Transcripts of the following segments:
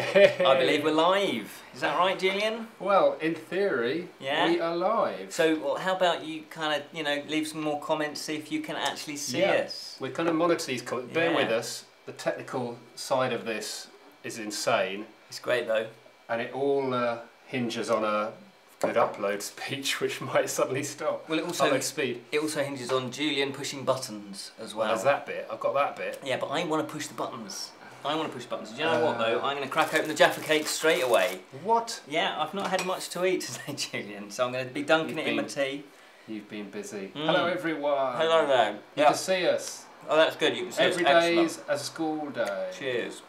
I believe we're live. Is that right, Julian? Well, in theory, we are live. So, well, how about you kind of, leave some more comments, see if you can actually see us. We're going to monitor these comments. Bear with us. The technical side of this is insane. It's great, though. And it all hinges on a good upload speech, which might suddenly stop. Well, it also upload speed. It also hinges on Julian pushing buttons as well. There's that bit. I've got that bit. Yeah, but I want to push the buttons. I want to push buttons. Do you know what though? I'm going to crack open the Jaffa cake straight away. What? Yeah, I've not had much to eat today, Julian, so I'm going to be dunking it in my tea. You've been busy. Hello, everyone. Hello there. You can see us. Oh, that's good. You can see Every us. day's a school day. Cheers.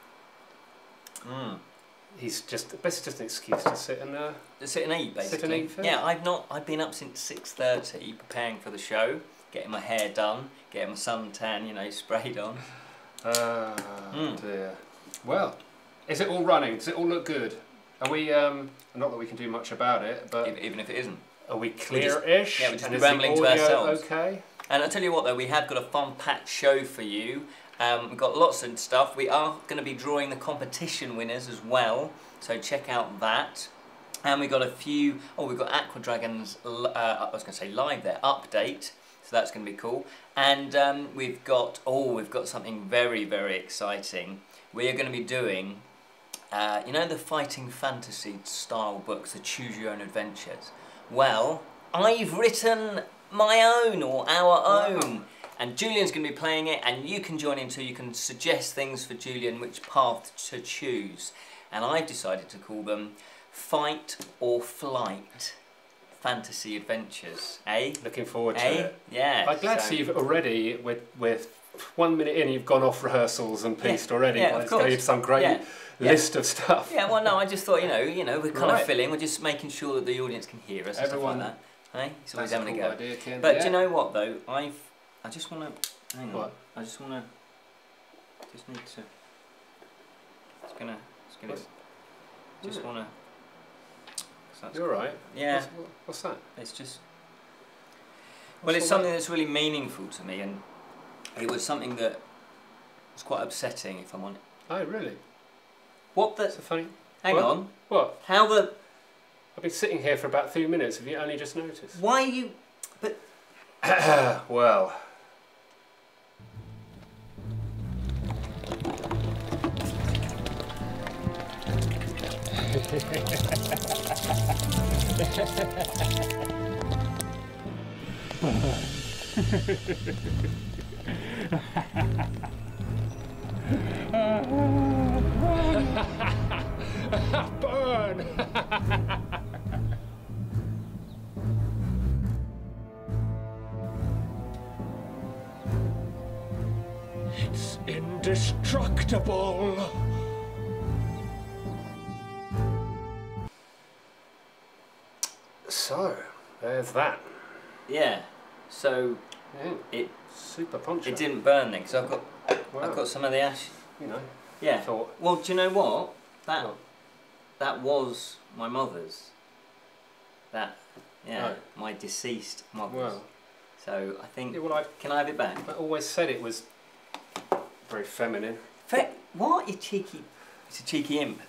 He's just an excuse to sit and eat, basically. Sit and eat food. Yeah, I've been up since 6:30 preparing for the show, getting my hair done, getting my suntan, sprayed on. Dear. Well, is it all running? Does it all look good? Are we? Not that we can do much about it, but even if it isn't, are we clear-ish? Yeah, we're just rambling to ourselves. Okay. And I'll tell you what, though, we have got a fun-packed show for you. We've got lots of stuff. We are going to be drawing the competition winners as well, so check out that. And we've got a few. Oh, we've got Aqua Dragons. I was going to say live there update. So that's going to be cool. And we've got something very, very exciting. We are going to be doing, the fighting fantasy style books, the Choose Your Own Adventures. Well, I've written my own, or our own. And Julian's going to be playing it, and you can join in too. You can suggest things for Julian, which path to choose. And I've decided to call them Fight or Flight Fantasy Adventures, eh? Looking forward to it. Yeah. I'm glad to see you've already, with 1 minute in, you've gone off rehearsals and pieced already. Yeah, of course. Gave some great list of stuff. Yeah, well, no, I just thought, we're kind of filling. We're just making sure that the audience can hear us and stuff like that. Hey? It's always having a go. Idea, Ken. But do you know what, though? I just want to... Hang on. What? I just want to... Just need to... Just want to... You're right. Yeah. What's that? It's just... Well, it's something that's really meaningful to me, and it was something that was quite upsetting, if I'm honest. Oh, really? What the... It's a funny... Hang on. What? How the... I've been sitting here for about 2 minutes. Have you only just noticed? Why are you... But... Well... Burn! It's indestructible! So, there's that. Yeah, so it super punchy. It didn't burn then, because I've got some of the ash. Yeah. Well, do you know what? That was my mother's. My deceased mother's. Well. So I think. Yeah, well, can I have it back? I always said it was very feminine. What? You cheeky. It's a cheeky imp.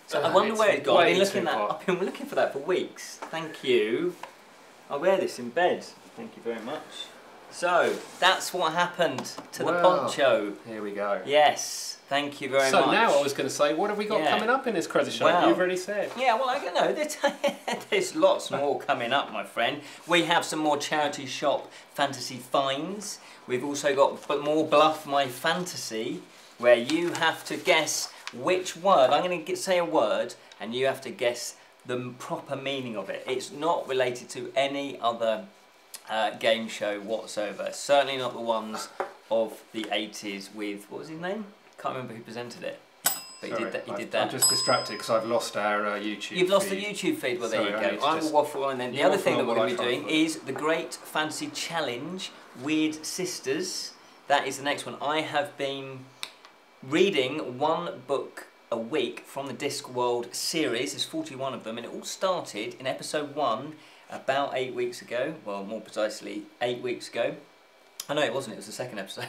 So I wonder where it's gone. I've been looking for that for weeks. Thank you. I wear this in bed. Thank you very much. So that's what happened to the poncho. Here we go. Yes. Thank you very much. So now I was going to say, what have we got coming up in this crazy show? Well, You've already said. Yeah, well, I don't know. There's lots more coming up, my friend. We have some more charity shop fantasy finds. We've also got more Bluff My Fantasy, where you have to guess which word. I'm going to say a word, and you have to guess the proper meaning of it. It's not related to any other game show whatsoever. Certainly not the ones of the 80s with, what was his name? Can't remember who presented it. But he did that. I'm just distracted because I've lost our YouTube feed. You've lost the YouTube feed? Well, there you go. I will waffle on, and then the other thing that we're going to be doing is the Great Fantasy Challenge, Weird Sisters. That is the next one. I have been reading one book a week from the Discworld series. There's 41 of them, and it all started in episode 1 about 8 weeks ago. Well, more precisely, 8 weeks ago. I know it wasn't, it was the second episode.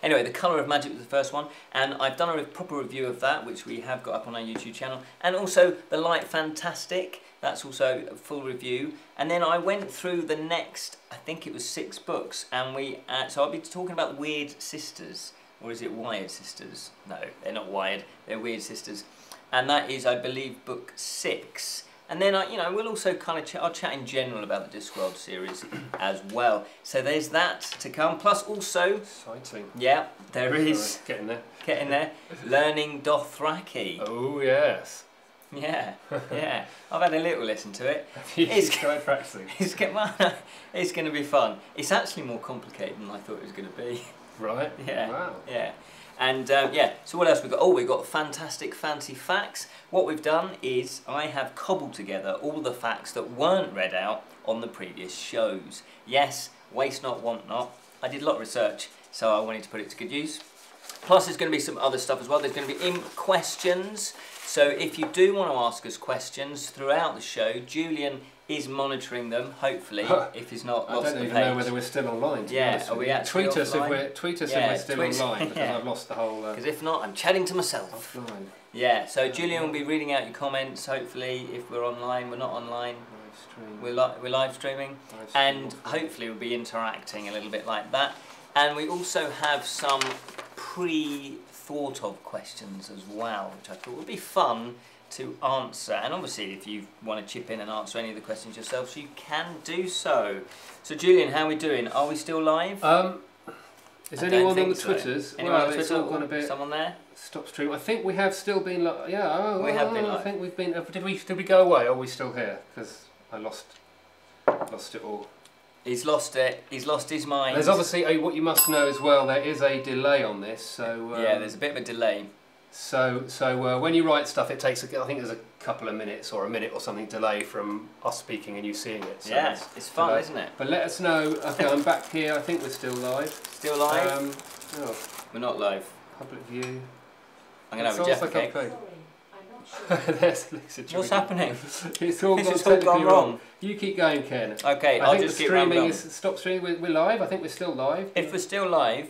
Anyway, The Colour of Magic was the first one, and I've done a proper review of that, which we have got up on our YouTube channel, and also The Light Fantastic, that's also a full review. And then I went through the next, I think it was 6 books, and so I'll be talking about Weird Sisters, or is it Wired Sisters? No, they're not wired, they're Weird Sisters. And that is, I believe, book 6. And then, we'll also kind of I'll chat in general about the Discworld series as well. So there's that to come. Plus also... Exciting. Yeah, there is. Getting there. Getting there. Learning Dothraki. Oh, yes. Yeah, yeah. I've had a little listen to it. It's tried practicing. It's going to be fun. It's actually more complicated than I thought it was going to be. Right. Yeah. Wow. Yeah. And so what else we got? Oh, we've got fantastic fancy facts. What we've done is I have cobbled together all the facts that weren't read out on the previous shows. Yes, waste not, want not. I did a lot of research, so I wanted to put it to good use. Plus there's going to be some other stuff as well. There's going to be imp questions. So if you do want to ask us questions throughout the show, Julian is monitoring them, hopefully, if he's not lost the page. I don't even know whether we're still online, to be honest are with we you. actually Tweet us if we're still tweet, online, because I've lost the whole... Because if not, I'm chatting to myself. Offline. Yeah, so Julian will be reading out your comments, hopefully, if we're online. We're not online. We're live streaming. And hopefully we'll be interacting a little bit like that. And we also have some pre-thought of questions as well, which I thought would be fun to answer. And obviously if you want to chip in and answer any of the questions yourselves, you can do so. So Julian, how are we doing? Are we still live? Is anyone on the Twitters? Anyone on Twitter? Twitter? All gone a bit... Someone there? Stop stream. I think we have still been... we have been live. I think we've been... did we go away, or are we still here? Because I lost it all. He's lost it. He's lost his mind. There's obviously what you must know as well. There is a delay on this, so yeah, there's a bit of a delay. So when you write stuff, it takes I think there's a couple of minutes or a minute or something delay from us speaking and you seeing it. So yeah, it's fun, isn't it? But let us know. Okay, I'm back here. I think we're still live. Still live? We're not live. Public view. I'm gonna have a Jeff cake. There's Lisa. What's happening? It's all gone wrong. You keep going, Ken. Okay, I'll just keep rambling. Stop streaming. We're live. I think we're still live. If we're still live,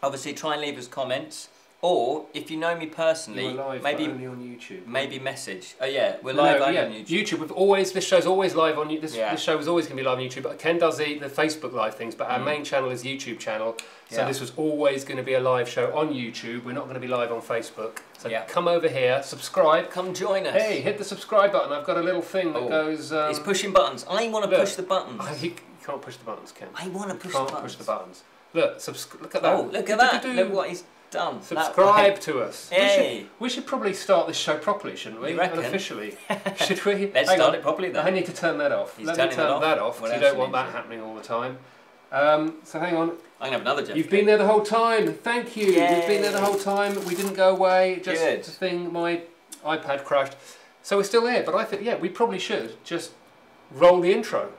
obviously try and leave us comments. Or if you know me personally, live, maybe only on YouTube. Maybe message. Oh yeah, we're live only on YouTube. This show's always live on YouTube. This show is always going to be live on YouTube. But Ken does the Facebook live things, but our main channel is YouTube channel. So this was always going to be a live show on YouTube. We're not going to be live on Facebook. So come over here, subscribe. Come join us. Hey, hit the subscribe button. I've got a little thing that goes... He's pushing buttons. I want to push the buttons. You can't push the buttons, Ken. I want to push the buttons. You can't push the buttons. Look at that. Oh, look at that. Look what he's done. Subscribe to us. Hey. We should probably start this show properly, shouldn't we? You reckon? Unofficially. Should we? Let's start it properly then. I need to turn that off. Let me turn that off, because you don't want that happening all the time. So hang on. I'm going to have another Jeff. You've been there the whole time. Thank you. Yay. You've been there the whole time. We didn't go away. Just Good. the thing, my iPad crashed. So we're still here. But I think, we probably should just roll the intro.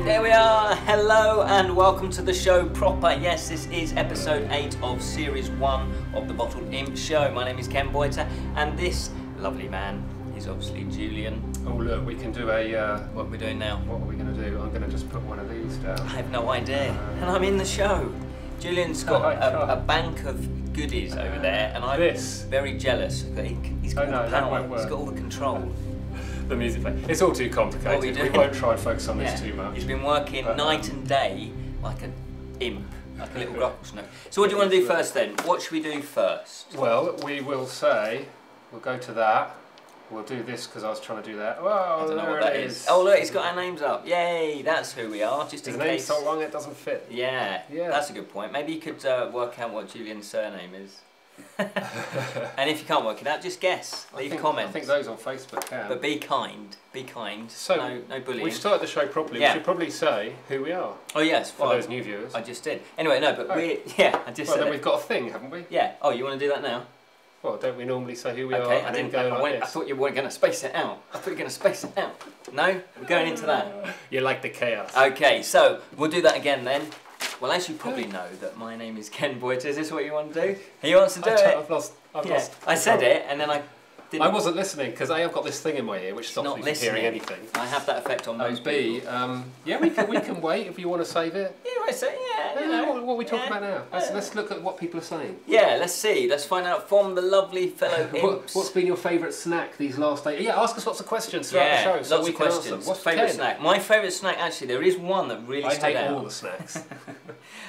There we are. Hello and welcome to the show proper. Yes, this is episode 8 of series 1 of the Bottled Imp Show. My name is Ken Boyter and this lovely man is obviously Julian. Oh look, we can do a... what are we doing now? What are we going to do? I'm going to just put one of these down. I have no idea. And I'm in the show. Julian's got a bank of goodies over there and I'm very jealous. He's got all the power. He's got all the control. The music play. It's all too complicated. We won't try and focus on this too much. He's been working night and day like an imp, like a little grapplesnake. So what do you want to do first then? What should we do first? Well, we will say, we'll go to that. We'll do this because I was trying to do that. Well, I don't know what that is. Oh look, he's got our names up. Yay, that's who we are, just in case. His name's so long it doesn't fit. Yeah, that's a good point. Maybe you could work out what Julian's surname is. And if you can't work it out, just guess. Leave comments. I think those on Facebook can. But be kind. Be kind. So, no bullying. We've started the show properly. We should probably say who we are. Oh yes, for those new viewers. I just did. Anyway, no, but I just said then we've got a thing, haven't we? Yeah. Oh, you want to do that now? Well, don't we normally say who we are Okay, and then go like this? I thought you weren't going to space it out. I thought you were going to space it out. No? We're going into that. You like the chaos. Okay, so we'll do that again then. Well, as you probably know, that my name is Ken Boyter. Is this what you want to do? He wants to do it. I've lost. I said it, and then I didn't. I wasn't listening because A, I've got this thing in my ear which stops me from hearing anything. I have that effect on most B, people. yeah, we can wait if you want to save it. Yeah, I say, you know. What are we talking about now? Let's look at what people are saying. Yeah, let's see. Let's find out from the lovely fellow imps. What's been your favourite snack these last days? Yeah, ask us lots of questions throughout the show. So lots of questions. What's favourite snack? My favourite snack, actually, there is one that really stood out. I hate all the snacks.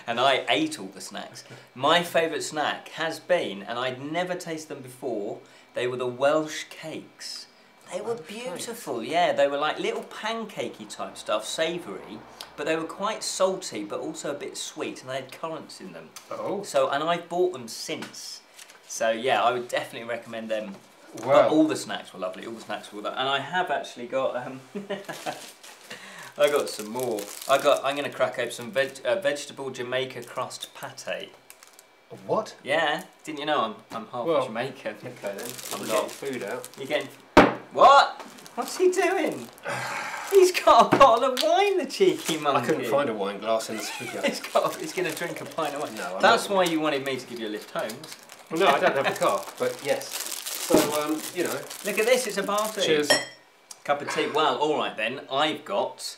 And I ate all the snacks. My favourite snack has been, and I'd never tasted them before, they were the Welsh cakes. They were beautiful, yeah. They were like little pancakey type stuff, savoury, but they were quite salty, but also a bit sweet, and they had currants in them. Oh. So, and I've bought them since. So yeah, I would definitely recommend them. Wow. But all the snacks were lovely. All the snacks were lovely. And I have actually got. I got some more. I'm going to crack open some vegetable Jamaica crust pate. What? Yeah, didn't you know I'm half Jamaican? Okay then. I'm not getting food out. You're getting what? What's he doing? He's got a bottle of wine, the cheeky monkey. I couldn't find a wine glass in the studio. He's going to drink a pint of wine. No, that's why you wanted me to give you a lift home. Well, no, I don't have a car, but yes. So you know. Look at this. It's a party. Cheers. Cup of tea. Well, all right then. I've got.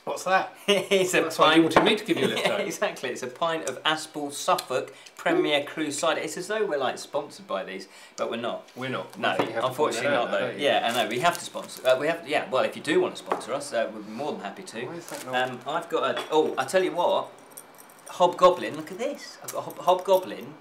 What's that? It's a That's pint. why you wanted me to give you a lift home. Exactly. It's a pint of Aspel Suffolk Premier Cru cider. It's as though we're like sponsored by these, but we're not. We're not. No, unfortunately not though. Yeah, I know. We have to sponsor. We have. Yeah. Well, if you do want to sponsor us, we'd be more than happy to. Why is that not? I've got a. Oh, I tell you what. Hobgoblin. Look at this. I've got Hobgoblin.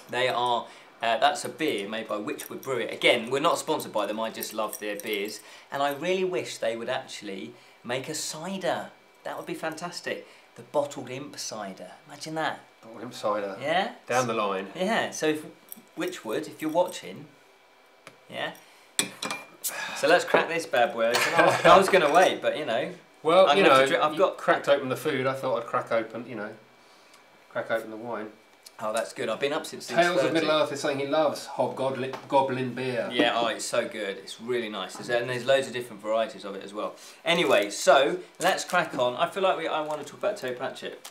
They are. That's a beer made by Witchwood Brewery. Again, we're not sponsored by them. I just love their beers, and I really wish they would actually make a cider. That would be fantastic. The Bottled Imp cider. Imagine that. Bottled Imp cider. Yeah. Down the line. Yeah. So if Witchwood, if you're watching, yeah. So let's crack this bad boy open. I was going to wait, but you know. Well, I've got cracked open the food. I thought I'd crack open the wine. Oh, that's good. I've been up since 6:30. Tales of Middle Earth is saying he loves Hobgoblin beer. Yeah, oh, it's so good. It's really nice. And there's loads of different varieties of it as well. Anyway, so let's crack on. I feel like I want to talk about Terry Pratchett.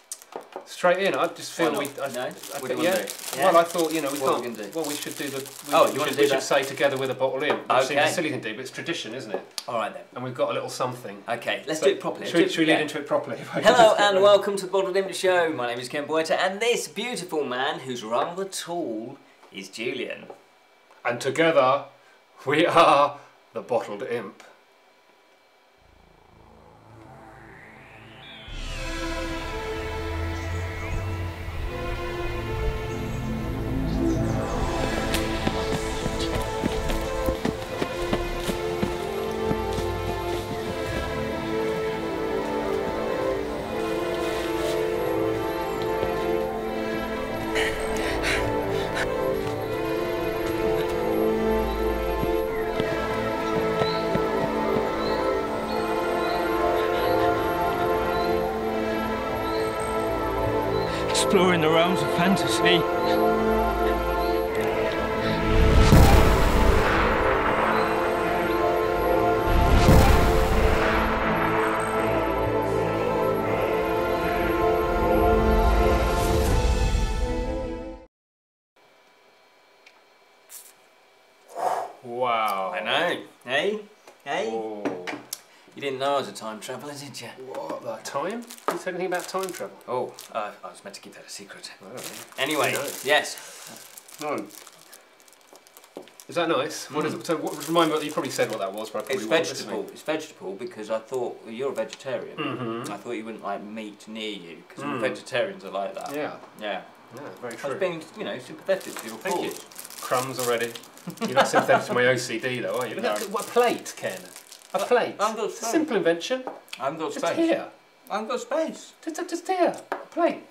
Straight in. I just feel No. we. What do you want to do? Yeah? Well, I thought we What are can't. we gonna do? Well, we should do the. We should say together with a bottle in. Which Okay. seems a silly thing to do, but it's tradition, isn't it? All right then. And we've got a little something. Okay, let's do it properly. Should we lead into it properly? Hello and welcome to the Bottled Imp Show. My name is Ken Boyter, and this beautiful man, who's rather tall, is Julian. And together, we are the Bottled Imp. Exploring the realms of fantasy. Wow. I know. Hey? Hey? Oh. You didn't know I was a time traveller, did you? What? Like time? Did you say anything about time travel? Oh, I was meant to keep that a secret. I don't know. Anyway, No. yes. No. Is that nice? What is it? So, remind me. You probably said what that was, but I probably It's wasn't vegetable. listening. It's vegetable because I thought you're a vegetarian. Mm-hmm. I thought you wouldn't like meat near you because Mm. vegetarians are like that. Yeah. Yeah. Yeah. Very I true. was being, sympathetic to your Thank you. cause. Crumbs already. You're not sympathetic to my OCD though, are you? Look No. at what a plate, Ken. A plate. I've got It's a space. simple invention. I've got Just space. here. I've got space. Just here. A plate.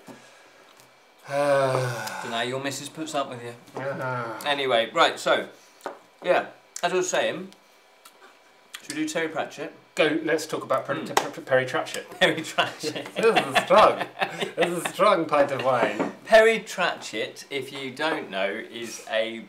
So now your missus puts up with you. Anyway, right, so, yeah, as I was saying, should we do Terry Pratchett? let's talk about Perry Pratchett. Perry Pratchett. This is strong. This is a strong pint of wine. Perry Pratchett, if you don't know, is a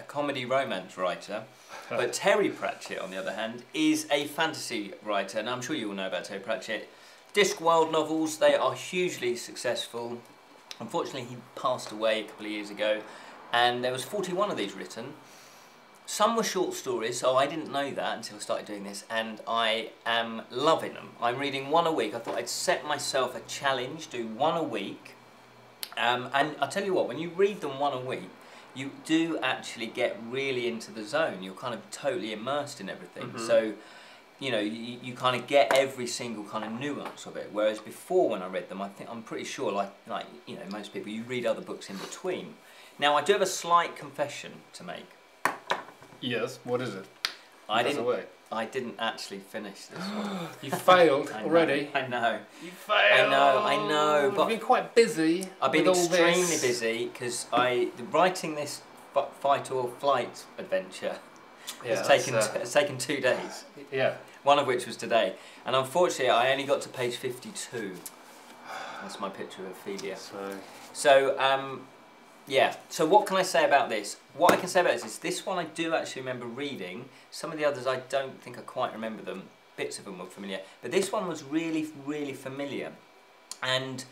comedy romance writer. But Terry Pratchett, on the other hand, is a fantasy writer, and I'm sure you all know about Terry Pratchett. Discworld novels, they are hugely successful. Unfortunately, he passed away a couple of years ago, and there was 41 of these written. Some were short stories, so I didn't know that until I started doing this, and I am loving them. I'm reading one a week. I thought I'd set myself a challenge, do one a week. And I'll tell you what, when you read them one a week, you do actually get really into the zone. You're kind of totally immersed in everything. So, you know, you kind of get every single kind of nuance of it. Whereas before, when I read them, I'm pretty sure, like you know, most people, you read other books in between. Now, I do have a slight confession to make. Yes, what is it? I didn't actually finish this one. You failed already. I know. You failed. I know. But you've been quite busy. I've been extremely busy because writing this fight or flight adventure has taken 2 days. Yeah. One of which was today, and unfortunately, I only got to page 52. That's my picture of Ophelia. So yeah, so what can I say about this? What I can say about this one I do actually remember reading. Some of the others I don't think I quite remember them. Bits of them were familiar. But this one was really, really familiar. And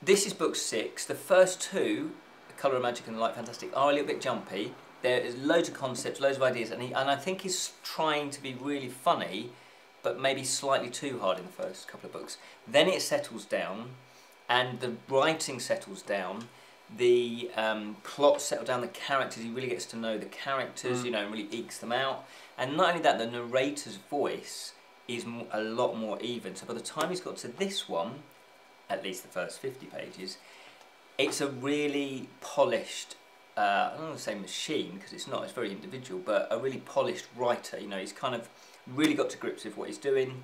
this is book 6. The first 2, The Colour of Magic and The Light Fantastic, are a little bit jumpy. There is loads of concepts, loads of ideas, and I think he's trying to be really funny, but maybe slightly too hard in the first couple of books. Then it settles down, and the writing settles down. The plot settled down, the characters, he really gets to know the characters, you know, and really ekes them out. And not only that, the narrator's voice is a lot more even. So by the time he's got to this one, at least the first 50 pages, it's a really polished, I don't want to say machine, because it's not, it's very individual, but a really polished writer. You know, he's kind of really got to grips with what he's doing.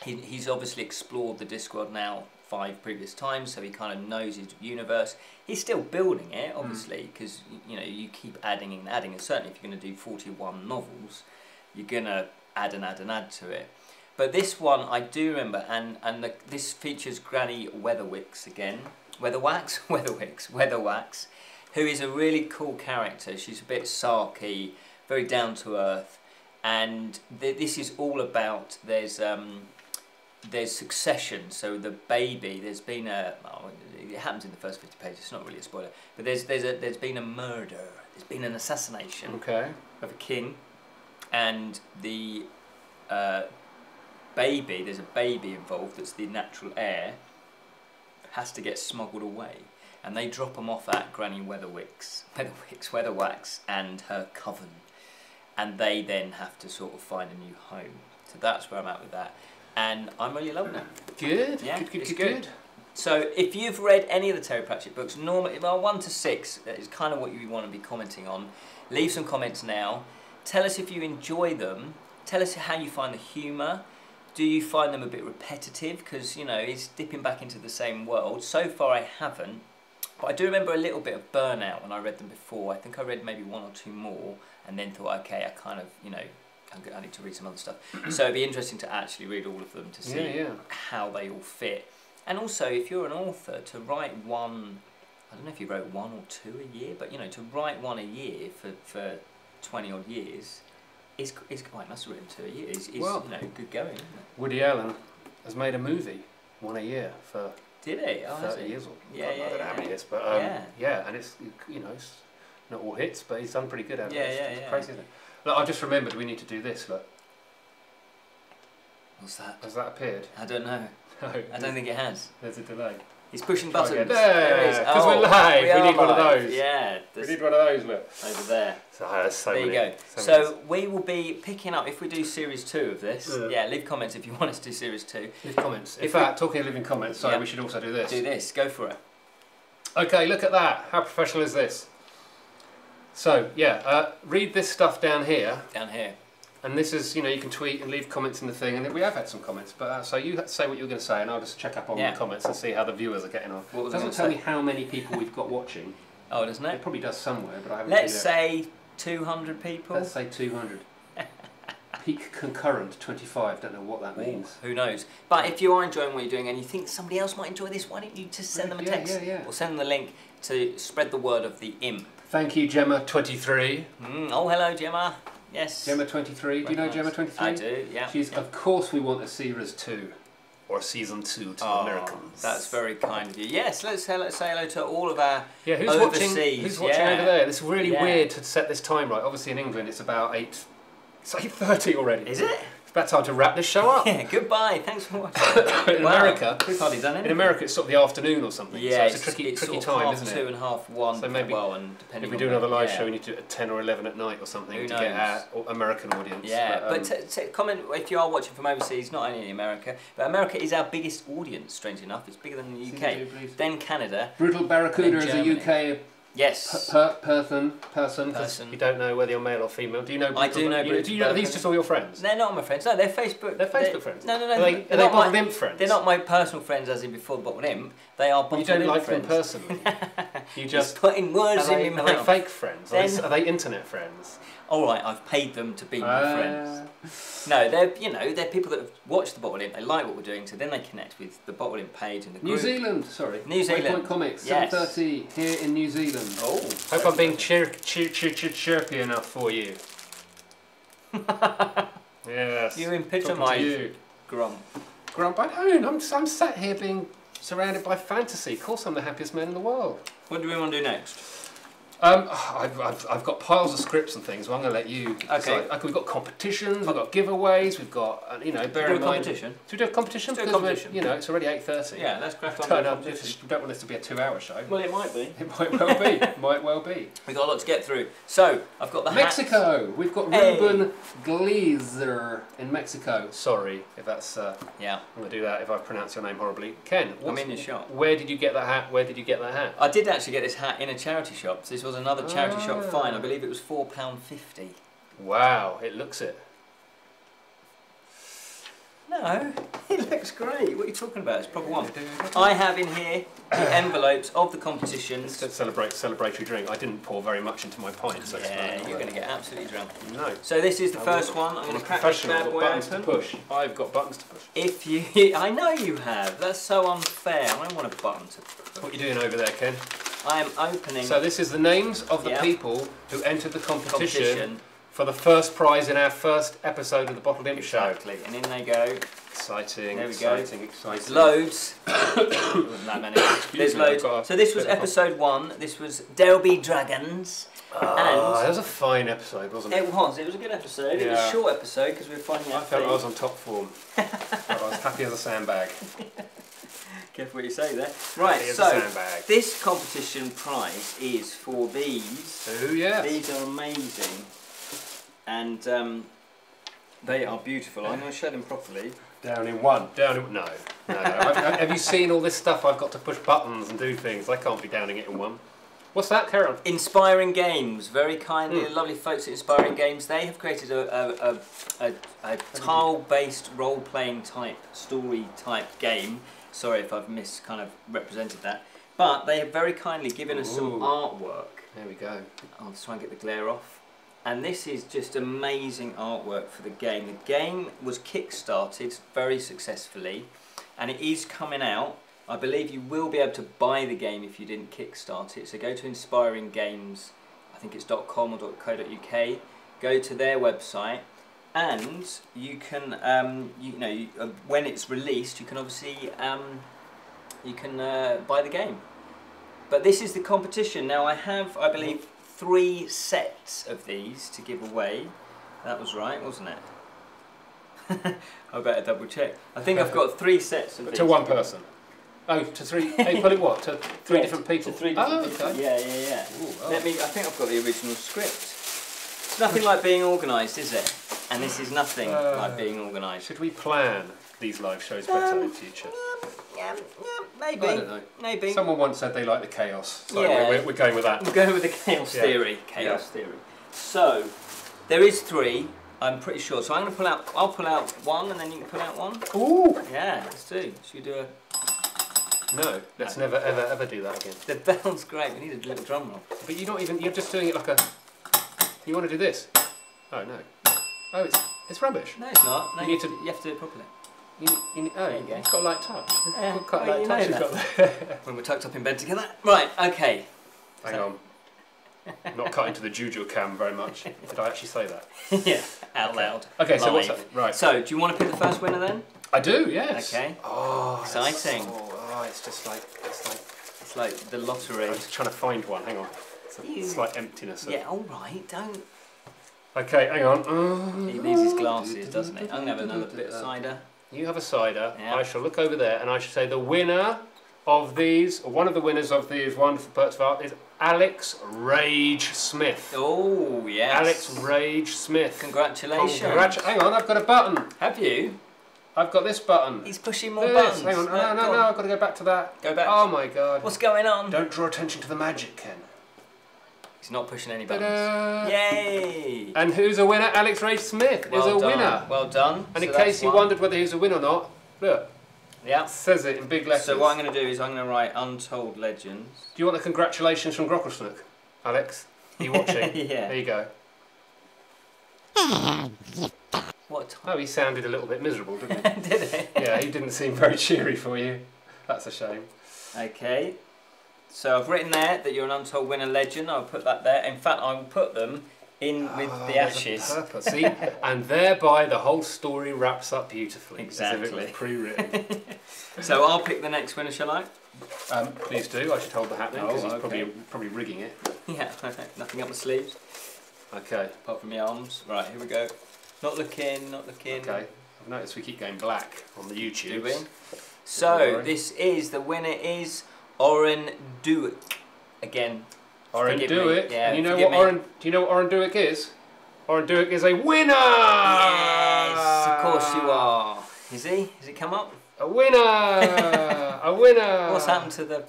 He's obviously explored the Discworld now 5 previous times, so he kind of knows his universe. He's still building it, obviously, because you know, you keep adding and adding, and certainly if you're going to do 41 novels, you're going to add and add and add to it. But this one I do remember, and this features Granny Weatherwax again, Weatherwax, who is a really cool character. She's a bit sarky, very down to earth, and this is all about there's succession. So the baby, there's been it happens in the first 50 pages. It's not really a spoiler, but there's been a murder. There's been an assassination of a king, and the baby. There's a baby involved that's the natural heir. Has to get smuggled away, and they drop them off at Granny Weatherwax, and her coven, and they then have to sort of find a new home. So that's where I'm at with that. And I'm really loving it. Good. Yeah, it's good. So if you've read any of the Terry Pratchett books, normally, well, 1 to 6 is kind of what you want to be commenting on. Leave some comments now. Tell us if you enjoy them. Tell us how you find the humour. Do you find them a bit repetitive? Because, you know, it's dipping back into the same world. So far I haven't. But I do remember a little bit of burnout when I read them before. I think I read maybe 1 or 2 more and then thought, okay, I kind of, you know, I need to read some other stuff. So it'd be interesting to actually read all of them to see how they all fit. And also, if you're an author, to write one, I don't know if you wrote 1 or 2 a year, but you know, to write 1 a year for 20 odd years is quite, must have written 2 a year. Is well, you know, good going, isn't it? Woody Allen has made a movie, 1 a year for did he? Oh, 30 years or I don't know how many years, but yeah, and it's, you know, it's not all hits, but he's done pretty good at it. It's crazy, isn't it? Look, I just remembered we need to do this, look. What's that? Has that appeared? I don't know. No. I don't think it has. There's a delay. He's pushing buttons. There it is. Because we're live. We need one of those. Yeah. We need one of those, look. Over there. So there you go. So we will be picking up, if we do series 2 of this, leave comments if you want us to do series 2. Leave comments. In fact, talking of leaving comments, sorry, we should also do this. Do this. Go for it. Okay, look at that. How professional is this? So, read this stuff down here. Down here. And this is, you know, you can tweet and leave comments in the thing, and we have had some comments, but so you say what you're going to say, and I'll just check up on the comments and see how the viewers are getting on. It doesn't tell me how many people we've got watching. Oh, doesn't it? It probably does somewhere, but I haven't Let's say 200 people. Let's say 200. Peak concurrent 25. Don't know what that means. Who knows? But if you are enjoying what you're doing and you think somebody else might enjoy this, why don't you just send them a text or send them the link to spread the word of the imp. Thank you, Gemma23. Oh, hello, Gemma. Yes. Gemma23. Do you know Gemma23? I do. Yeah. She's. Of course, we want a series 2. Or season 2 to the Americans. That's very kind of you. Yes, let's say hello to all of our who's overseas. Who's watching over there? It's really weird to set this time right. Obviously in England it's about 8. It's 8:30 already. Is it? It's about time to wrap this show up. Yeah. Goodbye. Thanks for watching. In America, we've hardly done anything. In America, it's sort of the afternoon or something. Yeah, so it's a tricky sort of time, isn't it? 2 and 1:30. So maybe and depending if we do another live show, we need to do it at 10 or 11 at night or something to get our American audience. Yeah, but comment if you are watching from overseas, not only in America, but America is our biggest audience, strangely enough. It's bigger than the UK. Then Canada. Brutal Barracuda is a UK person. You don't know whether you're male or female. Do you know? I do know. Do you know? Are these just all your friends? They're not my friends. No, they're Facebook. They're Facebook friends. No. Are they Bottled Imp friends? They're not my personal friends, as in before Bottled Imp. They are Bottled Imp friends. You don't like them personally. You just putting words in my mouth. Are they fake friends? Are they internet friends? All right, I've paid them to be my friends. No, they're people that have watched the Bottled Imp. They like what we're doing, so then they connect with the Bottled Imp page and the group. New Zealand, sorry. New Zealand. Waypoint Comics, 7:30 here in New Zealand. Oh, hope I'm being chirpy enough for you. Yes. You epitomise grump. Grump. I don't. I'm sat here being surrounded by fantasy. Of course, I'm the happiest man in the world. What do we want to do next? I've got piles of scripts and things, so I'm going to let you decide. Okay. We've got competitions, we've got giveaways, we've got, bear in mind... competition? Should we do a competition? Let's do a competition. It's already 8:30. Yeah, let's crack on. We don't want this to be a 2-hour show. Well, it might be. It might well be. Might well be. We've got a lot to get through. So, I've got the Mexico! Hat. We've got Ruben Glazer in Mexico. Sorry if that's... I'm going to do that if I pronounce your name horribly. Ken, I'm in your shop. Where did you get that hat? Where did you get that hat? I did actually get this hat in a charity shop. This was another charity shop fine. I believe it was £4.50. Wow, it looks it. No, it looks great. What are you talking about? It's proper one. I have in here the envelopes of the competitions. It's a celebratory drink. I didn't pour very much into my pint. So yeah, you're going to get absolutely drunk. No. So this is the first one. I'm going to crack this bad boy buttons to push. I've got buttons to push. If you, I know you have. That's so unfair. I don't want a button to push. What are you doing over there, Ken? I am opening. So this is the names of the people who entered the competition for the first prize in our first episode of the Bottled Imp Show. Exactly, and in they go. Exciting, there we exciting. There's loads. Wasn't that many. There's loads. So this was episode 1. This was There'll Be Dragons. That was a fine episode, wasn't it? It was. It was a good episode. It was a short episode because we were finding out. I felt I was on top form. I was happy as a sandbag. Careful what you say there. Right, so this competition prize is for these. Oh yeah. These are amazing. And they are beautiful. I'm going to show them properly. Down in one. No. Have you seen all this stuff? I've got to push buttons and do things. I can't be downing it in one. What's that, Karen? Inspiring Games. Very kindly, lovely folks at Inspiring Games. They have created a tile-based role-playing type, story-type game. Sorry if I've represented that. But they have very kindly given us some artwork. There we go. I'll just try and get the glare off. And this is just amazing artwork for the game. The game was kick-started very successfully, and it is coming out. I believe you will be able to buy the game if you didn't kick-start it. So go to Inspiring Games, I think it's .com or .co.uk. Go to their website, and you can, when it's released, you can obviously buy the game. But this is the competition. Now I have, I believe, 3 sets of these to give away. That was right, wasn't it? I better double check. I think I've got 3 sets of these. To one person? Oh, to 3, put it what? To 3 different people? To 3 different people. Okay. Yeah. Ooh, oh. I think I've got the original script. It's nothing like being organised, is it? And this is nothing like being organised. Should we plan these live shows better in future? Yeah, maybe. I don't know. Maybe. Someone once said they like the chaos, so yeah. we're going with that. We're going with the chaos theory. Chaos theory. So, there is 3, I'm pretty sure. So I'm going to I'll pull out 1 and then you can pull out 1. Ooh! Yeah, let's do. Should we do a... No, let's never ever do that again. The bell's great, we need a little drum roll. But you're just doing it like a... You want to do this? Oh no. Oh, it's rubbish. No, it's not. No, you have to do it properly. There you go. It's got a light touch. Yeah, quite light touch. When we're tucked up in bed together. Right, okay. Hang on. Not cutting to the juju cam very much. Did I actually say that? Yeah, out loud. Okay, so what's that? Right. So, do you want to pick the first winner then? I do, yes. Okay. Oh, exciting. It's just like it's like the lottery. I'm just trying to find one. Hang on. It's like emptiness. Yeah, all right. Don't. Okay, hang on. He needs his glasses, doesn't he? I'm gonna have another bit of cider. You have a cider. Yeah. I shall look over there, and I shall say the winner of these, or one of the winners of these wonderful perks of art, is Alex Rage Smith. Oh, yes. Alex Rage Smith. Congratulations. Hang on, I've got a button. Have you? I've got this button. He's pushing more buttons. Hang on, no, I've got to go back to that. Go back. Oh my god. What's going on? Don't draw attention to the magic, Ken. He's not pushing any buttons. Yay! And who's a winner? Alex Rage Smith is a winner. Well done. And in case you wondered whether he's a winner or not, look. Yeah. It says it in big letters. So what I'm going to do is I'm going to write Untold Legends. Do you want the congratulations from Grocklesnook, Alex? Are you watching? Yeah. There you go. What? Oh, he sounded a little bit miserable, didn't he? Did he? Yeah, he didn't seem very cheery for you. That's a shame. Okay. So I've written there that you're an Untold Winner legend. I'll put that there. In fact, I will put them in with the ashes. See, and thereby the whole story wraps up beautifully. Exactly. As if it was pre-written. So I'll pick the next winner, shall I? Please do. I should hold the hat now because he's probably rigging it. Yeah, nothing up the sleeves. Okay. Apart from the arms. Right, here we go. Not looking, not looking. Okay. I've noticed we keep going black on the YouTube. Do we? So the winner is Oren Duick. Again. Oren Duick. Yeah, and you know what do you know what Oren Duick is? Oren Duick is a winner! Yes, of course you are. Is he? Has it come up? A winner! A winner! What's happened to the...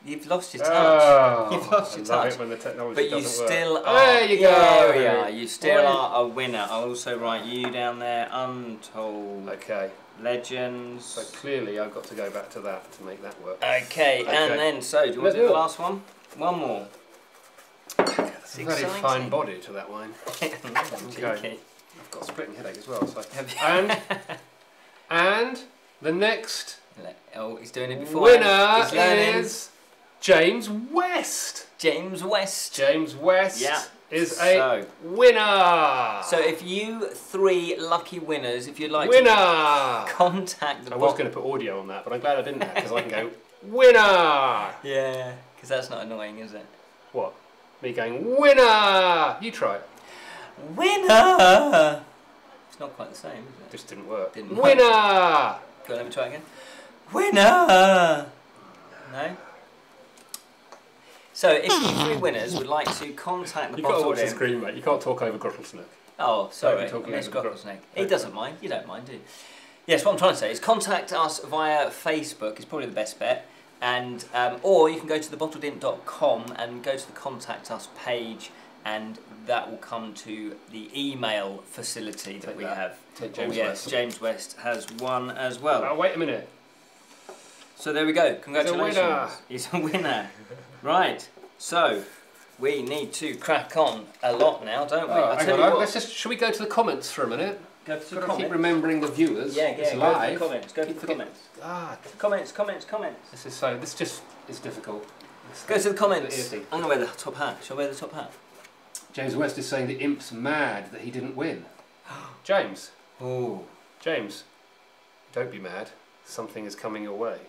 You've lost your touch. You've lost your touch. I love it when the technology but you doesn't still work. are. There you go. There we are. You still are a winner. I'll also write you down there. Untold. Okay. Legends. So clearly I've got to go back to that to make that work. Okay. And then, so do you want to do the last one? One more. It's a very fine body to that wine. Okay. I've got a splitting headache as well. So. And the next he's doing it before. Winner is James West. James West. James West is a winner. So if you three lucky winners, if you'd like to contact the I was going to put audio on that, but I'm glad I didn't because I can go winner. Yeah, because that's not annoying, is it? What? Me going winner. You try it. Winner. It's not quite the same, is it? Just didn't work. Winner. Work. Go on, let me try again. Winner. No. So, if you three winners would like to contact the Bottled Imp... You've got to watch the screen, mate. You can't talk over Grocklesnook. Oh, sorry. Miss Grocklesnook. He doesn't mind. You don't mind, do you? Yes, what I'm trying to say is contact us via Facebook is probably the best bet. And or you can go to thebottledimp.com and go to the Contact Us page, and that will come to the email facility that we have. James West. James West has one as well. Oh, wait a minute. So there we go. Congratulations. He's a winner. He's a winner. Right. So we need to crack on a lot now, don't we? Should we go to the comments for a minute? Go to the comments. Keep remembering the viewers. Yeah, it's live. Go to the comments. Comments. This just is difficult. Go to the comments. I'm going to wear the top hat. Shall I wear the top hat? James West is saying the Imp's mad that he didn't win. James. Oh. James, don't be mad. Something is coming your way.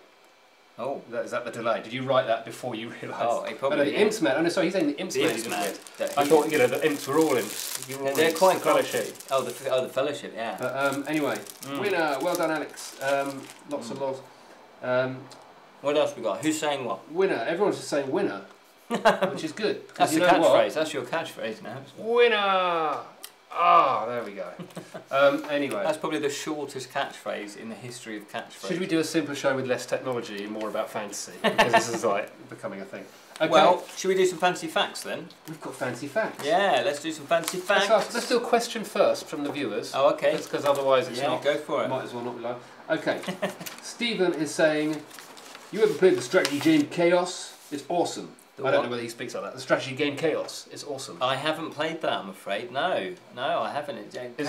Oh. Is that the delay? Did you write that before you realised? Oh, he probably the Imp's mad. Oh no, sorry, he's saying the Imp's mad. I thought, the Imps were all Imps. They're quite fellowship. Oh, the fellowship, yeah. But anyway, winner. Well done, Alex. Lots of loves. What else we got? Who's saying what? Winner. Everyone's just saying winner, which is good. That's the catchphrase. That's your catchphrase now. Winner. Ah, there we go. Anyway. That's probably the shortest catchphrase in the history of catchphrases. Should we do a simpler show with less technology and more about fantasy? Because this is like becoming a thing. Okay. Well, should we do some fancy facts then? We've got fancy facts. Yeah, let's do some fancy facts. Let's do a question first from the viewers. Oh, okay. Because otherwise it's not. Go for it. Might as well not be live. Okay. Stephen is saying, you ever played the strategy game Chaos? It's awesome. I don't know whether he speaks like that. The strategy game Chaos is awesome. I haven't played that, I'm afraid. No, I haven't. Is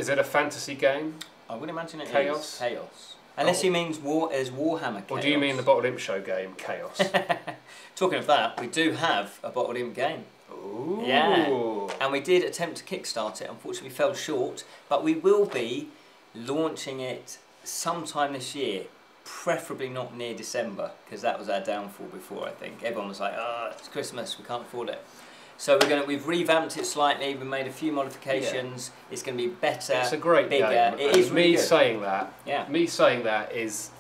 it a fantasy game? I would imagine it Chaos? is. Chaos. Unless he means Warhammer Chaos. Or do you mean the Bottled Imp Show game Chaos? Talking of that, we do have a Bottled Imp game. Ooh. Yeah. And we did attempt to kickstart it. Unfortunately, we fell short. But we will be launching it sometime this year. Preferably not near December, because that was our downfall before, I think. Everyone was like, oh, it's Christmas, we can't afford it. So we've revamped it slightly, we've made a few modifications, it's going to be better, it's a great bigger. Game. It is really good. Saying that is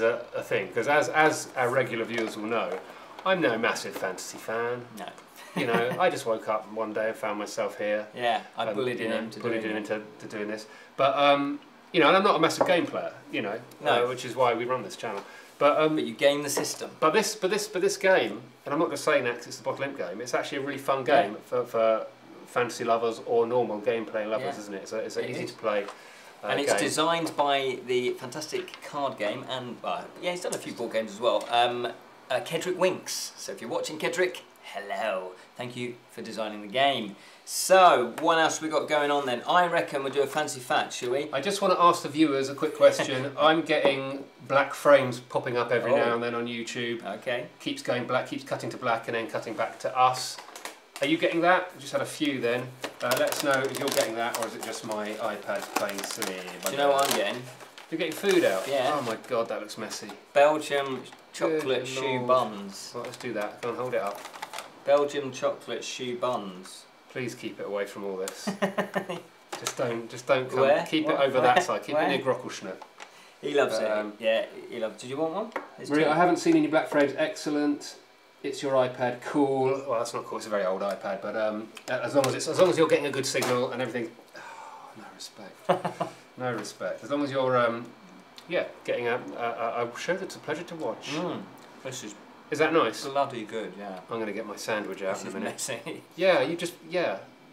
a thing, because as our regular viewers will know, I'm no massive fantasy fan. No. You know, I just woke up one day and found myself here. Yeah, I bullied him into doing this. But you know, and I'm not a massive game player, you know, which is why we run this channel. But you game the system. But this game, and I'm not just saying that because it's the Bottled Imp game. It's actually a really fun game for fantasy lovers or normal gameplay lovers, isn't it? It's an easy to play. And it's designed by the fantastic card game, and he's done a few board games as well. Kedrick Winks. So if you're watching, Kedrick, hello. Thank you for designing the game. So, what else we got going on then? I reckon we'll do a fancy fact, shall we? I just want to ask the viewers a quick question. I'm getting black frames popping up every now and then on YouTube. Okay. Keeps going black, keeps cutting to black and then cutting back to us. Are you getting that? We just had a few then. Let us know if you're getting that, or is it just my iPad playing silly? Do you know what I'm getting? You're getting food out? Yeah. Oh my god, that looks messy. Belgium chocolate shoe buns. Well, let's do that. Go and hold it up. Belgium chocolate shoe buns. Please keep it away from all this. just don't come. Where? Keep it over that side. Keep it near Grockelschnitt. He loves it. Yeah, he loves. Did you want one? Maria, I haven't seen any black frames. Excellent. It's your iPad. Cool. Well, that's not cool. It's a very old iPad, but as long as you're getting a good signal and everything. Oh, no respect. No respect. As long as you're getting a show that's a pleasure to watch. This is that nice? Bloody good, yeah. I'm going to get my sandwich out in a minute. Messy. Yeah,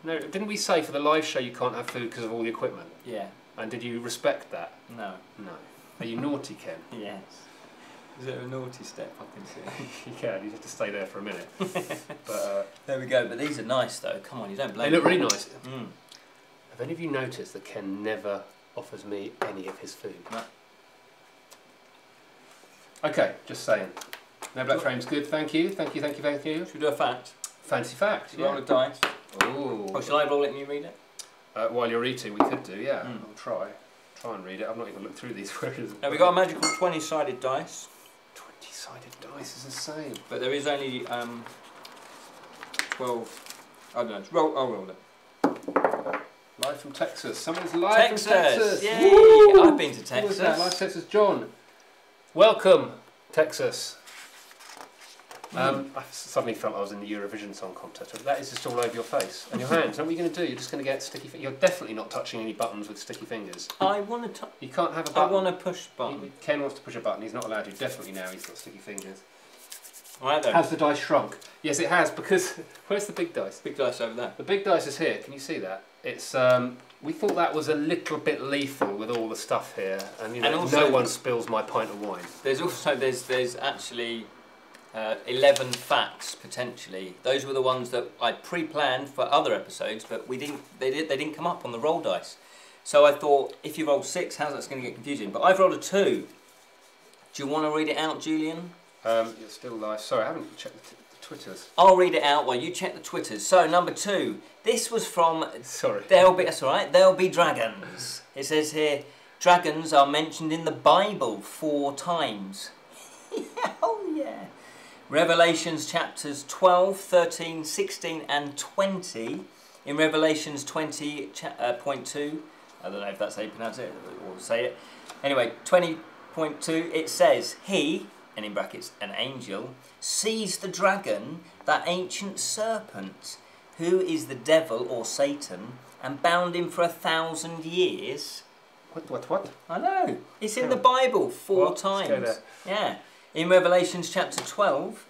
No, didn't we say for the live show you can't have food because of all the equipment? Yeah. And did you respect that? No. No. Are you naughty, Ken? Yes. Is it a naughty step I can see? Yeah, you have to stay there for a minute. But there we go. But these are nice though. Come on, you don't blame me. They look really nice. Have any of you noticed that Ken never offers me any of his food? No. Okay, just saying. No black frames, good. Thank you. Thank you. Should we do a fact? Fancy fact. Roll a dice. Ooh. Or shall I roll it and you read it? While you're eating, we could do. Yeah. I'll try and read it. I've not even looked through these words. Now we've got a magical 20-sided dice. 20-sided dice is insane. But there is only 12. I don't know. I'll roll it. Live from Texas. Someone's live from Texas. Yay! Woo! I've been to Texas. Who was that? Live Texas, John. Welcome, Texas. I suddenly felt I was in the Eurovision Song Contest. That is just all over your face and your hands. What are you going to do? You're just going to get sticky fingers. You're definitely not touching any buttons with sticky fingers. I want to touch. You can't have a button. I want to push button. Ken wants to push a button. He's not allowed to. Definitely now he's got sticky fingers. Right then. Has the dice shrunk? Yes, it has, because where's the big dice? Big dice over there. The big dice is here. Can you see that? It's we thought that was a little bit lethal with all the stuff here, and you know, also, no one spills my pint of wine. There's also there's actually 11 facts potentially. Those were the ones that I pre-planned for other episodes, but we didn't. They didn't come up on the roll dice. So I thought, if you roll 6, how's that's going to get confusing? But I've rolled a 2. Do you want to read it out, Julian? You're still live. Sorry, I haven't checked the Twitters. I'll read it out while you check the Twitters. So number 2. This was from. Sorry. That's all right. There'll be dragons. It says here, dragons are mentioned in the Bible 4 times. Oh yeah. Revelations chapters 12, 13, 16 and 20. In Revelations 20.2, I don't know if that's how you pronounce it or say it. Anyway, 20.2, it says, he, and in brackets an angel, sees the dragon, that ancient serpent, who is the devil or Satan, and bound him for 1,000 years. What? I know. It's in the Bible 4 times. Let's go there. Yeah. In Revelations chapter 12,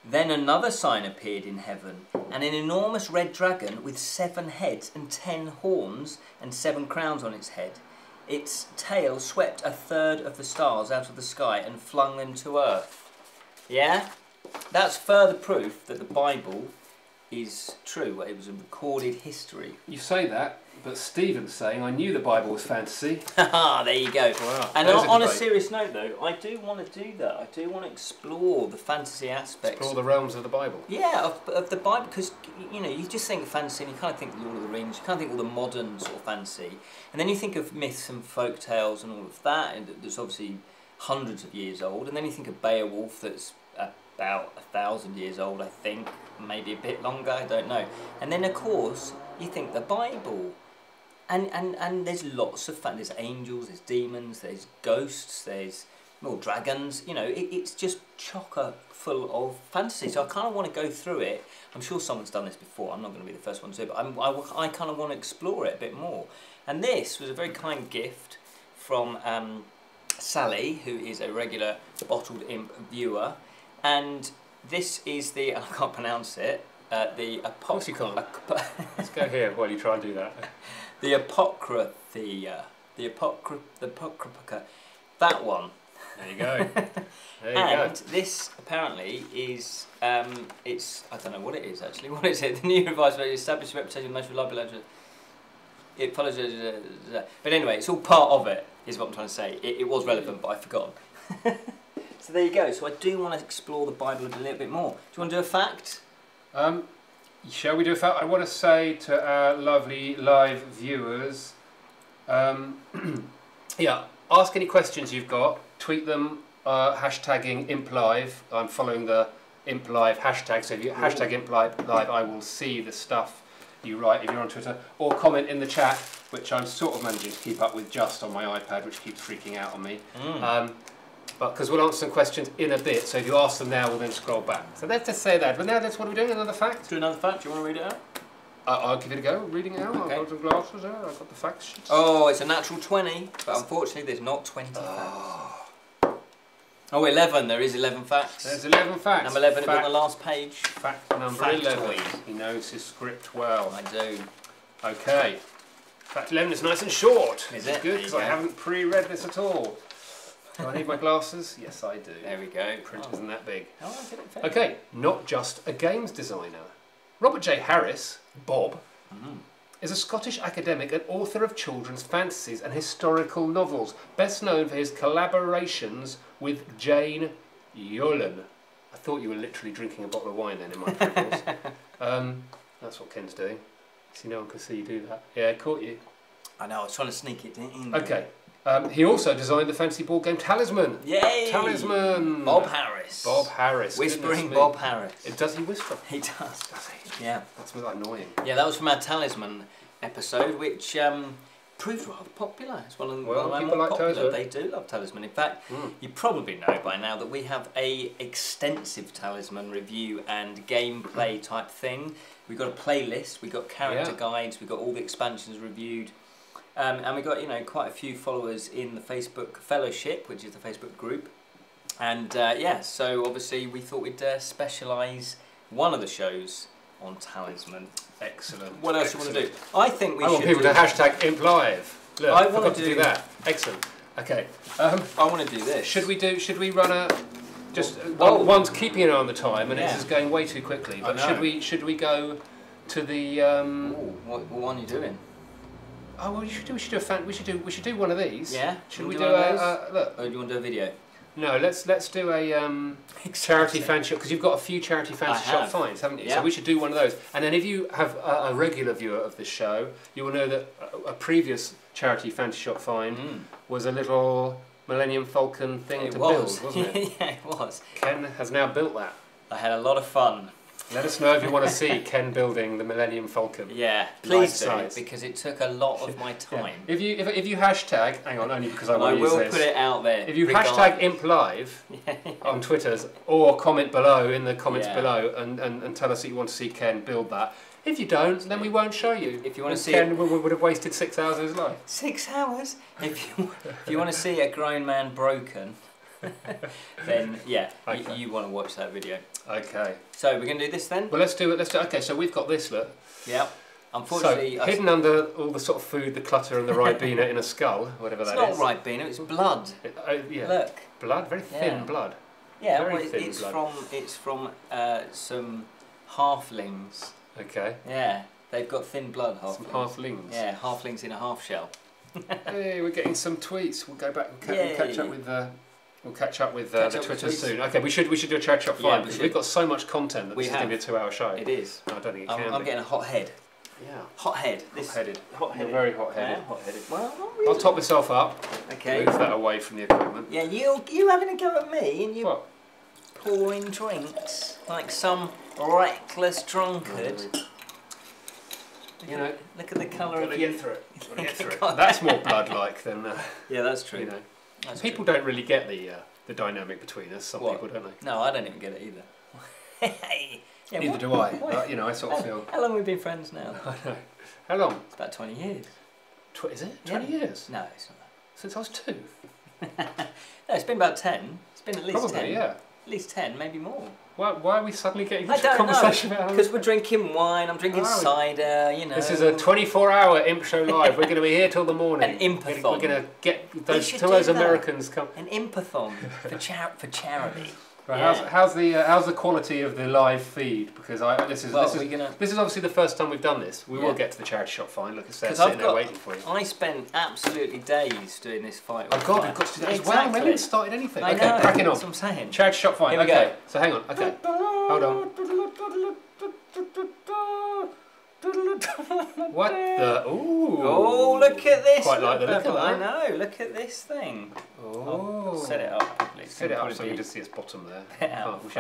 then another sign appeared in heaven, and an enormous red dragon with 7 heads and 10 horns and 7 crowns on its head. Its tail swept 1/3 of the stars out of the sky and flung them to earth. Yeah? That's further proof that the Bible is true. It was a recorded history. You say that, but Stephen's saying, I knew the Bible was fantasy. Haha, there you go. Wow. And on a serious note though, I do want to do that. I do want to explore the fantasy aspects. Explore the realms of the Bible. Yeah, of the Bible, because, you know, you just think of fantasy and you kind of think Lord of the Rings, you kind of think all the modern sort of fantasy. And then you think of myths and folk tales and all of that, and that's obviously hundreds of years old. And then you think of Beowulf, that's about 1,000 years old, I think, maybe a bit longer, I don't know. And then of course you think the Bible, and there's lots of fun. There's angels, there's demons, there's ghosts, there's dragons. You know, it's just chocker full of fantasy. So I kind of want to go through it. I'm sure someone's done this before. I'm not going to be the first one to do it, but I kind of want to explore it a bit more. And this was a very kind gift from Sally, who is a regular Bottled Imp viewer. And this is the, I can't pronounce it, the Of course you can't. Let's go here while you try and do that. The Apocrypha. The Apocrypha. That one. There you go. There you and go. this apparently is, it's, I don't know what it is actually. What is it? The new revised version established reputation, most reliable. It follows, but anyway, it's all part of it, is what I'm trying to say. It was relevant, but I've forgotten. So there you go. So I do want to explore the Bible a little bit more. Do you want to do a fact? Shall we do a fact? I want to say to our lovely live viewers, yeah, ask any questions you've got, tweet them, hashtagging ImpLive. I'm following the ImpLive hashtag, so if you hashtag ImpLive, I will see the stuff you write if you're on Twitter, or comment in the chat, which I'm sort of managing to keep up with just on my iPad, which keeps freaking out on me. But because we'll answer some questions in a bit, so if you ask them now, we'll then scroll back. So let's just say that. But now that's what we're doing. Another fact. Do another fact. Do you want to read it out? I'll give it a go. Reading it out. Okay. I've got some glasses there. I've got the fact sheets. Oh, it's a natural 20, but unfortunately, there's not 20 facts. Oh, 11. There is 11 facts. There's 11 facts. Number 11 is on the last page. Fact number 11. He knows his script well. I do. Okay. Fact 11 is nice and short. Is It's it? good because I haven't pre-read this at all. Do I need my glasses? Yes, I do. There we go. Print isn't that big. Oh, I did it fair. Okay, not just a games designer. Robert J. Harris, Bob, is a Scottish academic and author of children's fantasies and historical novels, best known for his collaborations with Jane Yolen. I thought you were literally drinking a bottle of wine then in my prequels. That's what Ken's doing. See, no one can see you do that. Yeah, I caught you. I know, I was trying to sneak it in. Okay. He also designed the fantasy board game Talisman. Yay! Talisman! Bob Harris. Bob Harris. Whispering Bob Harris. Does he whisper? He does. Does he? Yeah. That's annoying. Yeah, that was from our Talisman episode, which proved rather popular. It's one of the Well, more people like popular. Talisman. They do love Talisman. In fact, you probably know by now that we have a extensive Talisman review and gameplay type thing. We've got a playlist, we've got character guides, we've got all the expansions reviewed. And we've got, quite a few followers in the Facebook Fellowship, which is the Facebook group. And so obviously we thought we'd specialise one of the shows on Talisman. Excellent. What else do you want to do? I think we should. I want people to hashtag ImpLive. Look, I forgot want to do that. Excellent. Okay. I want to do this. Should we run a? Just one's keeping an eye on the time, and it's just going way too quickly. But should we go to the? What one are you doing? Oh well, we should do a fan. We should do one of these. Yeah. Should we do a look? Or do you want to do a video? No, let's do a charity fan shop, because you've got a few charity fan shop finds, haven't you? Yeah. So we should do one of those. And then if you have a regular viewer of this show, you will know that a previous charity fan shop find was a little Millennium Falcon thing to build, wasn't it? Yeah, it was. Ken has now built that. I had a lot of fun. Let us know if you want to see Ken building the Millennium Falcon. Yeah, please do, size. Because it took a lot of my time. Yeah. If you hashtag, hang on, only because I want to use this. I will put it out there. If you hashtag ImpLive on Twitters, or comment below in the comments below and tell us that you want to see Ken build that. If you don't, then we won't show you. If you want to see Ken would have wasted 6 hours of his life. 6 hours? If you want to see a grown man broken, then you want to watch that video. Okay. So we're going to do this then? Well, let's do it. Okay, so we've got this, look. Yeah. Unfortunately, so, hidden under all the sort of food, the clutter and the Ribena in a skull, whatever that is. It's not Ribena, it's blood. Yeah. Look. Blood, very thin blood. Yeah, well, it's from some halflings. Okay. Yeah, they've got thin blood. Halflings. Some halflings. Yeah, halflings in a half shell. Hey, we're getting some tweets. We'll go back and we'll catch up with. We'll catch up with the Twitter soon. Okay, we should do a charity shop find because we've got so much content that this is going to be a 2-hour show. It is. No, I don't think it can be. I'm getting a hot head. Yeah. Hot head. Hot-headed. Hot-headed. You're very hot-headed. Yeah, hot-headed. Well, not really. I'll top myself up. Okay. Move that away from the equipment. Yeah, you having a go at me and you What? pouring drinks like some reckless drunkard. You know, look at the colour of you. Get through it. Gotta get through it. God. That's more blood-like than. Yeah, that's true. You know, that's people true. don't really get the dynamic between us. Some people don't they? No, I don't even get it either. Yeah, neither do I. But, you know, I sort of feel. How long have we been friends now? I know. How long? It's about 20 years. Is it 20 years? No, it's not that. Since I was 2. No, it's been about 10. It's been at least Probably, 10. yeah. At least 10, maybe more. Why are we suddenly getting I into a conversation about because we're drinking wine, I'm drinking cider, you know. This is a 24-hour Imp Show live. We're going to be here till the morning. An impathon. We're going to get those Americans come. An impathon for charity. Right, yeah. how's the quality of the live feed? Because this is obviously the first time we've done this. We will get to the charity shop find. Look, it's there sitting there waiting for you. I spent absolutely days doing this fight. Oh God, we've got to do that as well. We haven't started anything. I okay, know, cracking on. that's what I'm saying. Charity shop find. Here we okay, go. So hang on. Okay, hold on. What the? Ooh. Oh, look at this. Quite like the look of that. I know. Look at this thing. Oh. I'll set it up properly. Set it up so you can just see its bottom there. We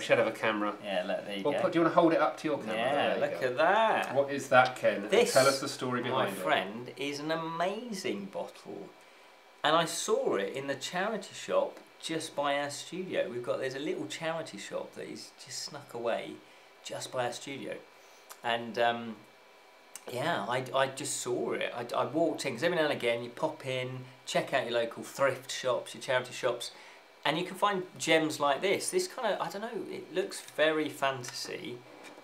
should have a camera. Yeah, look, there you go. Do you want to hold it up to your camera? Yeah, look at that. What is that, Ken? Tell us the story behind it. My friend, is an amazing bottle. And I saw it in the charity shop just by our studio. There's a little charity shop that is just snuck away just by our studio. And yeah, I just saw it. I walked in, because every now and again you pop in, check out your local thrift shops, your charity shops, and you can find gems like this. This kind of, I don't know, it looks very fantasy,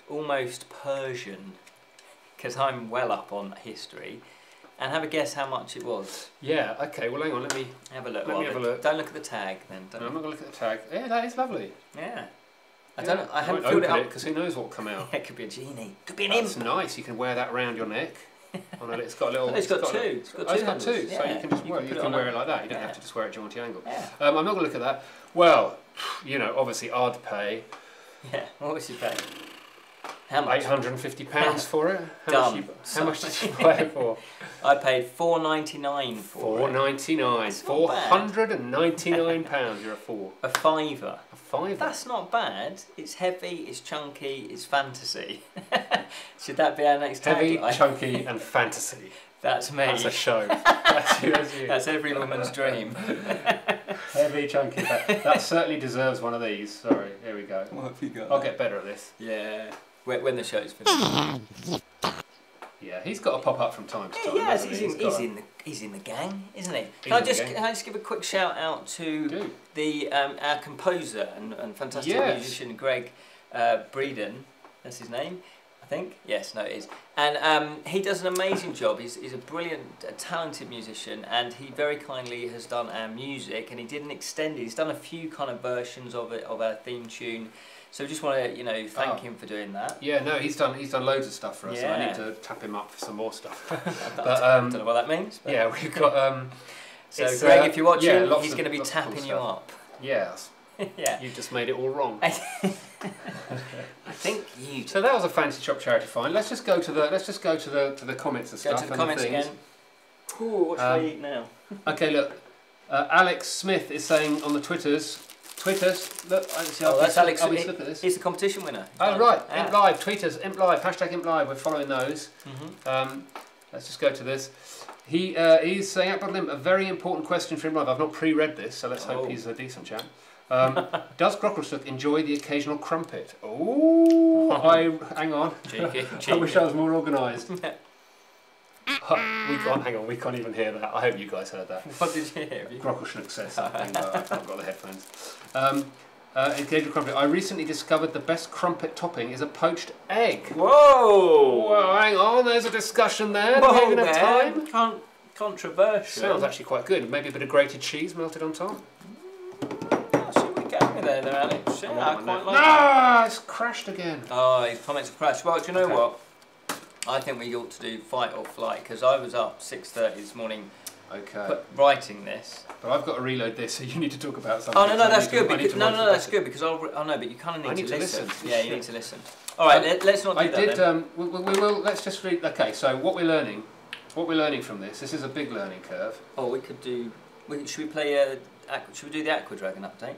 almost Persian, because I'm well up on history. And have a guess how much it was. Yeah, okay, well hang on, let me have a look. Let me have a look. Don't look at the tag then. No, I'm not going to look at the tag. Yeah, that is lovely. Yeah. I haven't filled it up because who knows what will come out. It could be a genie. Could be an imp. That's nice. You can wear that round your neck. It's got a little. It's got two. It's got two. So you can just wear it like that. You don't have to just wear it jaunty angle. Yeah. I'm not going to look at that. Well, you know, obviously I'd pay. Yeah. What was you paying? How much? £850 for it. How much did you buy it for? I paid £4.99 for it. £4.99. £499. You're a fool. A fiver. A fiver. That's not bad. It's heavy. It's chunky. It's fantasy. Should that be our next tagline? Heavy, chunky, and fantasy. That's me. That's a show. That's you. That's every woman's dream. Heavy, chunky. That certainly deserves one of these. Sorry. Here we go. What have you got? I'll get better at this. Yeah. When the show's finished. Yeah, he's got to pop up from time to time. Yeah, he's in the gang, isn't he? Can I just give a quick shout out to our composer and fantastic musician Greg Breeden. That's his name, I think. Yes, no, it is. And he does an amazing job. He's a brilliant, talented musician, and he very kindly has done our music. And he did an extended. He's done a few kind of versions of it, of our theme tune. So we just want to, thank him for doing that. Yeah, no, he's done loads of stuff for us. Yeah. So I need to tap him up for some more stuff. I don't know what that means. But yeah, we've got. So Greg, if you're watching, he's going to be tapping you up. Yes. Yeah. You've just made it all wrong. I think you. So that was a fancy shop charity find. Let's just go to the comments and stuff. Go to the comments again. Ooh, what should I eat now? Okay, look. Alex Smith is saying on the Twitters. Look, that's Alex. Look at this. He's the competition winner. Oh right, Imp Live, tweet us, Imp Live, #Imp Live. We're following those. Let's just go to this. He's saying at Bottled Imp, a very important question for Imp Live. I've not pre-read this, so let's hope he's a decent chap. Does Grockleshook enjoy the occasional crumpet? Oh, hang on. Cheeky. I wish I was more organised. We can't even hear that. I hope you guys heard that. What did you hear? Grockleshook said something, but I've not got the headphones. Engage with crumpet. I recently discovered the best crumpet topping is a poached egg. Whoa! Well, hang on, there's a discussion there. Whoa, enough time. Controversial. Sounds actually quite good. Maybe a bit of grated cheese melted on top. I'll see where we go with there, Alex. Yeah, I quite like No, it's crashed again. Oh, his comments have crashed. Well, do you know what? I think we ought to do fight or flight, because I was up 6:30 this morning writing this. But I've got to reload this, so you need to talk about something. Oh, no, that's good. That's good, because I know, but you kind of need to listen. Yeah, you need to listen. All right, let's not do that then. We will, let's just read, okay, so what we're learning from this is a big learning curve. Oh, we could do, should we play, should we do the Aqua Dragon update?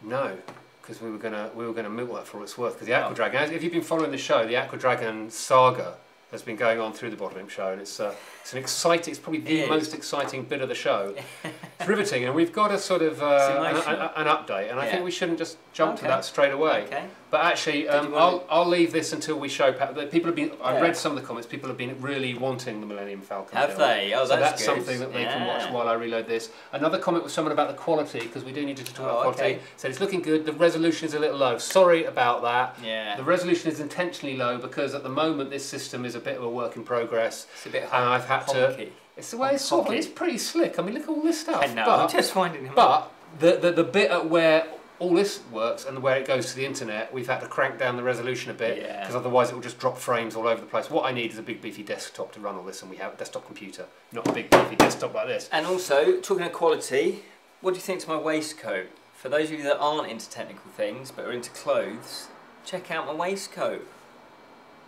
No, because we were gonna milk that for all it's worth. Because the Aqua Dragon, if you've been following the show, the Aqua Dragon saga has been going on through the Bottled Imp Show, and it's an exciting. It's probably the most exciting bit of the show. It's riveting, and we've got a sort of an update, and I think we shouldn't just jump to that straight away. Okay. But actually, I'll leave this until we show. People have been. I've read some of the comments. People have been really wanting the Millennium Falcon. Have they? Oh, so that's good. something that they can watch while I reload this. Another comment was someone about the quality, because we do need to talk about quality. Said it's looking good. The resolution is a little low. Sorry about that. Yeah. The resolution is intentionally low because at the moment this system is a bit of a work in progress. It's a bit and I've had to. It's the way it's pretty slick. I mean, look at all this stuff. I know. I'm just finding it. But the bit at where all this works and where it goes to the internet, we've had to crank down the resolution a bit because otherwise it will just drop frames all over the place. What I need is a big beefy desktop to run all this, and we have a desktop computer, not a big beefy desktop like this. And also, talking of quality, what do you think to my waistcoat? For those of you that aren't into technical things but are into clothes, check out my waistcoat.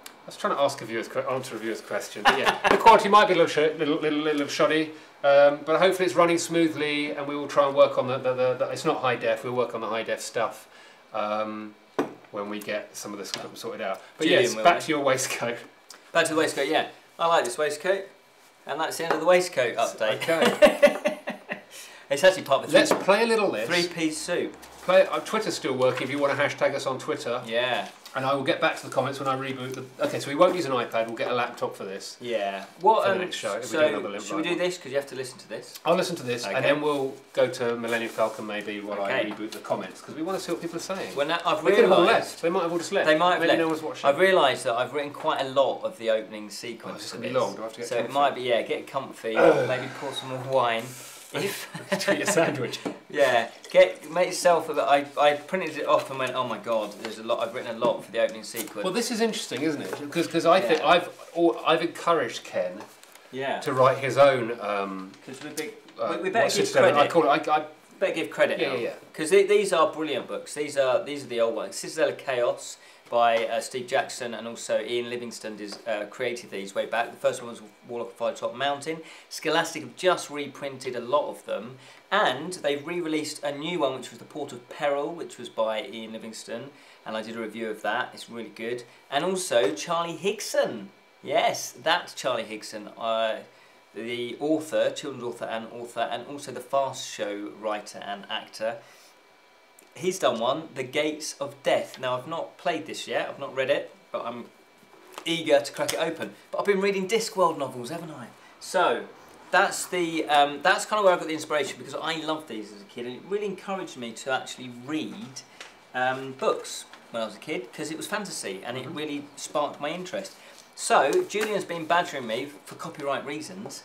I was trying to answer a viewer's question, but yeah, the quality might be a little shoddy, but hopefully it's running smoothly, and we will try and work on the it's not high def, we'll work on the high def stuff when we get some of this sorted out. But Julian, yes, back to your waistcoat. Back to the waistcoat, yeah. I like this waistcoat, and that's the end of the waistcoat update. Okay. It's actually part of Let's play a little list. Three-piece suit. Twitter's still working if you want to hashtag us on Twitter. Yeah. And I will get back to the comments when I reboot the... Okay, so we won't use an iPad, we'll get a laptop for this. Yeah. For the next show. Should we do this? Because you have to listen to this. I'll listen to this, and then we'll go to Millennium Falcon maybe while I reboot the comments, because we want to see what people are saying. Well, now, I've realised... They might have all just left. They might have maybe left. No one's watching. I've realised that I've written quite a lot of the opening sequence. It's going to be long. Do I have to get so comfy? It might be, get comfy, maybe pour some more wine. To your sandwich. Yeah, make yourself a bit. I printed it off and went, oh my god, there's a lot. I've written a lot for the opening sequence. Well, this is interesting, isn't it? Because I think I've encouraged Ken to write his own. Because we better give credit. I call it. I better give credit. Yeah. Because these are brilliant books. These are the old ones. Citadel of Chaos by Steve Jackson, and also Ian Livingstone created these way back. The first one was Warlock of Firetop Mountain. Scholastic have just reprinted a lot of them, and they've re-released a new one, which was The Port of Peril, which was by Ian Livingstone, and I did a review of that. It's really good. And also Charlie Higson. Yes, that's Charlie Higson, the author, children's author, and also the Fast Show writer and actor. He's done one, The Gates of Death. Now, I've not played this yet, I've not read it, but I'm eager to crack it open. But I've been reading Discworld novels, haven't I? So, that's kind of where I got the inspiration, because I loved these as a kid, and it really encouraged me to actually read books when I was a kid, because it was fantasy, and it really sparked my interest. So, Julian's been badgering me for copyright reasons.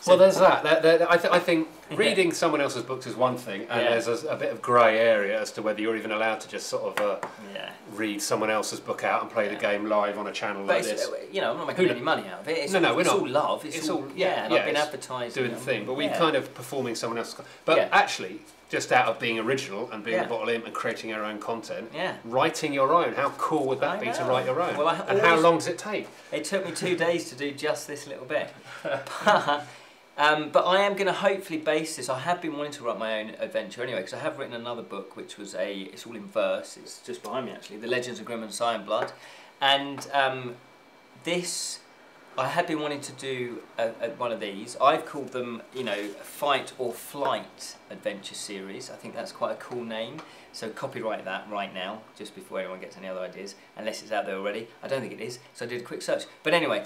Well, there's that. I think reading someone else's books is one thing, and there's a bit of grey area as to whether you're even allowed to just sort of read someone else's book out and play the game live on a channel like this. You know, I'm not making any money out of it. No, we're not. It's all love. It's all and I've been advertising. Doing the thing, but we're kind of performing someone else's... But actually, just out of being original and being a Bottled Imp and creating our own content, writing your own, how cool would that be to write your own? Well, and how long does it take? It took me 2 days to do just this little bit. But I am going to hopefully base this. I have been wanting to write my own adventure anyway, because I have written another book which was it's all in verse, it's just behind me actually, The Legends of Grim and Cyanblood. And this, I had been wanting to do one of these. I've called them, Fight or Flight Adventure Series. I think that's quite a cool name. So copyright that right now, just before anyone gets any other ideas, unless it's out there already. I don't think it is, so I did a quick search. But anyway,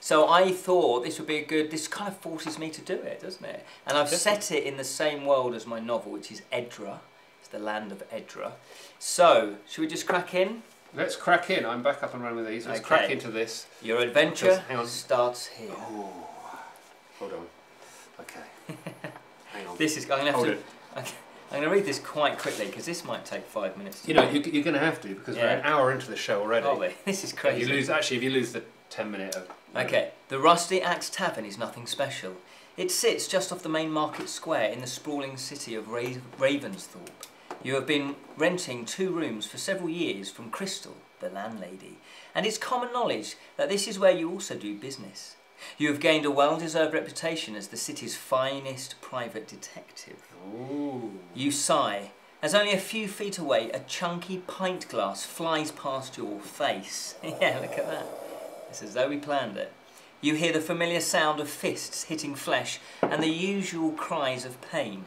so I thought this would be this kind of forces me to do it, doesn't it? And I've set it in the same world as my novel, which is Edra. It's the land of Edra. So, should we just crack in? Let's crack in. I'm back up and running with these. Let's crack into this. Your adventure starts here. Oh, hold on. Okay. Hang hang on. This is. I'm going to read this quite quickly because this might take 5 minutes. You know, you're going to have to because we're an hour into the show already. Oh, this is crazy. If you lose the 10-minute. Okay. The Rusty Axe Tavern is nothing special. It sits just off the main market square in the sprawling city of Ravensthorpe. You have been renting 2 rooms for several years from Crystal, the landlady, and it's common knowledge that this is where you also do business. You have gained a well-deserved reputation as the city's finest private detective. Ooh. You sigh, as only a few feet away a chunky pint glass flies past your face. Yeah, look at that. It's as though we planned it. You hear the familiar sound of fists hitting flesh and the usual cries of pain.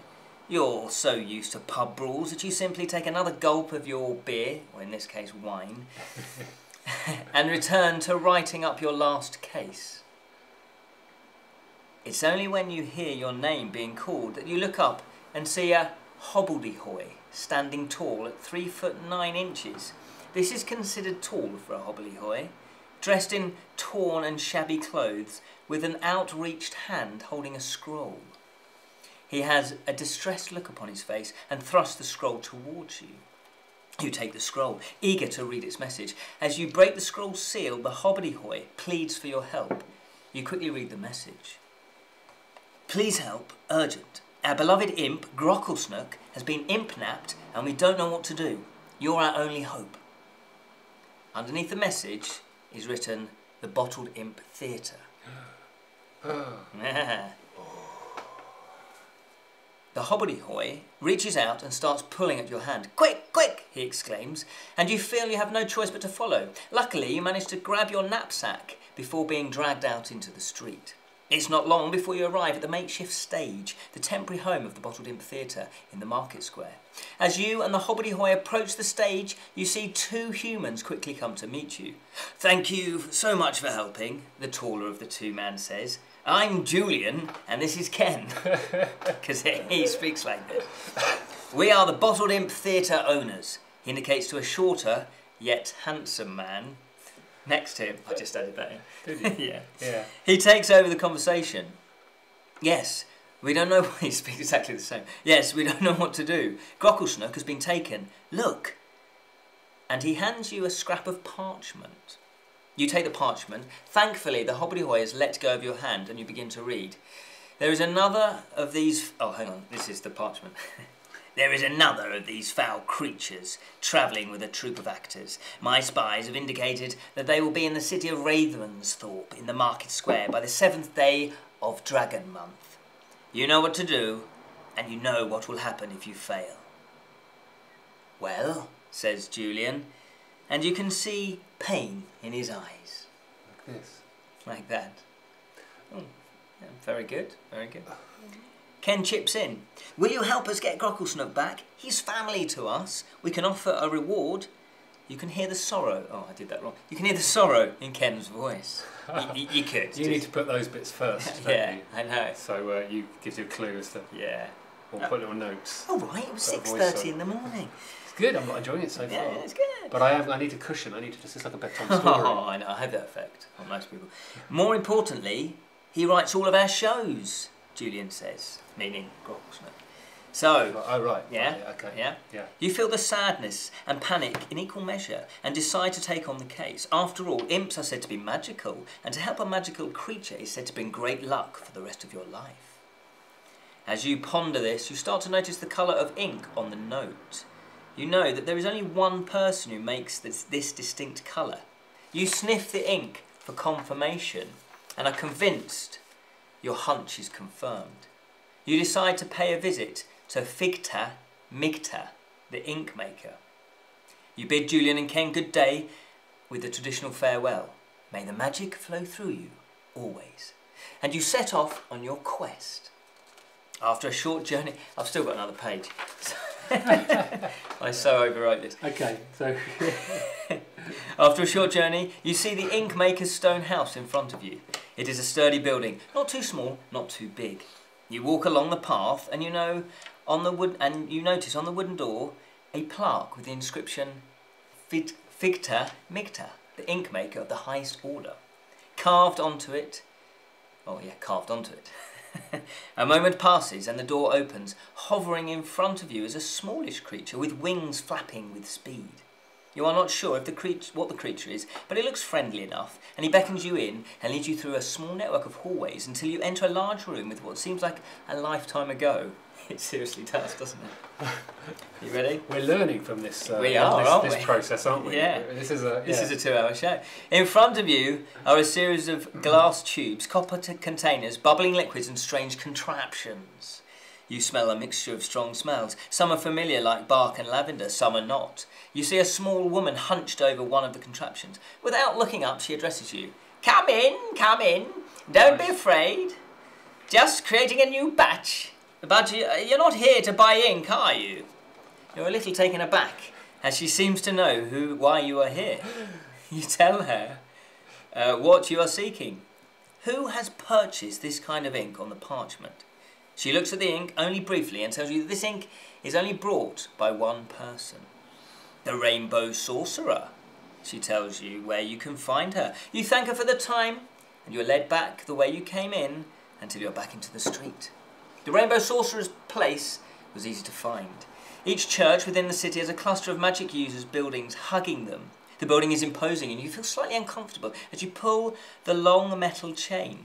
You're so used to pub brawls that you simply take another gulp of your beer, or in this case wine, and return to writing up your last case. It's only when you hear your name being called that you look up and see a hobbledehoy standing tall at 3'9". This is considered tall for a hobbledehoy, dressed in torn and shabby clothes with an outreached hand holding a scroll. He has a distressed look upon his face and thrusts the scroll towards you. You take the scroll, eager to read its message. As you break the scroll's seal, the hobbledehoy pleads for your help. You quickly read the message. Please help, urgent. Our beloved imp, Grocklesnook, has been imp-napped and we don't know what to do. You're our only hope. Underneath the message is written, the Bottled Imp Theatre. The hobbledehoy reaches out and starts pulling at your hand. Quick, quick, he exclaims, and you feel you have no choice but to follow. Luckily, you manage to grab your knapsack before being dragged out into the street. It's not long before you arrive at the makeshift stage, the temporary home of the Bottled Imp Theatre in the market square. As you and the hobbledehoy approach the stage, you see 2 humans quickly come to meet you. Thank you so much for helping, the taller of the 2 man says. I'm Julian, and this is Ken, because he speaks like this. We are the Bottled Imp Theatre owners. He indicates to a shorter, yet handsome man next to him. I just added that in. Did you? Yeah. He takes over the conversation. Yes, we don't know. He speaks exactly the same. Yes, we don't know what to do. Grocklesnook has been taken. Look. And he hands you a scrap of parchment. You take the parchment. Thankfully, the hobbledehoy has let go of your hand and you begin to read. There is another of these... Oh, hang on. This is the parchment. There is another of these foul creatures travelling with a troupe of actors. My spies have indicated that they will be in the city of Ravensthorpe in the market square by the 7th day of Dragon Month. You know what to do, and you know what will happen if you fail. Well, says Julian, and you can see pain in his eyes. Like this. Like that. Oh, yeah, very good, very good. Ken chips in. Will you help us get Grocklesnook back? He's family to us. We can offer a reward. You can hear the sorrow. Oh, I did that wrong. You can hear the sorrow in Ken's voice. You could. You need to put those bits first. Yeah, you? I know. So you gives you a clue as to. Yeah. Or put little notes. Oh right, it was 6:30 in the morning. It's good. I'm not enjoying it so far. Yeah, it's good. But I need a cushion. I need to just. It's like a bedtime story. Oh, I know. I have that effect on most people. More importantly, he writes all of our shows. Julian says, meaning Grocklesnook. So, oh right, yeah, right, okay, yeah. You feel the sadness and panic in equal measure and decide to take on the case. After all, imps are said to be magical, and to help a magical creature is said to bring great luck for the rest of your life. As you ponder this, you start to notice the colour of ink on the note. You know that there is only one person who makes this distinct colour. You sniff the ink for confirmation and are convinced your hunch is confirmed. You decide to pay a visit to Figta Migta, the ink maker. You bid Julian and Ken good day with the traditional farewell. May the magic flow through you, always. And you set off on your quest. After a short journey... I've still got another page. I so overwrote this. Okay, so... After a short journey, you see the ink maker's stone house in front of you. It is a sturdy building, not too small, not too big. You walk along the path, and you notice on the wooden door a plaque with the inscription "Figta Migta, the ink maker of the highest order." Carved onto it. A moment passes and the door opens. Hovering in front of you is a smallish creature with wings flapping with speed. You are not sure if what the creature is, but it looks friendly enough, and he beckons you in and leads you through a small network of hallways until you enter a large room with what seems like a lifetime ago. It seriously does, doesn't it? You ready? We're learning from this. This process, aren't we? Yeah. This is a 2-hour show. In front of you are a series of glass tubes, copper containers, bubbling liquids, and strange contraptions. You smell a mixture of strong smells. Some are familiar, like bark and lavender. Some are not. You see a small woman hunched over one of the contraptions. Without looking up, she addresses you. Come in, come in. Don't be afraid. Just creating a new batch. But you're not here to buy ink, are you? You're a little taken aback, as she seems to know why you are here. You tell her what you are seeking. Who has purchased this kind of ink on the parchment? She looks at the ink only briefly and tells you that this ink is only brought by one person. The Rainbow Sorcerer. She tells you where you can find her. You thank her for the time, and you are led back the way you came in until you're back into the street. The Rainbow Sorcerer's place was easy to find. Each church within the city has a cluster of magic users' buildings hugging them. The building is imposing and you feel slightly uncomfortable as you pull the long metal chain.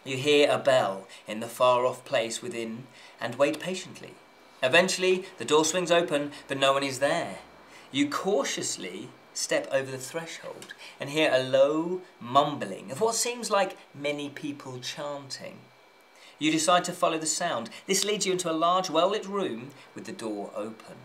You hear a bell in the far-off place within and wait patiently. Eventually, the door swings open, but no one is there. You cautiously step over the threshold and hear a low mumbling of what seems like many people chanting. You decide to follow the sound. This leads you into a large, well-lit room with the door open.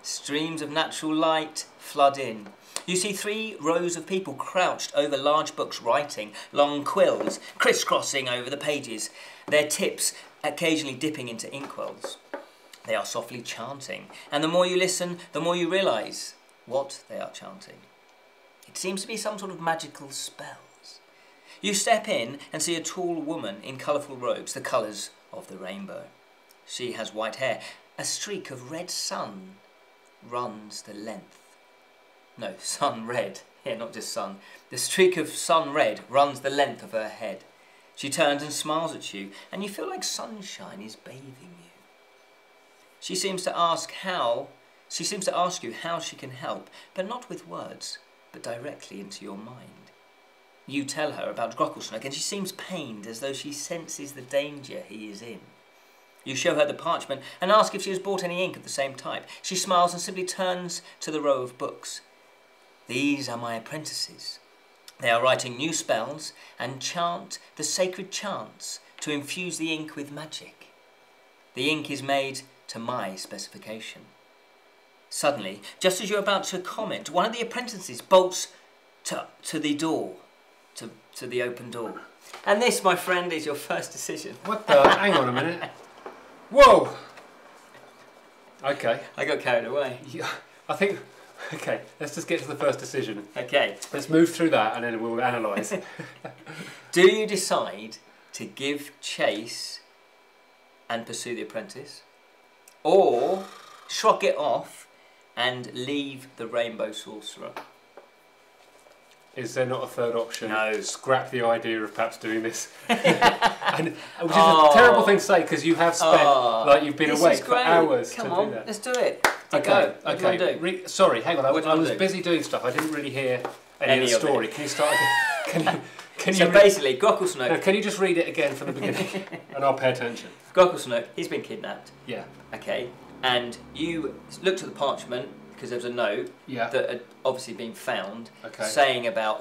Streams of natural light flood in. You see 3 rows of people crouched over large books writing, long quills crisscrossing over the pages, their tips occasionally dipping into inkwells. They are softly chanting, and the more you listen, the more you realise what they are chanting. It seems to be some sort of magical spell. You step in and see a tall woman in colourful robes, the colours of the rainbow. She has white hair. A streak of red sun runs the length. No, sun red. Yeah, not just sun. The streak of sun red runs the length of her head. She turns and smiles at you, and you feel like sunshine is bathing you. She seems to ask you how she can help, but not with words, but directly into your mind. You tell her about Grocklesnoke, and she seems pained, as though she senses the danger he is in. You show her the parchment and ask if she has bought any ink of the same type. She smiles and simply turns to the row of books. These are my apprentices. They are writing new spells and chant the sacred chants to infuse the ink with magic. The ink is made to my specification. Suddenly, just as you're about to comment, one of the apprentices bolts to the door. To the open door. And this, my friend, is your first decision. What the? Hang on a minute. Whoa! Okay. I got carried away. Yeah, I think... Okay, let's just get to the first decision. Okay. Let's move through that and then we'll analyse. Do you decide to give chase and pursue the apprentice? Or shrug it off and leave the Rainbow Sorcerer? Is there not a third option? No. Scrap the idea of perhaps doing this. Which is a terrible thing to say because you have spent, like you've been awake for hours to do that. Let's do it. Okay, What do you want to do? Sorry, hang on. I was busy doing stuff. I didn't really hear any of the story. Can you start again? So basically, Grocklesnoke... No, can you just read it again from the beginning? And I'll pay attention. Grocklesnoke, he's been kidnapped. Yeah. Okay. And you looked at the parchment, because there was a note that had obviously been found saying about,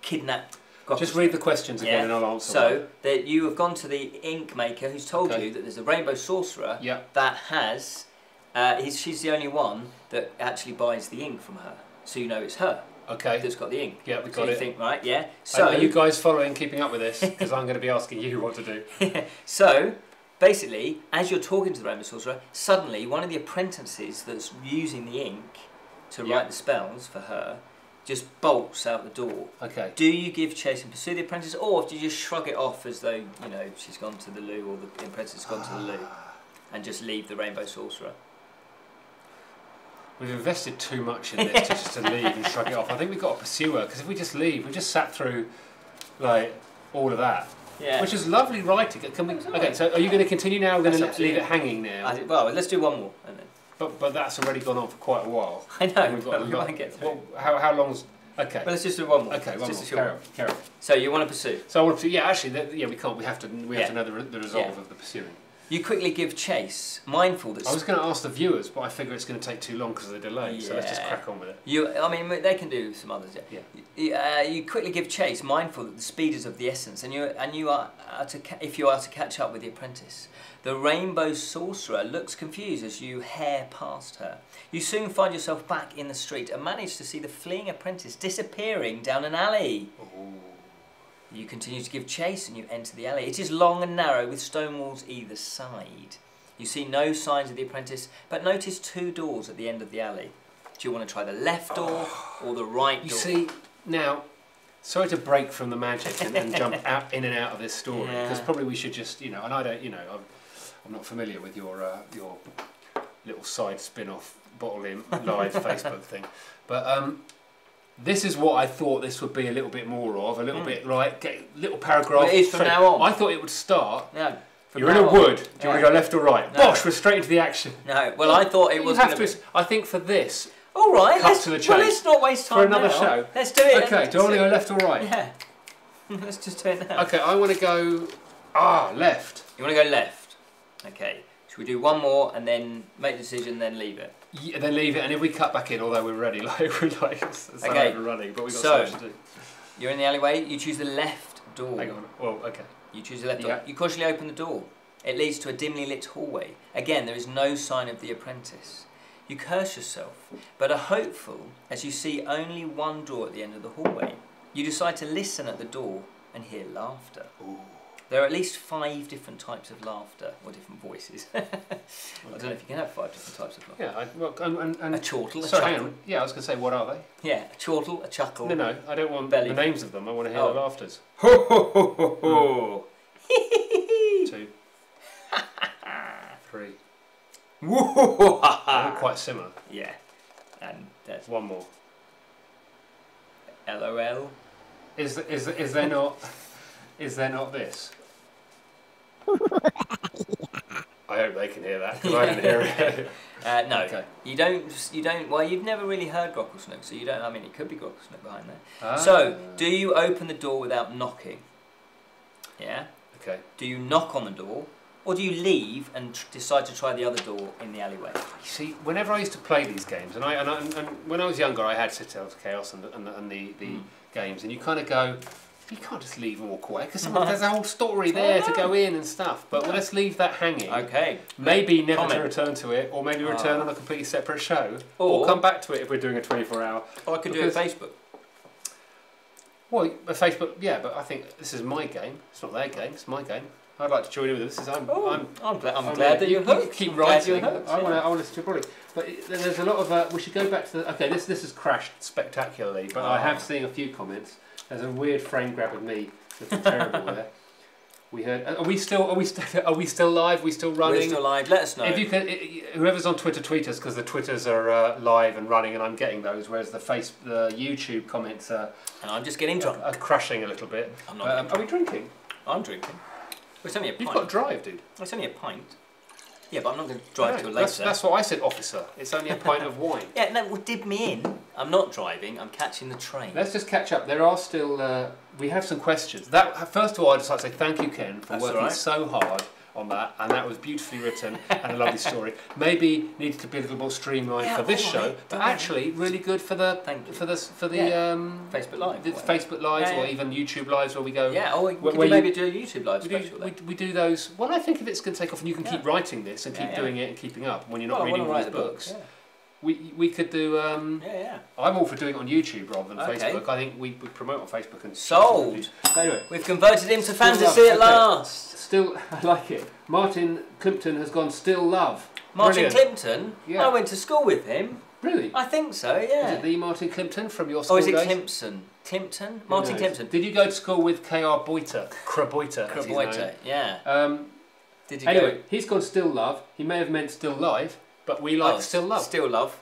kidnapped Grocklesnoke. Just read the questions again and I'll answer So, that you have gone to the ink maker who's told you that there's a Rainbow Sorcerer that has... she's the only one that actually buys the ink from her. So you know it's her that's got the ink. Yeah, we got it. So you think, right, yeah. So are you guys keeping up with this? Because I'm going to be asking you what to do. So... Basically, as you're talking to the Rainbow Sorcerer, suddenly one of the apprentices that's using the ink to write the spells for her just bolts out the door. Okay. Do you give chase and pursue the apprentice, or do you just shrug it off as though, she's gone to the loo or the apprentice has gone to the loo and just leave the Rainbow Sorcerer? We've invested too much in this just to leave and shrug it off. I think we've got to pursue her, because if we just leave, we've just sat through, all of that. Yeah. Which is lovely writing. Can we? Okay, so are you going to continue now? We're going to leave it hanging now. Well, let's do one more. And then. But that's already gone on for quite a while. I know. We've got we might get through. Well, how long's? Okay. But let's just do one more. Okay, one more. Carry on. So you want to pursue? So I want to. Yeah, actually, we can't. We have to know the resolve of the pursuing. You quickly give chase, mindful that... I was going to ask the viewers, but I figure it's going to take too long because of the delay, so let's just crack on with it. I mean, they can do some others. You quickly give chase, mindful that the speed is of the essence, and you are if you are to catch up with the apprentice. The rainbow sorcerer looks confused as you hare past her. You soon find yourself back in the street and manage to see the fleeing apprentice disappearing down an alley. Ooh. You continue to give chase and you enter the alley. It is long and narrow with stone walls either side. You see no signs of the apprentice, but notice 2 doors at the end of the alley. Do you want to try the left door or the right door? You see, now, sorry to break from the magic and jump in and out of this story, because probably we should just, and I don't, I'm not familiar with your little side spin-off Bottled Imp live Facebook thing, but this is what I thought this would be a little bit more of, a little bit get a little paragraph. Well, it is from now on. I thought it would start. No, you're in a wood. Do you want to go left or right? No. Bosh, we're straight into the action. No, well I thought it was. I think for this. All right, cut to the chase. Well, let's not waste time for another show. Let's do it. Okay, do I want to go left or right? Yeah. Let's just do it now. Okay, I want to go left. You want to go left? Okay. Should we do one more and then make the decision, then leave it? Yeah, then leave it, and if we cut back in, although we're ready, it's okay. overrunning, but we've got so much to do. You're in the alleyway, you choose the left door. Hang on, well, okay. You choose the left door. You cautiously open the door. It leads to a dimly lit hallway. Again, there is no sign of the apprentice. You curse yourself, but are hopeful as you see only one door at the end of the hallway. You decide to listen at the door and hear laughter. Ooh. There are at least 5 different types of laughter, or different voices. I don't know if you can have 5 different types of laughter. Yeah, and a chortle, a chuckle. chuckle. Hang on. Yeah, I was going to say, what are they? Yeah, a chortle, a chuckle. No, I don't want the names of them. I want to hear the laughters. Ho ho ho ho ho! 2, 3. Whoa! They're quite similar. Yeah, and there's one more. LOL. Is there not? Is there not this? I hope they can hear that because I didn't hear it. No, okay. You don't. Well, you've never really heard Grocklesnook, so you don't. I mean, it could be Grocklesnook behind there. So, do you open the door without knocking? Yeah. Okay. Do you knock on the door, or do you leave and decide to try the other door in the alleyway? You see, whenever I used to play these games, and when I was younger, I had Citadel Chaos and the games, and you kind of go. You can't just leave and walk away because there's a whole story there to go in and stuff. But let's leave that hanging. Okay. Maybe never to return to it, or maybe return on a completely separate show, or come back to it if we're doing a 24-hour. Or I could do it on Facebook. Well, Facebook, yeah, but I think this is my game. It's not their game. It's my game. I'd like to join in with this. I'm glad that you're hooked. Keep writing. I want to listen to probably. But there's a lot of. We should go back to the. Okay, this has crashed spectacularly, but I have seen a few comments. There's a weird frame grab of me looking terrible there. We heard. Are we still live? Are we still running? We're still live. Let us know. If you can, whoever's on Twitter, tweet us because the Twitters are live and running, and I'm getting those. Whereas the YouTube comments are. And I'm just getting drunk. Are crashing a little bit. I'm not. Are we drinking? I'm drinking. It's only a pint. You've got drive, dude. It's only a pint. Yeah, but I'm not going to drive to a later. That's what I said, officer. It's only a pint of wine. Yeah, no, well, dib me in. I'm not driving. I'm catching the train. Let's just catch up. There are still. We have some questions. First of all, I'd just like to say thank you, Ken, for working so hard on that, and that was beautifully written and a lovely story. Maybe needed to be a little more streamlined for this show, but actually really good for the Facebook Live, Facebook Lives, or even YouTube Lives where we go. Yeah, or we could maybe do a YouTube Live special. We do those. Well, I think if it's going to take off, and you can keep writing this and keep doing it and keeping up when you're not reading all these books. We could do. I'm all for doing it on YouTube rather than Facebook. I think we promote on Facebook and sold. Anyway, we've converted him to fantasy at last. Still, I like it. Martin Climpton has gone still love. Martin Climpton? Yeah. I went to school with him. Really? I think so, yeah. Is it the Martin Climpton from your school days? Or is it Climpson? Climpton? Martin Climpton. Did you go to school with K.R. Boyter? Boyter, yeah. Did you anyway, he's gone still love. He may have meant still live, but we like still love. Still love.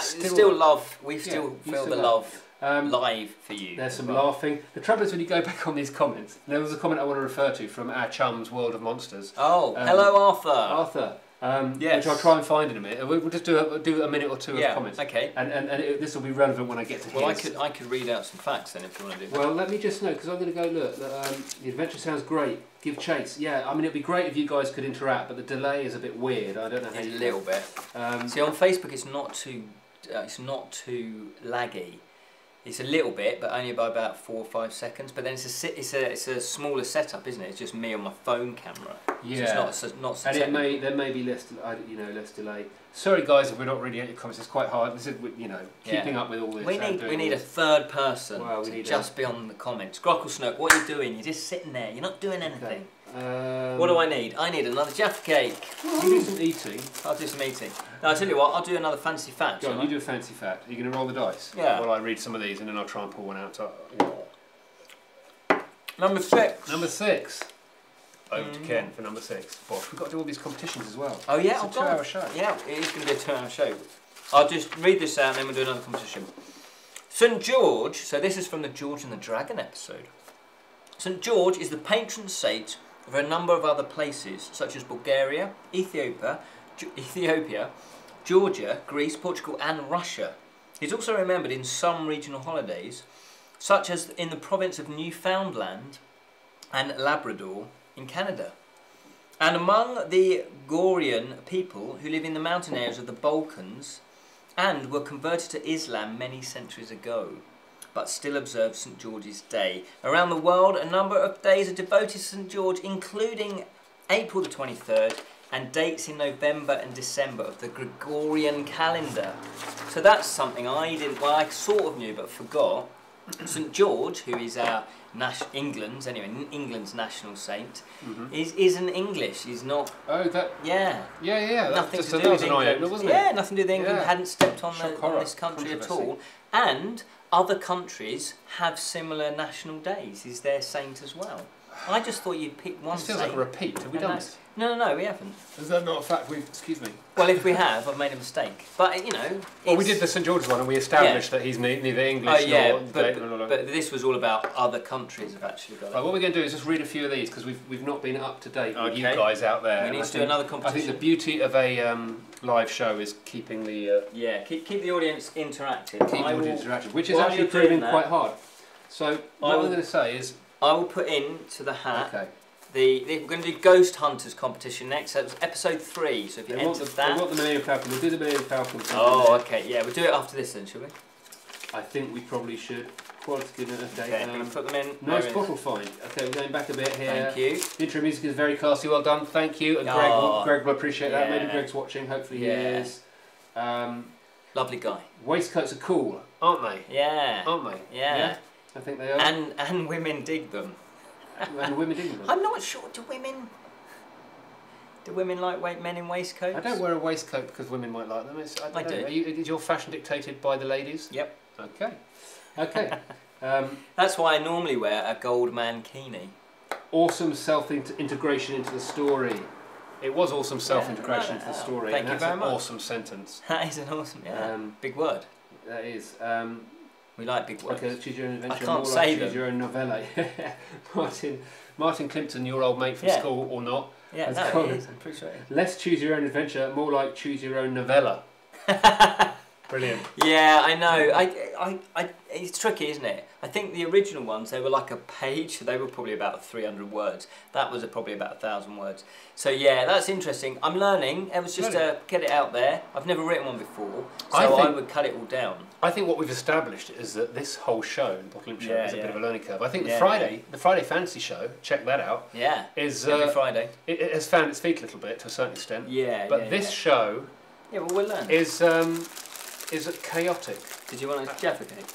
still love. We still feel the love live for you. There's some laughing. The trouble is when you go back on these comments. There was a comment I want to refer to from our chums, World of Monsters. Oh, hello, Arthur. Arthur. Yes. Which I'll try and find in a minute. We'll just do a minute or two of comments. Okay. And this will be relevant when I get to his. Well, I could read out some facts then if you want to do that. Well, let me just know, because I'm going to go look. The adventure sounds great. Give chase. Yeah, I mean, it'd be great if you guys could interact, but the delay is a bit weird. I don't know how a little bit. See, on Facebook it's not too laggy. It's a little bit, but only by about 4 or 5 seconds. But then it's a smaller setup, isn't it? It's just me on my phone camera. Yeah. So it's not so and there may be less delay. Sorry guys, if we're not reading out your comments. It's quite hard. This is keeping up with all this. We need a third person to just be on the comments. Grockle Snook, what are you doing? You're just sitting there. You're not doing anything. Okay. What do I need? I need another Jaffa cake. You do some eating. I'll do some eating. No, I'll tell you what, I'll do another fancy fact. Go on, you do a fancy fact. Are you going to roll the dice? Yeah. While I read some of these and then I'll try and pull one out. Number 6. Number 6. Over to Ken for number 6. Bosh, we've got to do all these competitions as well. Oh yeah, it's a 2-hour show. Yeah, it is going to be a 2-hour show. I'll just read this out and then we'll do another competition. St. George, so this is from the George and the Dragon episode. St. George is the patron saint of a number of other places, such as Bulgaria, Ethiopia, Georgia, Greece, Portugal and Russia. He's also remembered in some regional holidays, such as in the province of Newfoundland and Labrador in Canada. And among the Gorian people who live in the mountain areas of the Balkans and were converted to Islam many centuries ago, but still observe St. George's Day. Around the world, a number of days are devoted to St. George, including April the 23rd and dates in November and December of the Gregorian calendar. So that's something I sort of knew but forgot. St. George, who is our England's national saint, isn't English. He's not. Oh, that. Yeah. Yeah. Nothing to do with England. Wasn't it? Yeah, nothing to do with England. Hadn't stepped on this country at all. And other countries have similar national days. Is their saint as well? I just thought you'd pick one. This feels like a repeat. Have we done this? No, we haven't. Is that not a fact? Excuse me. Well, if we have, I've made a mistake. But you know. Well, we did the St. George's one, and we established that he's neither English nor. But this was all about other countries have actually got it. Right, what we're going to do is just read a few of these because we've not been up to date with you guys out there. We need to do another competition. I think the beauty of a live show is keeping the keep the audience interactive. Keep the audience interactive, which is actually proving quite hard. So what I'm going to say is I will put into the hat. Okay. We're going to do Ghost Hunters competition next. That was episode 3. So if you enter that, they want the Millennium Falcon. We'll do the Millennium Falcon. Oh, okay. Yeah, we'll do it after this then, shall we? I think we probably should. Quality good. Okay. I'm going to put them in. Nice bottle find. Okay, we're going back a bit here. Thank you. The intro music is very classy. Well done. Thank you. And Greg will appreciate that. Maybe Greg's watching. Hopefully he is. Lovely guy. Waistcoats are cool, aren't they? Yeah. Aren't they? Yeah. I think they are. And women dig them. And women dig them. I'm not sure. Do women like men in waistcoats? I don't wear a waistcoat because women might like them. I do. Is your fashion dictated by the ladies? Yep. Okay. That's why I normally wear a gold mankini. Awesome self-integration into the story. It was awesome self-integration into the story. Thank you very much. Awesome sentence. That is an awesome, big word. That is. We like big words. Okay, choose your own adventure. I can't say them. Choose your own novella. Martin Climpton, your old mate from school or not? Yeah, no, it is. I'm pretty sure it is. Less choose your own adventure, more like choose your own novella. Brilliant. Yeah, I know. It's tricky, isn't it? I think the original ones, they were like a page, so they were probably about 300 words. That was probably about 1,000 words. So yeah, that's interesting. I'm learning. It was just to get it out there. I've never written one before, so I would cut it all down. I think what we've established is that this whole show, the Bottled Imp Show, is a bit of a learning curve. I think the Friday Fantasy Show, check that out. Yeah. Is every Friday. It has found its feet a little bit to a certain extent. Yeah. But this show. Yeah, well, we'll learn. Is chaotic. Did you want a Jaffa cake?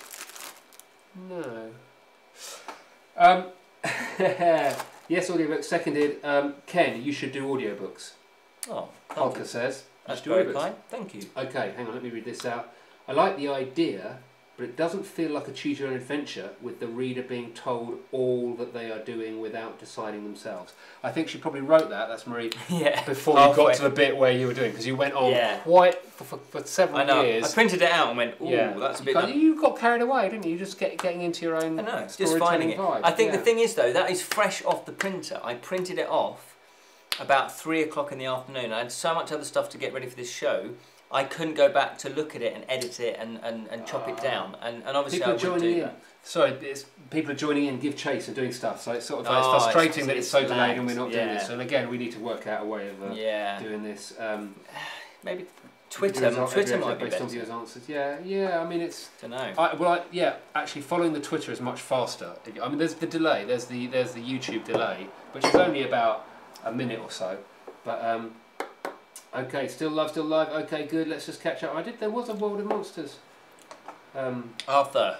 No. Yes, audiobooks. Seconded. Ken, you should do audiobooks. Oh, Holker says. That's very kind. Thank you. Okay, hang on, let me read this out. I like the idea but it doesn't feel like a choose your own adventure with the reader being told all that they are doing without deciding themselves. I think she probably wrote that, that's Marie, before you got to the bit where you were doing, because you went on quite for several years. I printed it out and went, ooh, that's a bit... You got carried away, didn't you? You just getting into your own just finding it. vibe. I think the thing is, though, that is fresh off the printer. I printed it off about 3 o'clock in the afternoon. I had so much other stuff to get ready for this show, I couldn't go back to look at it and edit it and chop it down. And obviously people I would do that. Sorry, people are joining in, give chase and doing stuff. So it's sort of it's frustrating that it's so delayed and we're not doing this. And again, we need to work out a way of doing this. Maybe Twitter might be based on viewers' answers. Yeah. I mean, it's. Don't know. Actually, following the Twitter is much faster. I mean, there's the delay. There's the YouTube delay, which is only about a minute or so. But okay, still live. Okay, good. Let's just catch up. There was a World of Monsters. Arthur.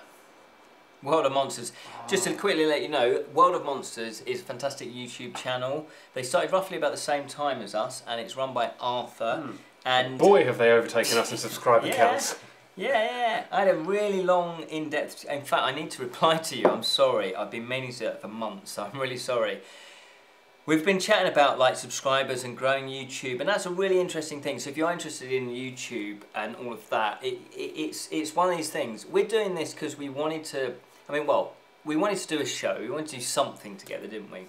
World of Monsters. Just to quickly let you know, World of Monsters is a fantastic YouTube channel. They started roughly about the same time as us, and it's run by Arthur. And boy, have they overtaken us in subscriber counts. Yeah. I had a really long, in-depth... In fact, I need to reply to you. I'm sorry. I've been meaning to do it for months, so I'm really sorry. We've been chatting about like subscribers and growing YouTube, and that's a really interesting thing. So if you're interested in YouTube and all of that, it's one of these things. We're doing this because we wanted to... we wanted to do a show. We wanted to do something together, didn't we?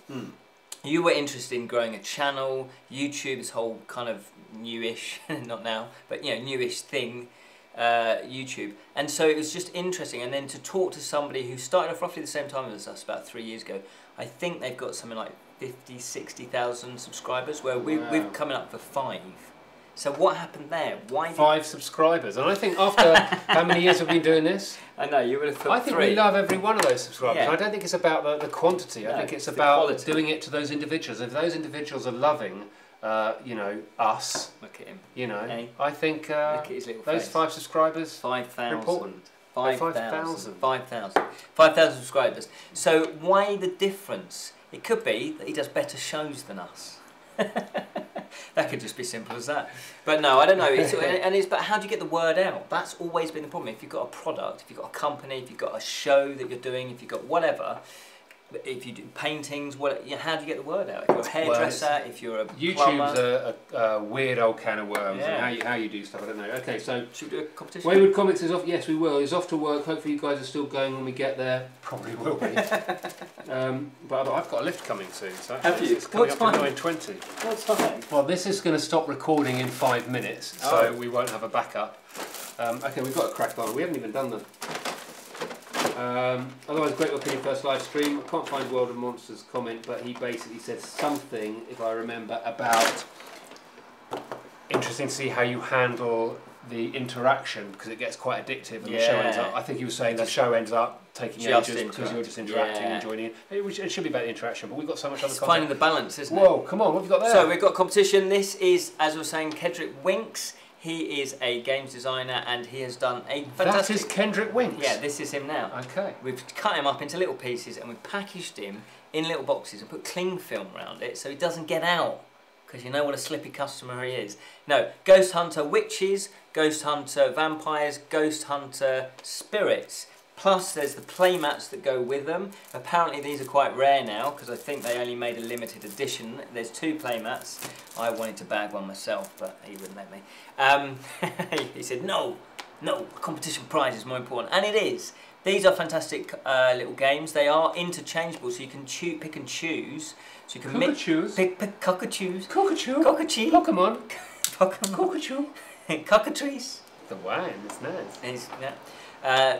You were interested in growing a channel, YouTube, this whole kind of newish, not now, but newish thing, YouTube. And so it was just interesting. And then to talk to somebody who started off roughly the same time as us, about 3 years ago. I think they've got something like 50, 60,000 subscribers, where we're coming up for 5. So what happened there? Why 5 subscribers? And I think after how many years have we been doing this? I know, you would have thought I think 3. we love every one of those subscribers. I don't think it's about the quantity. I think it's about doing it to those individuals. If those individuals are loving, us. Look at him. I think look at his little those face. 5 subscribers 5,000. are important. 5,000 subscribers. So why the difference? It could be that he does better shows than us. That could just be simple as that. But no, I don't know. But how do you get the word out? That's always been the problem. If you've got a product, if you've got a company, if you've got a show that you're doing, if you've got whatever, if you do paintings, how do you get the word out? If you're a hairdresser, if you're a plumber. YouTube's a weird old can of worms, and how you do stuff, I don't know. Okay, so should we do a competition? Wayward Comics is off. Yes, we will. He's off to work. Hopefully you guys are still going when we get there. Probably will be. But I've got a lift coming soon, so have you? It's coming up to 9:20. What time? Well, this is going to stop recording in 5 minutes, so we won't have a backup. Okay, we've got to crack on. We haven't even done the... otherwise, great work on your first live stream. I can't find World of Monsters comment, but he basically said something, if I remember, about interesting to see how you handle the interaction, because it gets quite addictive and the show ends up, I think he was saying the show ends up taking ages because you're just interacting and joining in. It should be about the interaction, but we've got so much other content. Finding the balance, isn't it? Whoa, come on, what have you got there? So we've got competition. This is, as we were saying, Kedrick Winks. He is a games designer and he has done a fantastic... That is Kendrick Winks? Yeah, this is him now. Okay. We've cut him up into little pieces and we've packaged him in little boxes and put cling film around it so he doesn't get out. Because you know what a slippy customer he is. No, Ghost Hunter Witches, Ghost Hunter Vampires, Ghost Hunter Spirits. Plus there's the playmats that go with them. Apparently these are quite rare now because I think they only made a limited edition. There's 2 playmats. I wanted to bag one myself, but he wouldn't let me. He said, no, a competition prize is more important. And it is. These are fantastic little games. They are interchangeable, so you can pick and choose. So you can pick cockatoos. Cockatoo. Cockatoo. Pokemon. Cockatoo. Cockatrees. The wine, it's nice.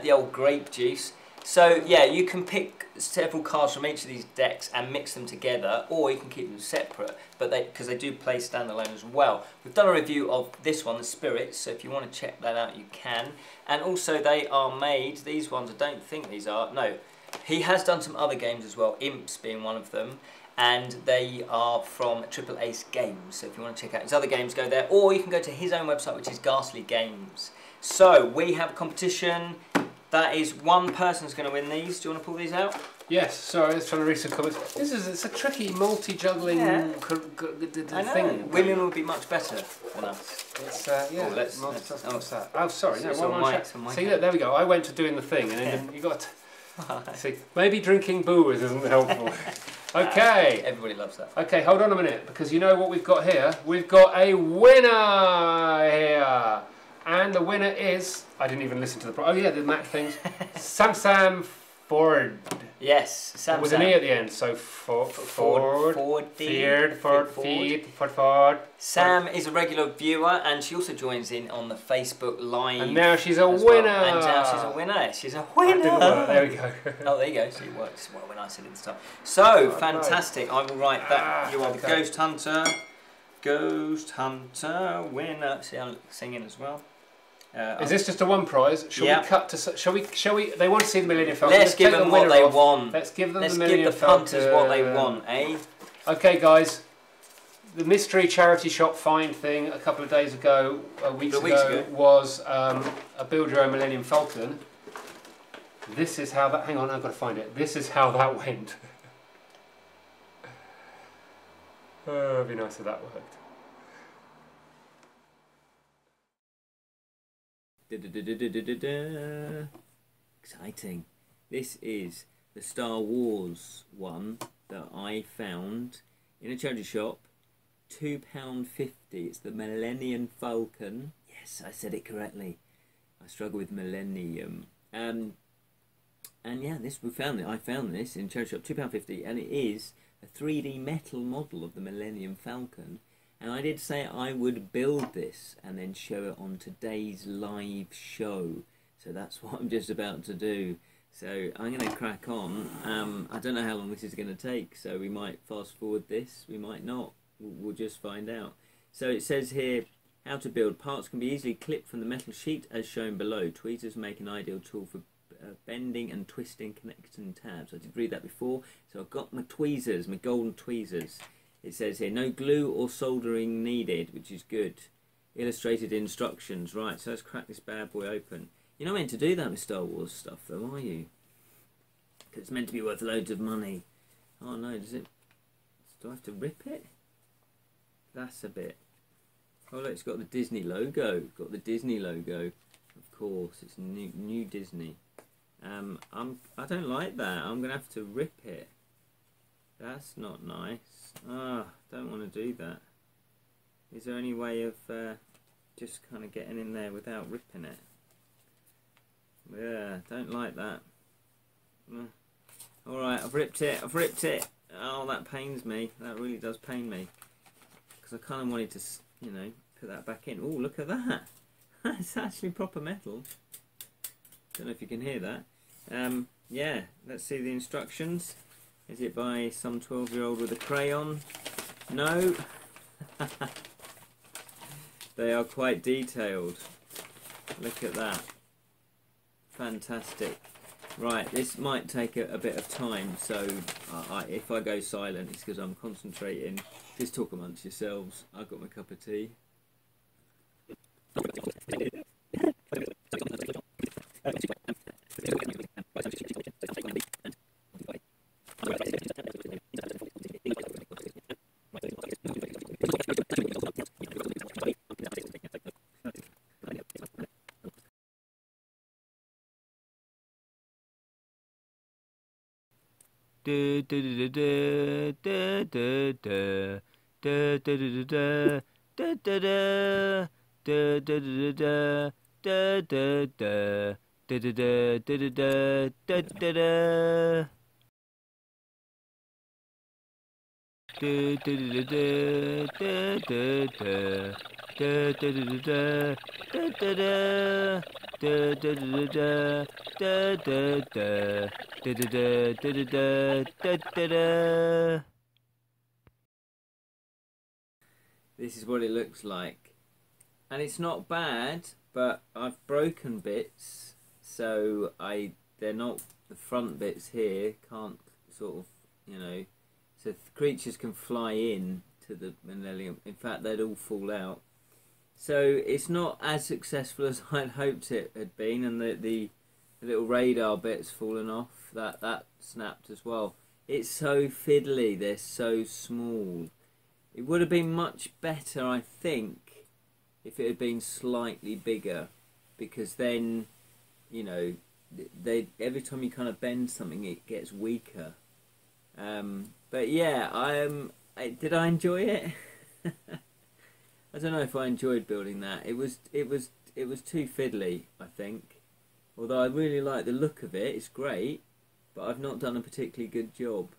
The old grape juice. So yeah, you can pick several cards from each of these decks and mix them together, or you can keep them separate, but because they do play standalone as well. We've done a review of this one, the Spirits, so if you want to check that out you can. And also they are made, these ones, I don't think these are, no. He has done some other games as well, Imps being one of them, and they are from Triple Ace Games, so if you want to check out his other games, go there, or you can go to his own website, which is Ghastly Games. So we have a competition. That is one person's going to win these. Do you want to pull these out? Yes, sorry, I was trying to read some comments. It's a tricky multi-juggling thing. Women would be much better than us. It's, yeah. What's that? Oh, sorry. No, see, there we go. I went to doing the thing, and then you got to... See, maybe drinking booze isn't helpful. Okay. Everybody loves that. Okay, hold on a minute, because you know what we've got here? We've got a winner here. And the winner is... I didn't even listen to the... Oh, yeah, the Mac things. Sam Ford. Yes, Sam. With an E at the end, so Ford. Sam is a regular viewer, and she also joins in on the Facebook Live. And now she's a winner. And now she's a winner. She's a winner. That didn't work. There we go. Oh, there you go. So it works well when I said it and stuff. So fantastic! I will write that. You are the Ghost Hunter. Ghost Hunter winner. See, I'm singing as well. Is this just a one prize? Shall we cut to? Shall we? They want to see the Millennium Falcon. Let's give them what they want. Let's give them the Millennium Falcon. Let's give the punters what they want, eh? Okay, guys. The mystery charity shop find thing a couple of days ago, weeks ago, was a build your own Millennium Falcon. This is how that. Hang on, I've got to find it. This is how that went. It'd be nice if that worked. Exciting. This is the Star Wars one that I found in a charity shop. £2.50. It's the Millennium Falcon. Yes, I said it correctly. I struggle with Millennium. And yeah, I found this in a charity shop, £2.50, and it is a 3D metal model of the Millennium Falcon. And I did say I would build this and then show it on today's live show. So that's what I'm just about to do. So I'm going to crack on. I don't know how long this is going to take, so we might fast forward this, we might not. We'll just find out. So it says here, how to build. Parts can be easily clipped from the metal sheet as shown below. Tweezers make an ideal tool for bending and twisting connecting tabs. I did read that before. So I've got my tweezers, my golden tweezers. It says here, no glue or soldering needed, which is good. Illustrated instructions. Right, so let's crack this bad boy open. You're not meant to do that with Star Wars stuff, though, are you? Because it's meant to be worth loads of money. Oh, no, does it... Do I have to rip it? That's a bit... Oh, look, it's got the Disney logo. Got the Disney logo. Of course, it's new Disney. I don't like that. I'm going to have to rip it. That's not nice. Don't want to do that. Is there any way of just kind of getting in there without ripping it? Yeah, don't like that. Alright, I've ripped it. Oh, that pains me. That really does pain me. Because I kind of wanted to, you know, put that back in. Oh, look at that. That's actually proper metal. Don't know if you can hear that. Yeah, let's see the instructions. Is it by some 12-year-old with a crayon? No. They are quite detailed. Look at that. Fantastic. Right, this might take a bit of time, so if I go silent, it's because I'm concentrating. Just talk amongst yourselves. I've got my cup of tea. This is what it looks like, and it's not bad, but I've broken bits, so they're not, the front bits here can't sort of, you know, so creatures can fly in to the Millennium. In fact, they'd all fall out. So it's not as successful as I'd hoped it had been, and the The little radar bit's fallen off. That snapped as well. It's so fiddly. They're so small. It would have been much better, I think, if it had been slightly bigger, because then, you know, every time you kind of bend something, it gets weaker. But yeah, did I enjoy it? I don't know if I enjoyed building that. It was too fiddly, I think. Although I really like the look of it, it's great, but I've not done a particularly good job.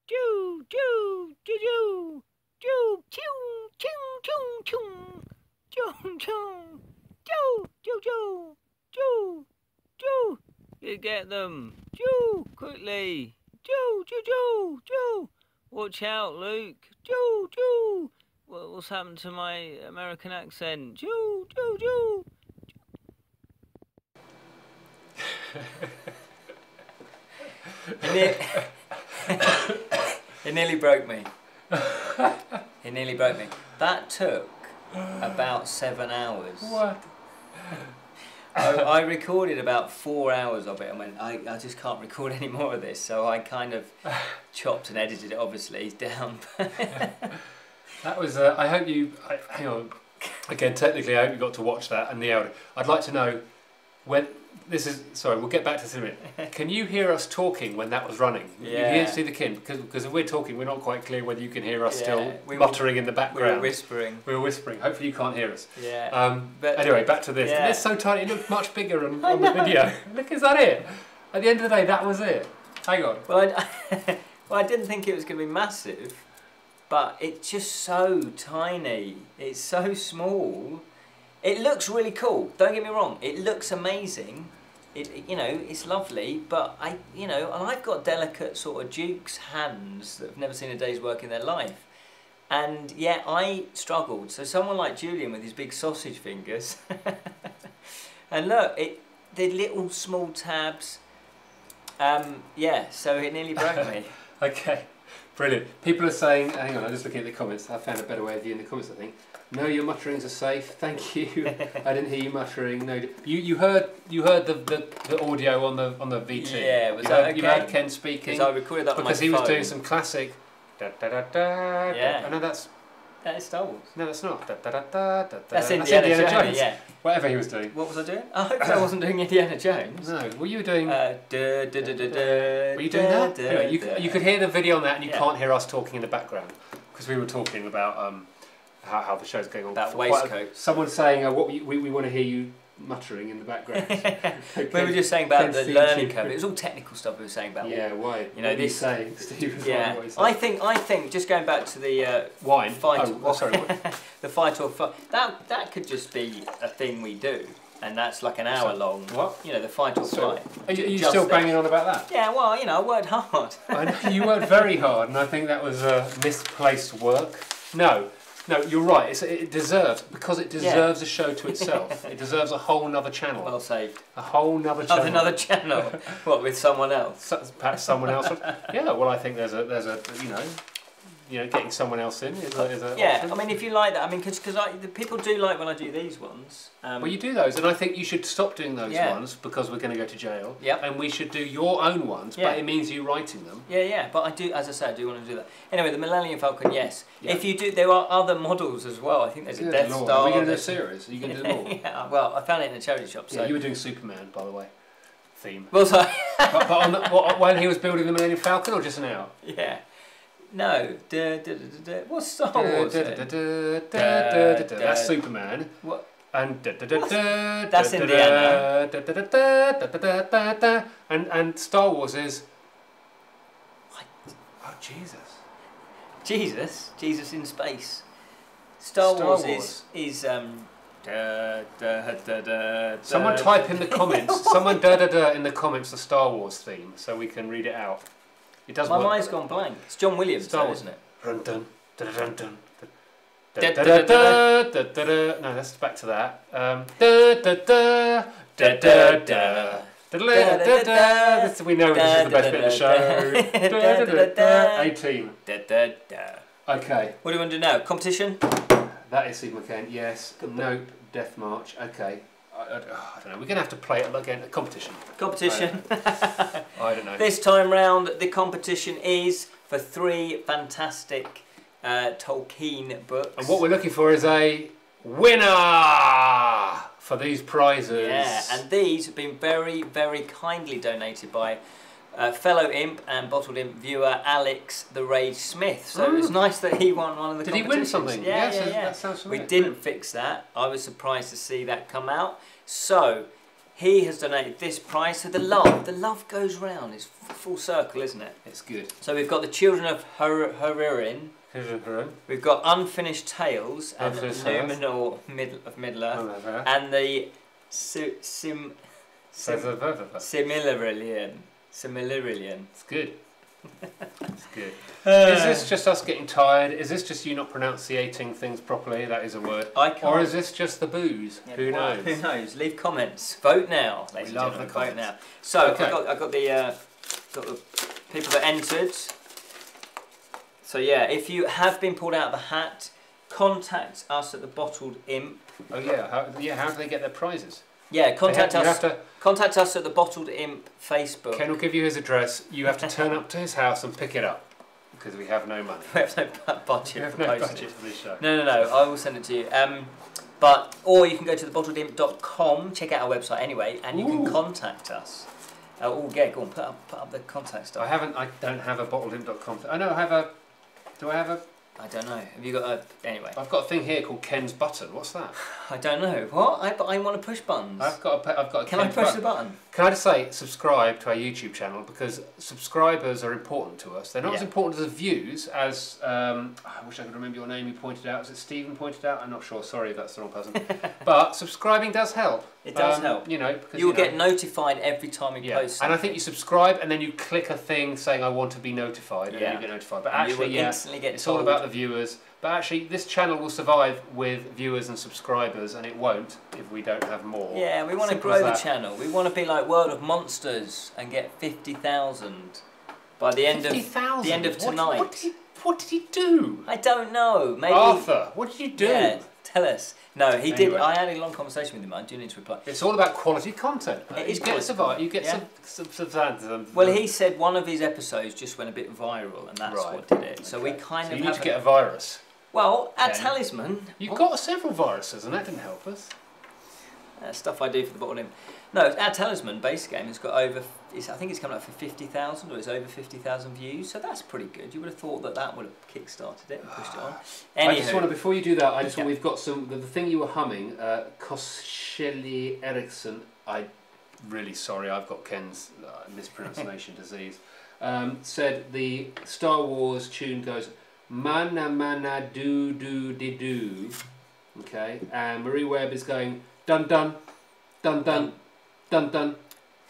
Choo choo choo choo choo choo choo choo choo choo choo choo choo choo choo choo. You get them. Choo quickly. Choo choo choo choo. Watch out, Luke. Choo choo. What's happened to my American accent? Choo choo choo. It nearly broke me. It nearly broke me. That took about 7 hours. What? I recorded about 4 hours of it and went, I just can't record any more of this, so I kind of chopped and edited it, obviously, down. That was, I hope you, hang on, again, technically I hope you got to watch that and the audio. I'd like to know, when, this is, sorry, we'll get back to this in a minute. Can you hear us talking when that was running? Yeah. You see the kin, because if we're talking, we're not quite clear whether you can hear us still muttering in the background. We were whispering. We were whispering. Hopefully you can't hear us. Yeah. But anyway, back to this. Yeah. It's so tiny, it looked much bigger on the video. Look, is that it? At the end of the day, that was it. Hang on. Well, I didn't think it was going to be massive, but it's just so tiny. It's so small. It looks really cool. Don't get me wrong. It looks amazing. You know, it's lovely, but I've got delicate sort of Duke's hands that have never seen a day's work in their life. And yeah, I struggled. So someone like Julian with his big sausage fingers, and look, the little small tabs, yeah, so it nearly broke me. Okay, brilliant. People are saying, hang on, I'm just looking at the comments. I found a better way of viewing the comments, I think. No, your mutterings are safe. Thank you. I didn't hear you muttering. No, you heard the audio on the VT. Yeah, was that okay? You heard Ken speaking. Because I recorded that on my because he phone. was doing some classic. Da da da da. Yeah. No, that is Star Wars. No, that's not. Da da da da da. That's Indiana Jones. Yeah. Whatever he was doing. What was I doing? I hope I wasn't doing Indiana Jones. No, were you doing? Were you doing that? Anyway, you could hear the video on that, and you can't hear us talking in the background because we were talking about how the show's going on. That waistcoat. Someone's saying, "What we want to hear you muttering in the background." We were just saying about the learning curve. It was all technical stuff we were saying about. Yeah, why? You know, what are you saying, Steve? Yeah, I think just going back to the wine fight. Sorry, the fight or flight. That could just be a thing we do, and that's like an hour long. What? You know, the fight or flight. Are you still banging on about that? Yeah, well, you know, I worked hard. I know you worked very hard, and I think that was misplaced work. No, you're right. It deserves, because it deserves a show to itself. It deserves a whole nother channel. Well saved. A whole nother channel. Another channel. What, with someone else? Perhaps someone else. Yeah. Well, I think there's a you know, getting someone else in is a yeah. option. I mean, if you like that, I mean, because the people do like when I do these ones. Well, you do those, and I think you should stop doing those ones because we're going to go to jail. Yep. And we should do your own ones, but it means you writing them. Yeah. But I do, as I say, I do want to do that. Anyway, the Millennium Falcon, yes. Yeah. If you do, there are other models as well. I think there's a Death Star. Are we going to do a series? Are you going to do them all? Yeah. Well, I found it in a charity shop. So yeah, you were doing Superman, by the way. Theme. Was I? but when he was building the Millennium Falcon, or just now? Yeah. No. What's Star Wars? That's Superman. What? And That's Indiana. And Star Wars is. What? Oh Jesus! Jesus in space. Star Wars is Someone type in the comments. Someone in the comments the Star Wars theme so we can read it out. It does. My mind's gone blank. It's John Williams, isn't it? No, that's back to that. We know this is the best bit of the show. 18. Okay. What do you want to do now? Competition? That is Steve McCain. Yes. Nope. Death March. Okay. I don't know. We're going to have to play it again. A competition. Competition. I don't know. This time round, the competition is for 3 fantastic Tolkien books. And what we're looking for is a winner for these prizes. Yeah, and these have been very, very kindly donated by fellow Imp and Bottled Imp viewer Alex the Rage Smith. So it's nice that he won one of the competitions. Did he win something? Yeah, yes, yeah. That sounds familiar. We didn't fix that. I was surprised to see that come out. So he has donated this prize. So the love goes round. It's full circle, isn't it? It's good. So we've got the Children of Hurin. We've got Unfinished Tales and Newman or Middler and the Silmarillion. It's good. It's good. Is this just us getting tired? Is this just you not pronunciating things properly? That is a word. I can't. Or is this just the booze? Yeah, who knows? Who knows? Leave comments. Vote now. We love the vote now. So okay. I got the people that entered. So yeah, if you have been pulled out of the hat, contact us at the Bottled Imp. Oh yeah, how do they get their prizes? Yeah, contact us at the Bottled Imp Facebook. Ken will give you his address. You have to turn up to his house and pick it up because we have no money. We have no budget. We have for no postage. budget for this show. No. I will send it to you. Or you can go to thebottledimp.com, check out our website anyway, and you can contact us. Go on, put up the contact stuff. I don't have a bottledimp.com. I know I have a. Do I have a? I don't know. Have you got a... Anyway. I've got a thing here called Ken's button. What's that? I don't know. What? I want to push buttons. I've got a Can I push the button? Can I just say, subscribe to our YouTube channel because subscribers are important to us. They're not as important as views as... I wish I could remember your name you pointed out. Is it Stephen pointed out? I'm not sure. Sorry if that's the wrong person. But subscribing does help. It does help. You know, because you'll get notified every time we post something. And I think you subscribe and then you click a thing saying I want to be notified and then you get notified. But actually, instantly get it's told. all about the viewers. But actually, this channel will survive with viewers and subscribers, and it won't if we don't have more. Yeah, we want to grow the channel. We want to be like World of Monsters and get 50,000 by the end of tonight. What did he do? I don't know. Maybe Arthur, what did you do? Yeah, tell us. No, he did. I had a long conversation with him. I do need to reply. It's all about quality content. It is You get some. Well, he said one of his episodes just went a bit viral, and that's what did it. So we kind of you need to get a virus. Well, our Talisman. You've got several viruses, and that didn't help us. Stuff I do for the Bottled Imp. No, our Talisman base game has got over. I think it's coming up for 50,000, or it's over 50,000 views. So that's pretty good. You would have thought that would have kick-started it and pushed it on. Anywho, I just want to, before you do that, I just want. We've got some. The thing you were humming, Kosheli Eriksson. I'm really sorry. I've got Ken's mispronunciation disease. Said the Star Wars tune goes. Mana mana do do de do, okay, and Marie Webb is going dun dun dun dun dun dun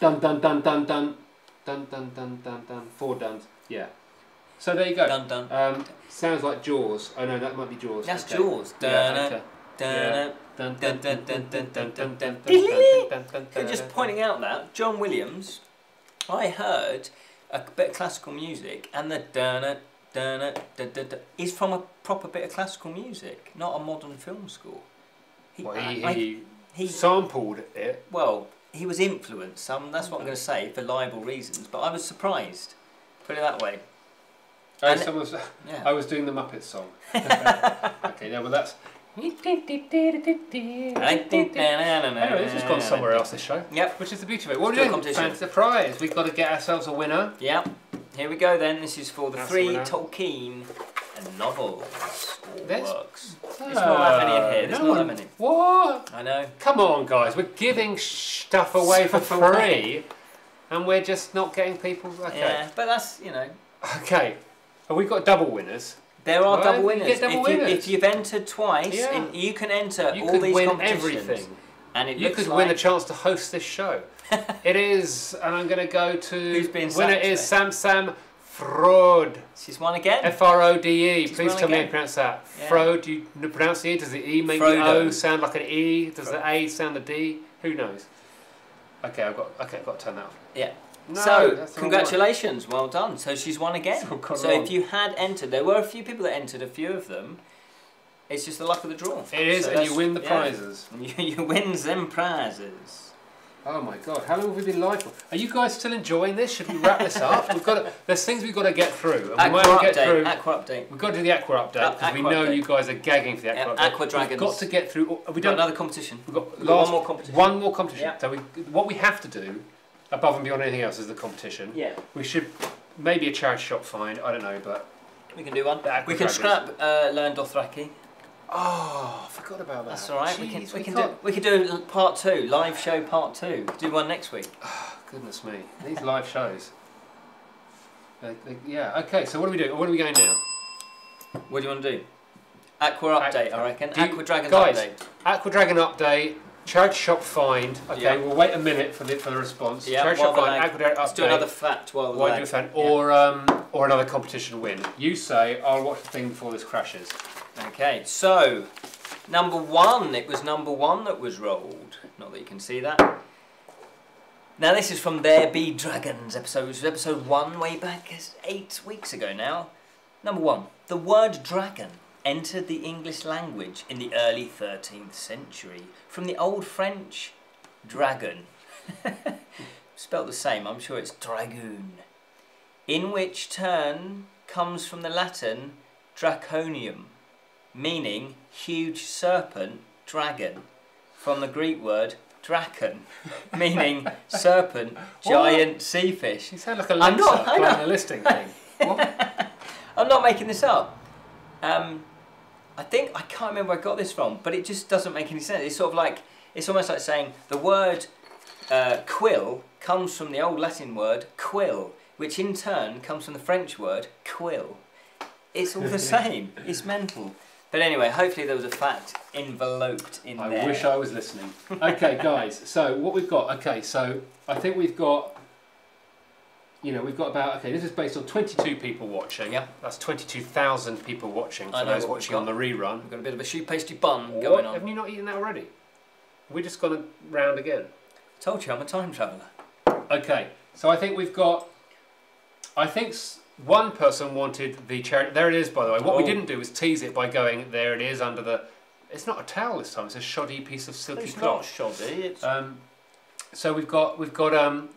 dun dun dun dun dun dun dun dun dun dun 4 duns, yeah. So there you go. Dun dun. Sounds like Jaws. Oh no, that might be Jaws. That's Jaws. Dun dun dun dun dun dun dun dun dun. Just pointing out that John Williams, I heard a bit of classical music, and the dun. Is from a proper bit of classical music, not a modern film score. He sampled it. Well, he was influenced. That's what I'm going to say for libel reasons. But I was surprised. Put it that way. I was doing the Muppets song. Okay, well that's. Anyway, this has gone somewhere else. This show. Yep. Which is the beauty of it. What are we doing? Fancy the prize. We've got to get ourselves a winner. Yep. Here we go then. This is for the 3 Tolkien novels or works. There's not that many in here. There's not that many. What? I know. Come on, guys. We're giving stuff away for free, and we're just not getting people. Okay. Yeah, but that's Okay. Have we got double winners? There are double winners. If you've entered twice, you can enter all these competitions. Everything. And you could win a chance to host this show. It is, and I'm going to go to... Who's been winner is Sam Frode. She's won again? F-R-O-D-E. Please tell me how to pronounce that. Yeah. Frode, do you pronounce the E? Does the E make the O sound like an E? Does the A sound a D? Who knows? Okay, I've got to turn that off. Yeah. No, so, congratulations, well done. So she's won again. So if you had entered, there were a few people that entered, a few of them. It's just the luck of the draw. It is, so and you win the prizes. You win them prizes. Oh my God! How long have we been live for? Are you guys still enjoying this? Should we wrap this up? There's things we've got to get through. And Aqua get through. Aqua update. We've got to do the Aqua update because we know you guys are gagging for the Aqua update. Aqua Dragons. We've got to get through. We've got another competition. We've got one more competition. One more competition. Yeah. So what we have to do, above and beyond anything else, is the competition. Yeah. We should maybe a charity shop find. I don't know, but we can do one. We can scrap Learn Dothraki. Oh, I forgot about that. That's all right. Jeez, we can do part 2, live show part 2. Do one next week. Oh, goodness me, these live shows. Yeah. Okay. So what are we doing? What are we going now? What do you want to do? Aqua update, I reckon. Aqua Dragons guys, update. Aqua Dragon update. Charity shop find. Okay, yeah. We'll wait a minute for the response. Yeah. Charity shop find. Aqua Dragon update. Let's do another fact while we're do a fan, or another competition win. You say. I'll watch the thing before this crashes. Okay, so number 1. It was number 1 that was rolled. Not that you can see that. Now this is from There Be Dragons episode. Which was episode 1 way back 8 weeks ago now. Number 1. The word dragon entered the English language in the early 13th century from the Old French dragon. Spelled the same, I'm sure it's dragoon. In which turn comes from the Latin draconium, meaning huge serpent, dragon, from the Greek word draken, meaning serpent, giant sea fish. You sound like a lancer playing a listing thing. What? I'm not making this up. I can't remember where I got this from, but it just doesn't make any sense. It's sort of like, it's almost like saying the word quill comes from the old Latin word quill, which in turn comes from the French word quill. It's all the same. It's mental. But anyway, hopefully there was a fact enveloped in there. I wish I was listening. Okay, guys, so what we've got, okay, so I think we've got, we've got about, okay, this is based on 22 people watching. Yeah. That's 22,000 people watching for those watching on the rerun. We've got a bit of a shoe pasty bun going on. Haven't you not eaten that already? We're just going to round again. I told you, I'm a time traveller. Okay, so I think we've got, one person wanted the charity. There it is, by the way. What we didn't do was tease it by going, there it is under the... It's not a towel this time. It's a shoddy piece of silky cloth. It's not shoddy. It's... So we've got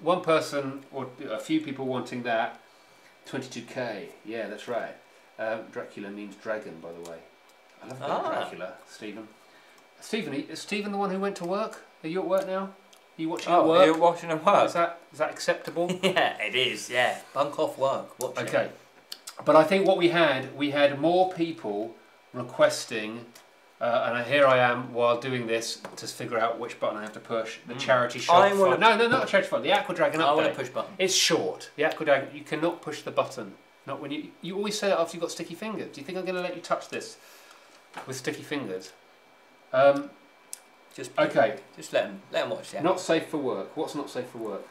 one person or a few people wanting that. 22k. Yeah, that's right. Dracula means dragon, by the way. I love that Dracula, Stephen. Is Stephen the one who went to work? Are you at work now? Are you watching at work? You're watching at work. Is that acceptable? Yeah, it is. Yeah, bunk off work. Watch it. Okay, but I think what we had more people requesting, and here I am while doing this to figure out which button I have to push. The charity shop. No, not a charity shop. The Aqua Dragon update. I want to push button. It's short. The Aqua Dragon. You cannot push the button. Not when you always say that after you've got sticky fingers. Do you think I'm going to let you touch this with sticky fingers? Just let him watch that. Not safe for work. What's not safe for work?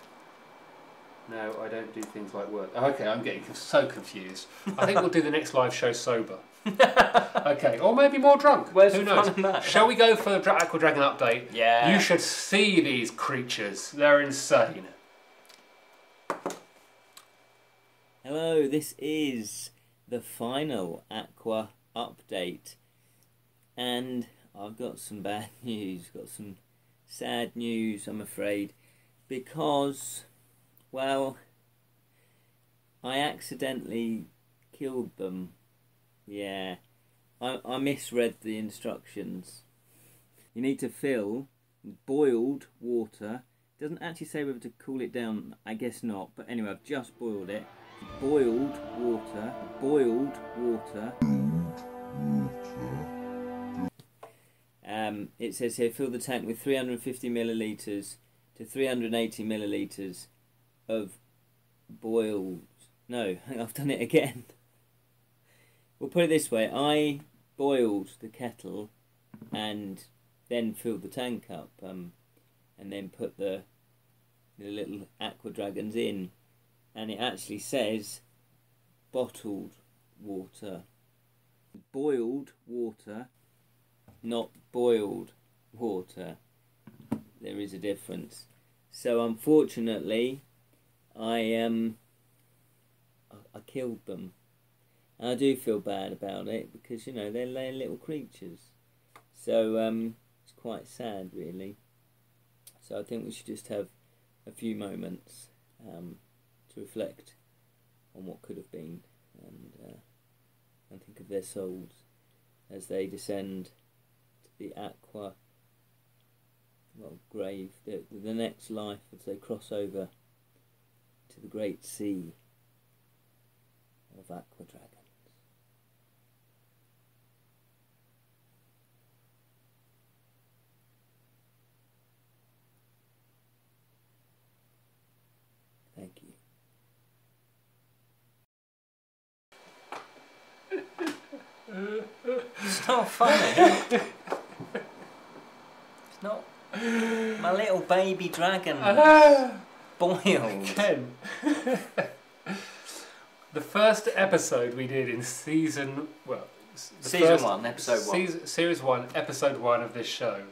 No, I don't do things like work. Okay, I'm getting so confused. I think we'll do the next live show sober. Okay, or maybe more drunk. Who knows? Shall we go for the Aqua Dragon update? Yeah. You should see these creatures. They're insane. Hello, this is the final Aqua update. And I've got some bad news, got some sad news, I'm afraid, because, well, I accidentally killed them. Yeah, I misread the instructions. You need to fill boiled water. It doesn't actually say whether to cool it down, I guess not, but anyway, I've just boiled it. Boiled water. It says here, fill the tank with 350 millilitres to 380 millilitres of boiled... No, I've done it again. We'll put it this way. I boiled the kettle and then filled the tank up and then put the little Aqua Dragons in. And it actually says bottled water. Boiled water, not boiled water. There is a difference. So unfortunately, I killed them. And I do feel bad about it because, you know, they're little creatures. So it's quite sad, really. So I think we should just have a few moments to reflect on what could have been and think of their souls as they descend to the Aqua, well, grave, the next life as they cross over to the great sea of Aqua dragons. Thank you. It's not funny. It's not. My little baby dragon boiled. Ken. The first episode we did in season, well, series 1, episode 1. Series 1, episode 1 of this show.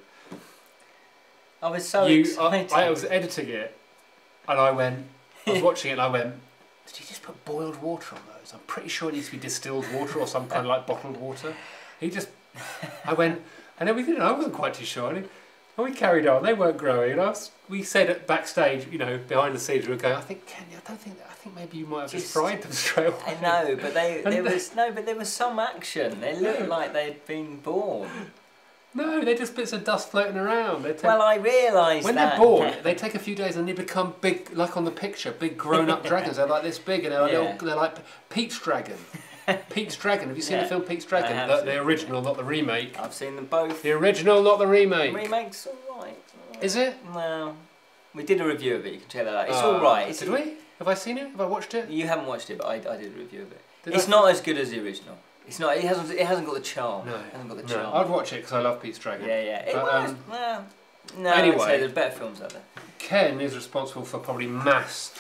I was so excited. I was editing it, and I was watching it, and I went, did you just put boiled water on those? I'm pretty sure it needs to be distilled water or some kind of like bottled water. I went, and then I wasn't quite too sure. And we carried on. They weren't growing. And we said it backstage, you know, behind the scenes, we were going, I think maybe you might have just fried them straight away. I know, but there was some action. They looked like they'd been born. No, they're just bits of dust floating around. Well, I realised when they're born, they take a few days and they become big, like on the picture, big grown-up dragons. They're like this big, and they're like Pete's Dragon. Pete's Dragon. Have you seen the film Pete's Dragon? The original, not the remake. I've seen them both. The original, not the remake. The remake's alright. Is it? Well, we did a review of it. You can check that out. It's alright. Did we? Have I seen it? Have I watched it? You haven't watched it, but I did a review of it. It's not as good as the original. It's not. It hasn't got the charm. No, it hasn't got the charm. I'd watch it because I love Pete's Dragon. Yeah. It was. No. Anyway, there's better films out there. Ken is responsible for probably mass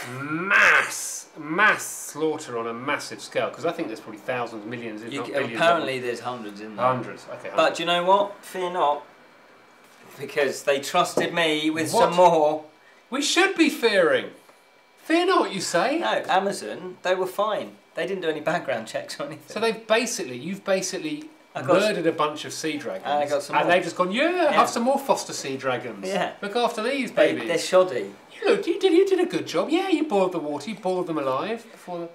slaughter on a massive scale, because I think there's probably thousands, millions, if not billions. Apparently, there's hundreds in there. Hundreds. Okay. Hundreds. But do you know what? Fear not, because they trusted me with some more. We should be fearing. Fear not, you say? No, Amazon. They were fine. They didn't do any background checks or anything. So you've basically murdered a bunch of sea dragons. And I got some more. They've just gone, have some more foster sea dragons. Yeah. Look after these babies. They're shoddy. You did a good job. Yeah, you boiled the water, you boiled them alive.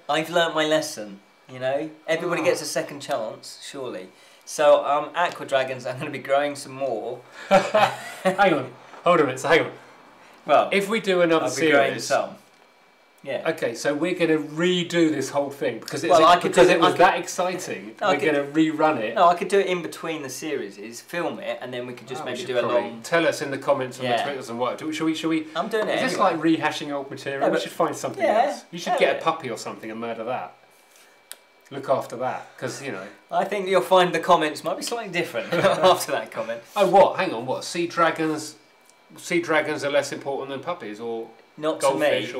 I've learnt my lesson, you know. Everybody gets a second chance, surely. So, Aqua Dragons, I'm going to be growing some more. Hang on. Hold on a minute, hang on. Well, if we do another series... I'll be growing some. Yeah. Okay, so we're going to redo this whole thing because it was that exciting. We're going to rerun it. No, I could do it in between the series, film it, and then we could just maybe do a long. Tell us in the comments on the Twitters and what. Should we? I'm doing it. Is this like rehashing old material? We should find something else. You should get a puppy or something and murder that. Look after that, because you know. I think you'll find the comments might be slightly different after that comment. Oh, what? Hang on. What? Sea dragons are less important than puppies, or? Not to me,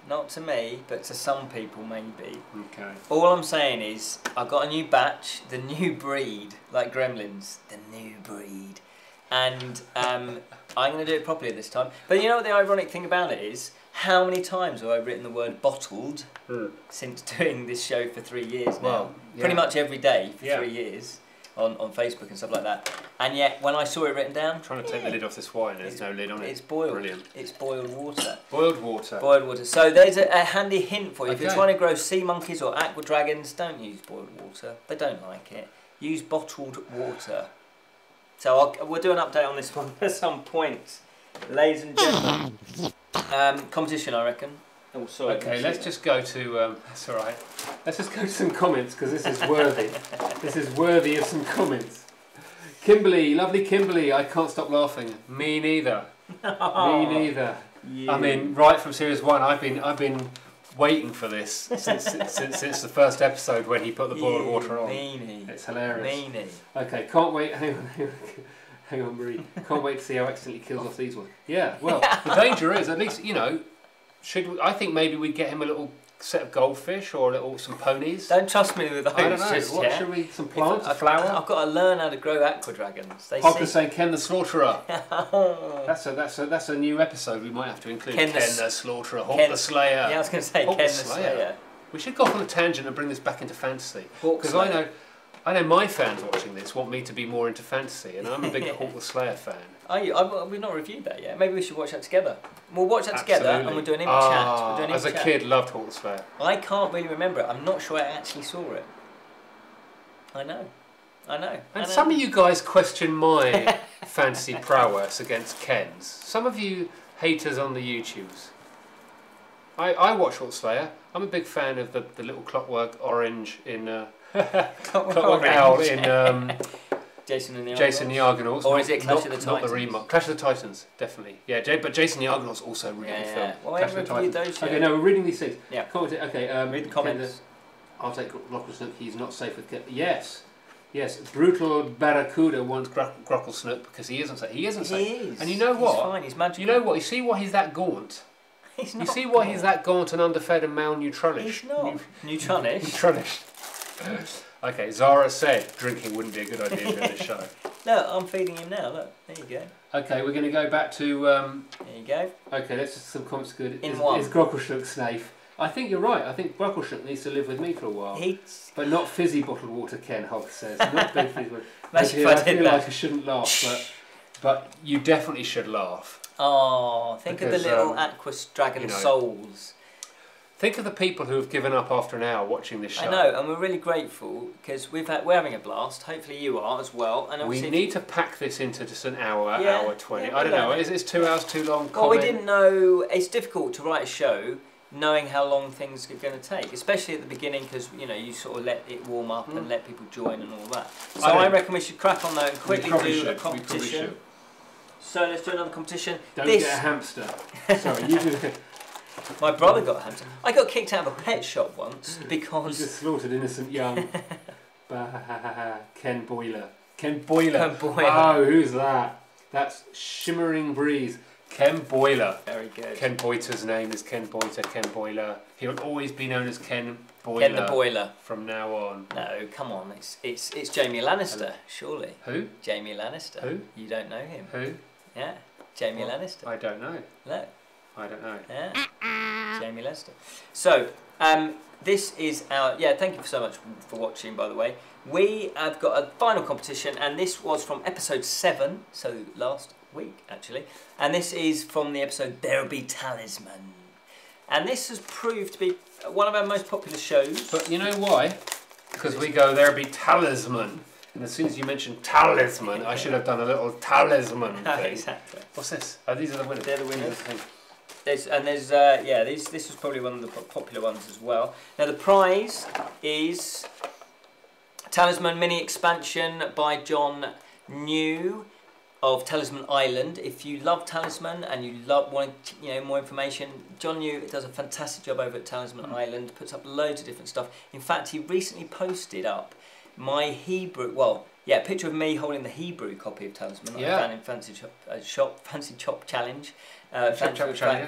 not to me, but to some people maybe. Okay. All I'm saying is, I've got a new batch, the new breed, like Gremlins, the new breed. And I'm going to do it properly this time. But you know what the ironic thing about it is? How many times have I written the word bottled since doing this show for 3 years now? Well, pretty much every day for 3 years. On Facebook and stuff like that, and yet when I saw it written down, I'm trying to take the lid off this wine. There's no lid on it. It's boiled. Brilliant. It's boiled water. Boiled water. Boiled water. So there's a handy hint for you. If you're trying to grow sea monkeys or aqua dragons, don't use boiled water. They don't like it. Use bottled water. So we'll do an update on this one at some point, ladies and gentlemen. Competition, I reckon. Oh, sorry. Okay, let's just go to. That's all right. Let's just go to some comments because this is worthy. This is worthy of some comments. Kimberly, lovely Kimberly, I can't stop laughing. Me neither. Me neither. I mean, right from series 1, I've been waiting for this since the first episode when he put the boiled water on. Meanie. It's hilarious. Meanie. Okay, can't wait. Hang on, Marie. Can't wait to see how accidentally kills off these ones. Yeah. Well, the danger is, at least you know. I think maybe we'd get him a little set of goldfish or some ponies. Don't trust me with those. I don't know. What should we? Some plants, a flower. I've got to learn how to grow aqua dragons. Hopper saying Ken the Slaughterer. That's a new episode we might have to include. Ken the Slaughterer, Hawk the Slayer. Yeah, I was going to say Ken the Slayer. We should go off on a tangent and bring this back into fantasy. Because I know my fans watching this want me to be more into fantasy, and I'm a big Hawk the Slayer fan. Are you? We've not reviewed that yet. Maybe we should watch that together. We'll watch that together, and we'll do an image chat. As a kid, loved Hawk the Slayer. I can't really remember it. I'm not sure I actually saw it. I know. And some of you guys question my fantasy prowess against Ken's. Some of you haters on the YouTubes. I watch Hawk the Slayer. I'm a big fan of the little Clockwork Orange in Clockwork Owl in Jason and the Argonauts. Or is it Clash of the Titans? Not the remake. Clash of the Titans, definitely. Yeah, but Jason and the Argonauts also a really good film. Well, I haven't reviewed those yet. Okay, no, we're reading these things. Yeah. Okay, read the comments. I'll take Grocklesnook. He's not safe with Ken. Yes. Brutal Barracuda wants Grocklesnook because he isn't safe. He isn't safe. He is. And you know what? He's fine. He's magical. You know what? You see why he's that gaunt? He's not. You see why he's that gaunt and underfed and malnourished? He's not. Nutrish. Okay, Zara said drinking wouldn't be a good idea during this show. Look, I'm feeding him now. Look, there you go. Okay, we're going to go back to... there you go. Okay, let's just some comments good. Is Grocklesnook safe? I think you're right. I think Grocklesnook needs to live with me for a while. But not fizzy bottled water, Ken Hogg says. Not big fizzy water. I feel like I shouldn't laugh, but you definitely should laugh. Oh, think of the little Aqua dragon souls. Think of the people who have given up after an hour watching this show. I know, and we're really grateful because we're having a blast. Hopefully you are as well. And we need to pack this into just an hour, hour 20. I don't know. Is 2 hours too long? Well, we didn't know. It's difficult to write a show knowing how long things are going to take, especially at the beginning because you sort of let it warm up and let people join and all that. So I reckon we should crack on though and quickly do a competition. So let's do another competition. Don't get a hamster. Sorry, you do it. My brother got a hamster. I got kicked out of a pet shop once because... You just slaughtered innocent young. Ken Boyter. Ken Boyter. Oh, who's that? That's Shimmering Breeze. Ken Boyter. Very good. Ken Boyter's name is Ken Boyter. Ken Boyter. He'll always be known as Ken Boyter. Ken the Boiler. From now on. No, come on. It's Jamie Lannister, surely. Who? Jamie Lannister. Who? You don't know him. Who? Yeah, Jamie Lannister. I don't know. Look. I don't know. Yeah. Jamie Lester. So, this is our... Yeah, thank you so much for watching, by the way. We have got a final competition, and this was from episode 7, so last week, actually. And this is from the episode There'll Be Talisman. And this has proved to be one of our most popular shows. But you know why? Because we go, There'll Be Talisman. And as soon as you mentioned Talisman, I should have done a little Talisman thing. Exactly. What's this? Oh, these are the winners. They're the winners. This was probably one of the popular ones as well. Now the prize is Talisman Mini Expansion by John New of Talisman Island. If you love Talisman and you want more information, John New does a fantastic job over at Talisman Island. Puts up loads of different stuff. In fact, he recently posted up my Hebrew, a picture of me holding the Hebrew copy of Talisman. I found in Fancy Chop Challenge.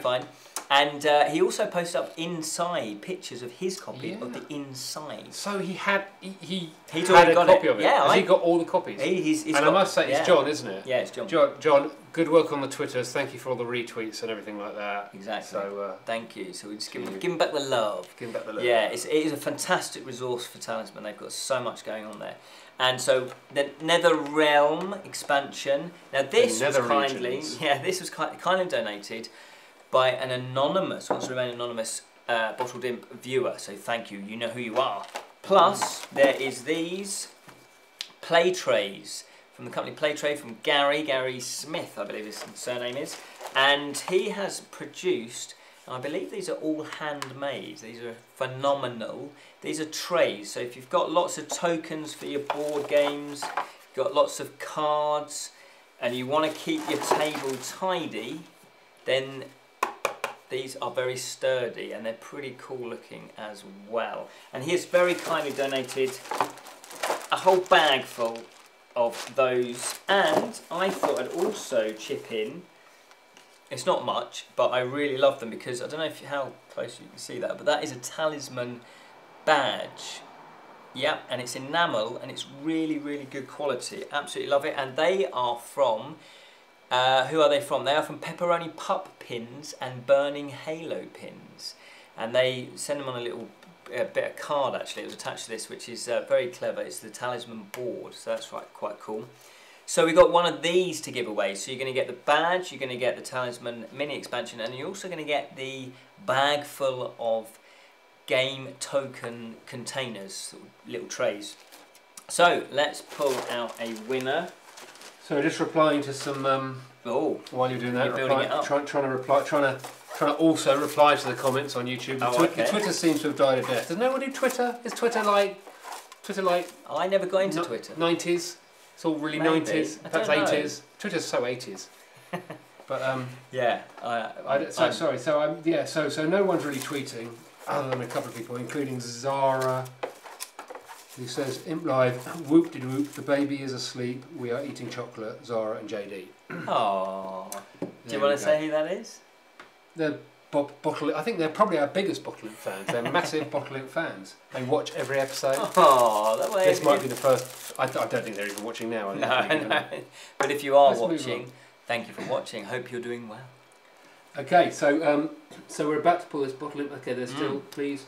Fine. And he also posted up inside pictures of his copy of the inside. So he had he had a copy of it. Yeah, he got all the copies. I must say, it's John, isn't it? Yeah, it's John. John, good work on the Twitters. Thank you for all the retweets and everything like that. Exactly. So thank you. So we just give him back the love. Give him back the love. Yeah, it is a fantastic resource for Talisman. They've got so much going on there. And so the Nether Realm expansion. Now this was kindly donated by an anonymous, wants to remain anonymous, Bottled Imp viewer. So thank you. You know who you are. Plus there is these play trays from the company Play Tray from Gary Smith, I believe his surname is, and he has produced. I believe these are all handmade. These are phenomenal. These are trays. So if you've got lots of tokens for your board games, you've got lots of cards, and you want to keep your table tidy, then these are very sturdy and they're pretty cool looking as well. And he has very kindly donated a whole bag full of those. And I thought I'd also chip in. It's not much, but I really love them because I don't know how close you can see that, but that is a Talisman badge. Yep, and it's enamel and it's really, really good quality. Absolutely love it. And they are from, who are they from? They are from Pepperoni Pup Pins and Burning Halo Pins. And they send them on a little a bit of card actually. It was attached to this, which is very clever. It's the Talisman board, so that's quite cool. So we got one of these to give away. So you're going to get the badge, you're going to get the Talisman mini expansion, and you're also going to get the bag full of game token containers, little trays. So let's pull out a winner. So just replying to some. While you're doing that, trying to also reply to the comments on YouTube. The Twitter seems to have died a death. Does no one do Twitter? Is Twitter like? I never got into Twitter. 90s. It's all really Maybe. 90s, perhaps 80s. Twitter's so 80s. But yeah. So no one's really tweeting, other than a couple of people, including Zara, who says, "Imp Live, whoop de whoop, the baby is asleep. We are eating chocolate." Zara and JD. Oh. Do you want to say who that is? They're Bottled. I think they're probably our biggest Bottled Imp fans. They're massive Bottled Imp fans. They watch every episode. Oh, that way. This might be the first. I don't think they're even watching now. No. But if you are watching, thank you for watching. Hope you're doing well. Okay, so we're about to pull this Bottled Imp. Okay, there's still please.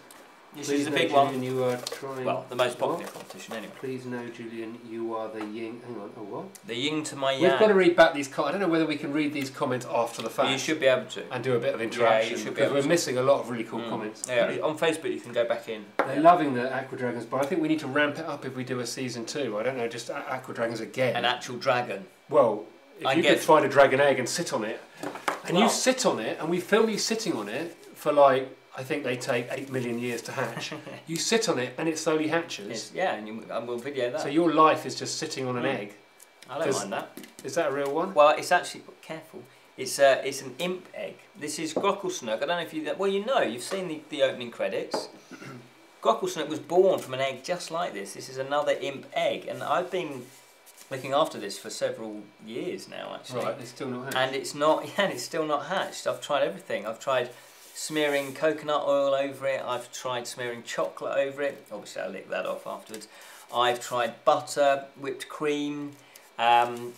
This is a big one. Julian, you are trying. Well, the most popular competition anyway. Please know, Julian, you are the yin. Hang on, what? The yin to my yang. We've got to read back these comments. I don't know whether we can read these comments after the fact. You should be able to. And do a bit of interaction. Yeah, you should be because able we're missing a lot of really cool comments. Yeah, on Facebook you can go back in. They're loving the Aqua Dragons, but I think we need to ramp it up if we do a season 2. I don't know, just Aqua Dragons again. An actual dragon. Well, if you could find a dragon egg and sit on it, and you sit on it, and we film you sitting on it for like, I think they take 8 million years to hatch. You sit on it and it slowly hatches. Yeah, and we'll video that. So your life is just sitting on an egg. I don't mind that. Is that a real one? Well, it's actually, careful, it's an imp egg. This is Grocklesnook. I don't know if you, well, you've seen the opening credits. Grocklesnook was born from an egg just like this. This is another imp egg, and I've been looking after this for several years now, actually. Right, it's still not hatched. And it's still not hatched. I've tried everything. I've tried smearing coconut oil over it. I've tried smearing chocolate over it. Obviously I'll lick that off afterwards. I've tried butter, whipped cream,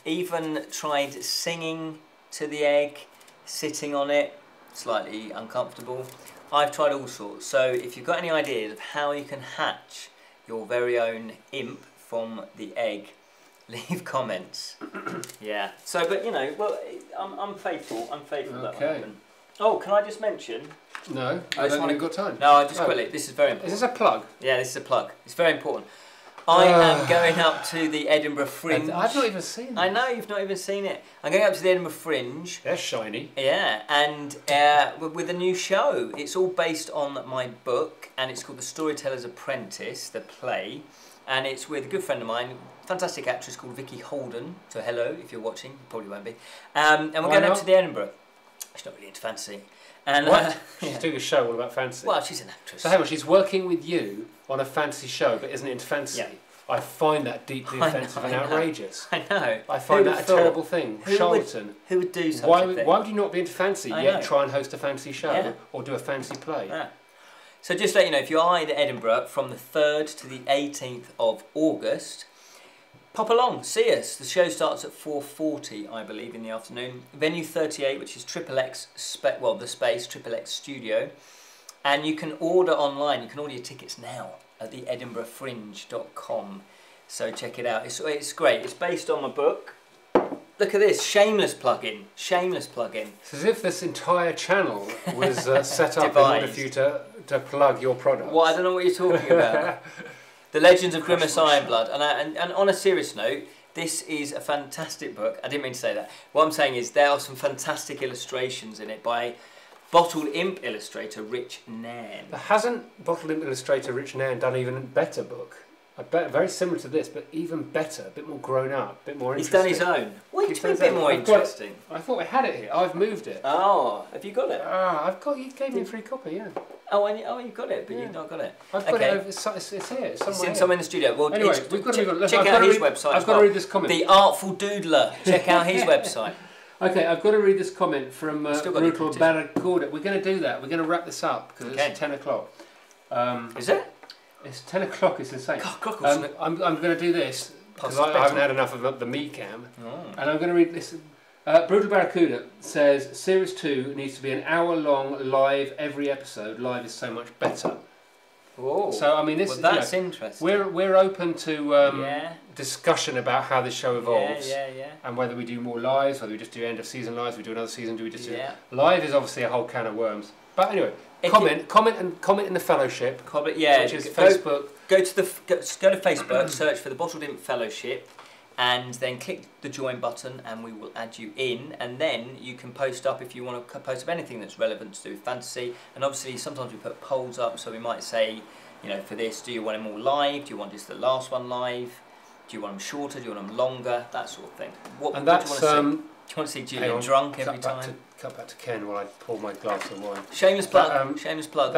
even tried singing to the egg, sitting on it, slightly uncomfortable. I've tried all sorts. So if you've got any ideas of how you can hatch your very own imp from the egg, leave comments. Yeah. So, but well, I'm faithful. I'm faithful that will happen. Oh, can I just mention? No, I don't think we've got time. No, just quickly. This is very important. Is this a plug? Yeah, this is a plug. It's very important. I am going up to the Edinburgh Fringe. I've not even seen it. I know, you've not even seen it. I'm going up to the Edinburgh Fringe. They're shiny. Yeah, and with a new show. It's all based on my book, and it's called The Storyteller's Apprentice, the play. And it's with a good friend of mine, fantastic actress called Vicky Holden. So hello, if you're watching, you probably won't be. And we're going up to the Edinburgh. She's not really into fantasy. And what? She's doing a show all about fantasy. Well, she's an actress. So hang on, she's working with you on a fantasy show, but isn't into fantasy. Yeah. I find that deeply offensive and outrageous. I know. I find that a terrible thing. Charlatan. Who would do such a thing? Why would you not be into fantasy yet try and host a fantasy show or do a fantasy play? Yeah. So just to let you know, if you are in Edinburgh from the 3rd to the 18th of August, pop along, see us. The show starts at 4:40, I believe, in the afternoon. Venue 38, which is XXX, the space, XXX Studio. And you can order online. You can order your tickets now at the edinburghfringe.com. So check it out. It's great. It's based on my book. Look at this, shameless plug-in. Shameless plug-in. It's as if this entire channel was set up in order for you to plug your product. Well, I don't know what you're talking about. The Legends of Grimace Ironblood. And on a serious note, this is a fantastic book. I didn't mean to say that. What I'm saying is there are some fantastic illustrations in it by Bottled Imp illustrator Rich Nairn. But hasn't Bottled Imp illustrator Rich Nairn done even a better book? I bet very similar to this, but even better, a bit more grown up, a bit more interesting. He's done his own. What do you mean a bit more interesting? I thought I had it here. I've moved it. Oh, have you got it? I've got. You gave me a free copy, yeah. Oh, you've got it, but you've not got it. I've got it. It's here. It's somewhere in the studio. Well, anyway, we've got to check out his website. I've got to read this comment. The Artful Doodler. Check out his website. Okay, I've got to read this comment from Brutal Barracuda. We're going to do that. We're going to wrap this up because it's 10 o'clock. Is it? It's 10 o'clock. It's insane. God, I'm going to do this because I haven't had enough of the me cam, and I'm going to read this. Brutal Barracuda says Series 2 needs to be an hour long live every episode. Live is so much better. Oh, so I mean, this that's interesting. We're open to discussion about how this show evolves. And whether we do more lives, whether we just do end of season lives, we do another season, do we just do live is obviously a whole can of worms. But anyway, comment in the fellowship. Which is Facebook. Go to Facebook, search for the Bottled Imp Fellowship, and then click the join button, and we will add you in. And then you can post up if you want to post up anything that's relevant to do with fantasy. And obviously, sometimes we put polls up, so we might say, you know, for this, do you want them all live? Do you want just the last one live? Do you want them shorter? Do you want them longer? That sort of thing. What do you want to see? Do you want to see Julian drunk every time? Cut back to Ken while I pour my glass of wine. Shameless plug. Shameless plug.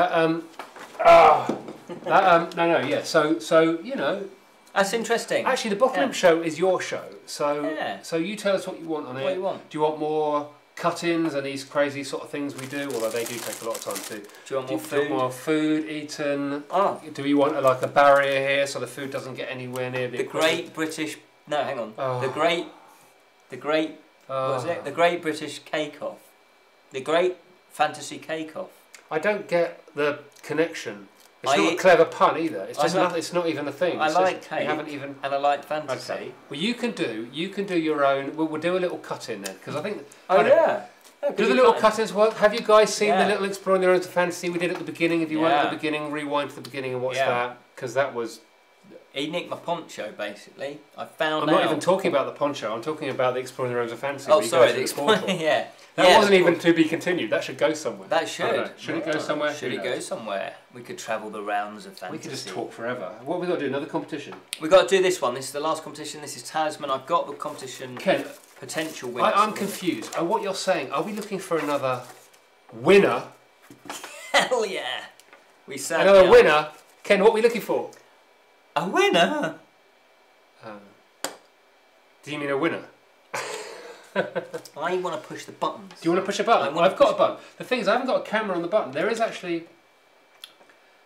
So you know. That's interesting. Actually, the Bottled Imp Show is your show. So you tell us what you want on it. What do you want? Do you want more cut-ins and these crazy sort of things we do? Although they do take a lot of time to do. Do you want more food? More food eaten? Oh. Do we want like a barrier here so the food doesn't get anywhere near the Great British... No, hang on. Oh. The Great... What was it? The Great British Cake Off. The Great Fantasy Cake Off. I don't get the connection. It's not a clever pun either. It's just it's not even a thing. I like cake. You haven't even. And I like fantasy. Okay. Well, you can do your own. We'll do a little cut in then because I think. Do the little cut-ins work? Have you guys seen the little Exploring Their Own Fantasy we did at the beginning? If you weren't at the beginning, rewind to the beginning and watch that because that was. He nicked my poncho, basically. I'm not even talking about the poncho. I'm talking about the Exploring Their Own Fantasy. Oh, sorry, the Exploring. That wasn't even to be continued. That should go somewhere. That should. Should it go somewhere? Should it go somewhere? We could travel the rounds of fantasy. We could just talk forever. What have we got to do? Another competition? We've got to do this one. This is the last competition. This is Talisman. I've got the competition. Ken, potential winners. I'm confused. What you're saying? Are we looking for another winner? Hell yeah! Another winner. Ken, what are we looking for? A winner. Do you mean a winner? I want to push the buttons. Do you want to push a button? I've got a button. The thing is, I haven't got a camera on the button. There is actually,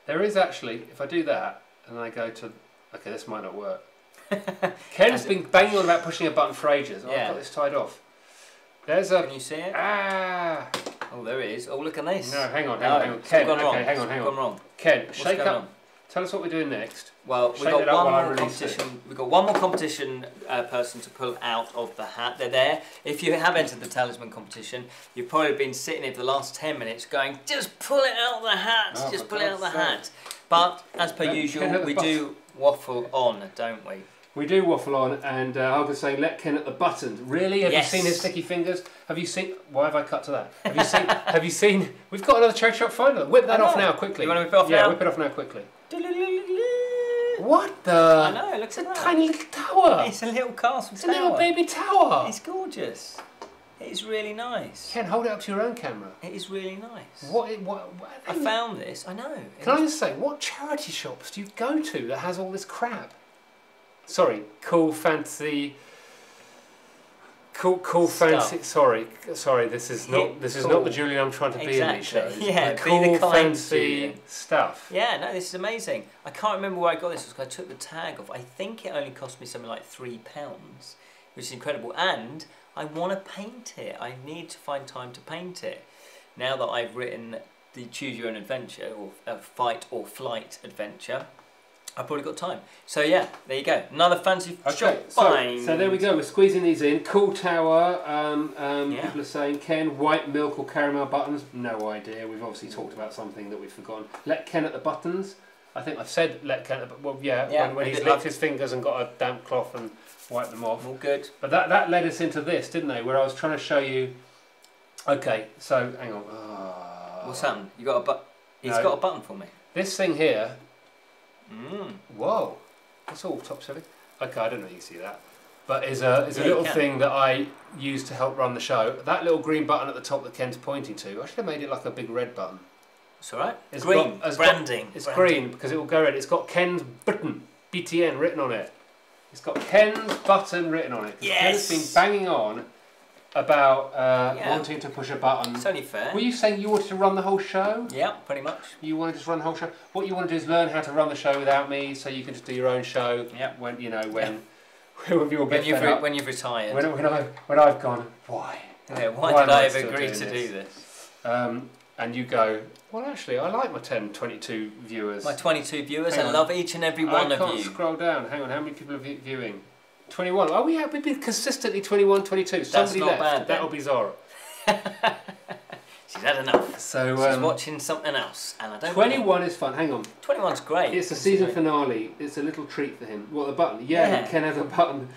if I do that, and I go to, okay, this might not work. Ken's been banging on about pushing a button for ages. I've got this tied off. There's a... Can you see it? Ah! Oh, there it is. Oh, look at this. No, hang on. Ken, okay, hang on. Gone wrong. Ken, shake up. Tell us what we're doing next. Well, we've got one more competition. We've got one more competition person to pull out of the hat. They're there. If you have entered the Talisman competition, you've probably been sitting here for the last 10 minutes going, just pull it out of the hat, just pull it out of the hat. But as per usual, we do waffle on, don't we? We do waffle on, and I was saying, let Ken at the buttons. Really? Have you seen his sticky fingers? Have you seen? Why have I cut to that? Have you seen? Have you seen? We've got another charity shop finder. Whip that off now quickly. You want to whip it off now? Yeah, whip it off now quickly. What the? I know, look at that. It's a tiny little tower. It's a little castle tower. It's a little baby tower. It's gorgeous. It is really nice. Ken, hold it up to your own camera. It is really nice. What I found this, I know. Can I just say, what charity shops do you go to that has all this crap? Sorry, cool fancy. Cool fancy. Sorry. This is not the Julian I'm trying to be in these shows. Yeah, cool be the fancy stuff. Yeah, no, this is amazing. I can't remember where I got this because I took the tag off. I think it only cost me something like £3, which is incredible. And I want to paint it. I need to find time to paint it. Now that I've written the Choose Your Own Adventure or Fight or Flight adventure, I've probably got time. So yeah, there you go. Another fancy shop find. So there we go. We're squeezing these in. Cool tower. People are saying Ken, white milk or caramel buttons. No idea. We've obviously talked about something that we've forgotten. Let Ken at the buttons. I think I've said let Ken at the buttons. Well, when he's licked his fingers and got a damp cloth and wiped them off. All good. But that led us into this, didn't they? Where I was trying to show you. Okay, so hang on. What's happened? You got a button? He's got a button for me. This thing here. Whoa, that's all top-heavy. Okay, I don't know if you can see that. But is a little thing that I use to help run the show. That little green button at the top that Ken's pointing to, I should have made it like a big red button. It's alright. It's green. Branding. It's green because it will go red. It's got Ken's button, BTN, written on it. It's got Ken's button written on it. Yes! Ken's been banging on about wanting to push a button. It's only fair. Were you saying you wanted to run the whole show? Yeah, pretty much. You wanted to just run the whole show? What you want to do is learn how to run the show without me, so you can just do your own show. Yeah. When you've retired. When I've gone, why? Yeah, why did I have agreed to do this? and you go, well, actually, I like my 22 viewers. My 22 viewers, I love each and every one of you. I can't scroll down. Hang on, how many people are viewing? 21. Oh, we've been consistently 21, 22. Somebody That's not bad. That'll be Zara. She's had enough. So she's watching something else, and I don't. 21 is fun. Hang on. 21's great. It's the season finale. It's a little treat for him. What, the button? Yeah, Ken has a button.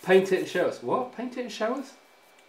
Paint it and show us. What? Paint it and show us?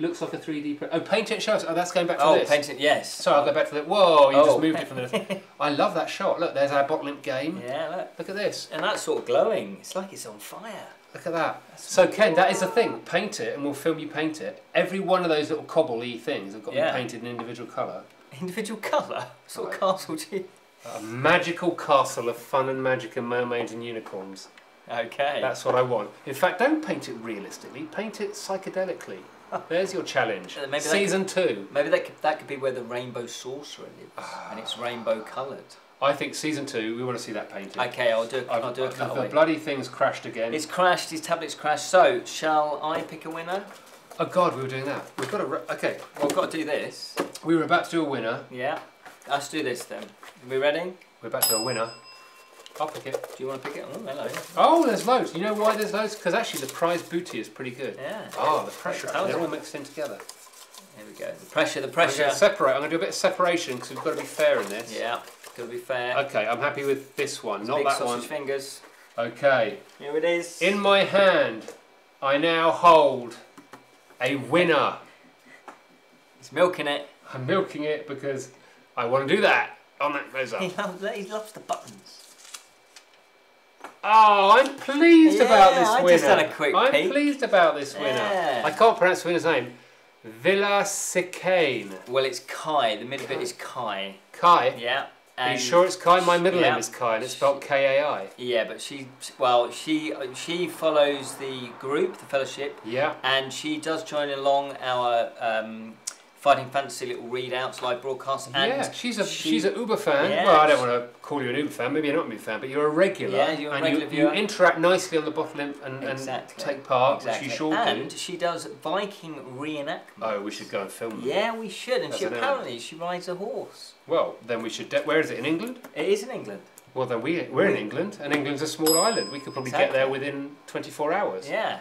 Looks like a 3D print. Oh, paint it and show us. Oh, that's going back to this. Oh, paint it, yes. Sorry, I'll go back to that. Whoa, you just moved it from the... I love that shot. Look, there's our Bottled Imp game. Yeah, look. Look at this. And that's sort of glowing. It's like it's on fire. Look at that. So, Ken, that is the thing. Paint it, and we'll film you paint it. Every one of those little cobble-y things have got to be painted in individual colour. Individual colour? What sort of castle do you... A magical castle of fun and magic and mermaids and unicorns. Okay. That's what I want. In fact, don't paint it realistically. Paint it psychedelically. There's your challenge. Maybe Season 2. Maybe that could be where the rainbow sorcerer lives, and it's rainbow coloured. I think Season 2, we want to see that painted. Okay, I'll do a cutaway. The bloody thing's crashed again. It's crashed, his tablet's crashed. So, shall I pick a winner? Oh God, we were doing that. We've got to... Okay. Well, we've got to do this. We were about to do a winner. Yeah. Let's do this then. Are we ready? We're about to do a winner. I'll pick it. Do you want to pick it? Oh, hello. Oh, there's loads. You know why there's loads? Because actually the prize booty is pretty good. Yeah. Oh, the pressure. They're all mixed in together. There we go. The pressure, the pressure. I'm going to do a bit of separation because we've got to be fair in this. Yeah, got to be fair. Okay, I'm happy with this one, not big that sausage one. Fingers. Okay. Here it is. In my hand, I now hold a winner. He's milking it. I'm milking it because I want to do that on that close up. He loves the buttons. Oh, I'm pleased about this winner. I just had a quick peek. I'm pleased about this winner. Yeah. I can't pronounce the winner's name. Villa Sikane. Well, it's Kai. The middle bit is Kai. Kai? Yeah. Are you sure it's Kai? My middle name is Kai and it's spelled K-A-I. Yeah, but she follows the group, the fellowship. Yeah. And she does join along our Fighting Fantasy little readouts, live broadcasts. And yeah, she's a Uber fan. Yeah, well, I don't want to call you an Uber fan. Maybe you're not an Uber fan, but you're a regular. Yeah, you're a regular viewer. You interact nicely on the Bottled Imp and take part, which you sure do. And she does Viking reenactment. Oh, we should go and film them. Yeah, we should. And apparently she rides a horse. Well, then we should... Where is it? In England? It is in England. Well, then we're in England, and England's a small island. We could probably get there within 24 hours. Yeah.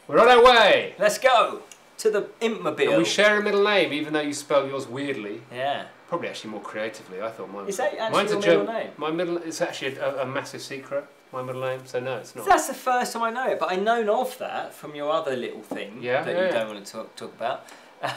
We're on our way! Let's go! To the Impmobile. And we share a middle name, even though you spell yours weirdly. Yeah. Probably actually more creatively. I thought mine was... Is that actually mine's your middle name? My middle... It's actually a massive secret, my middle name, so no, it's not. That's the first time I know it, but I know of that from your other little thing that you don't want to talk about. I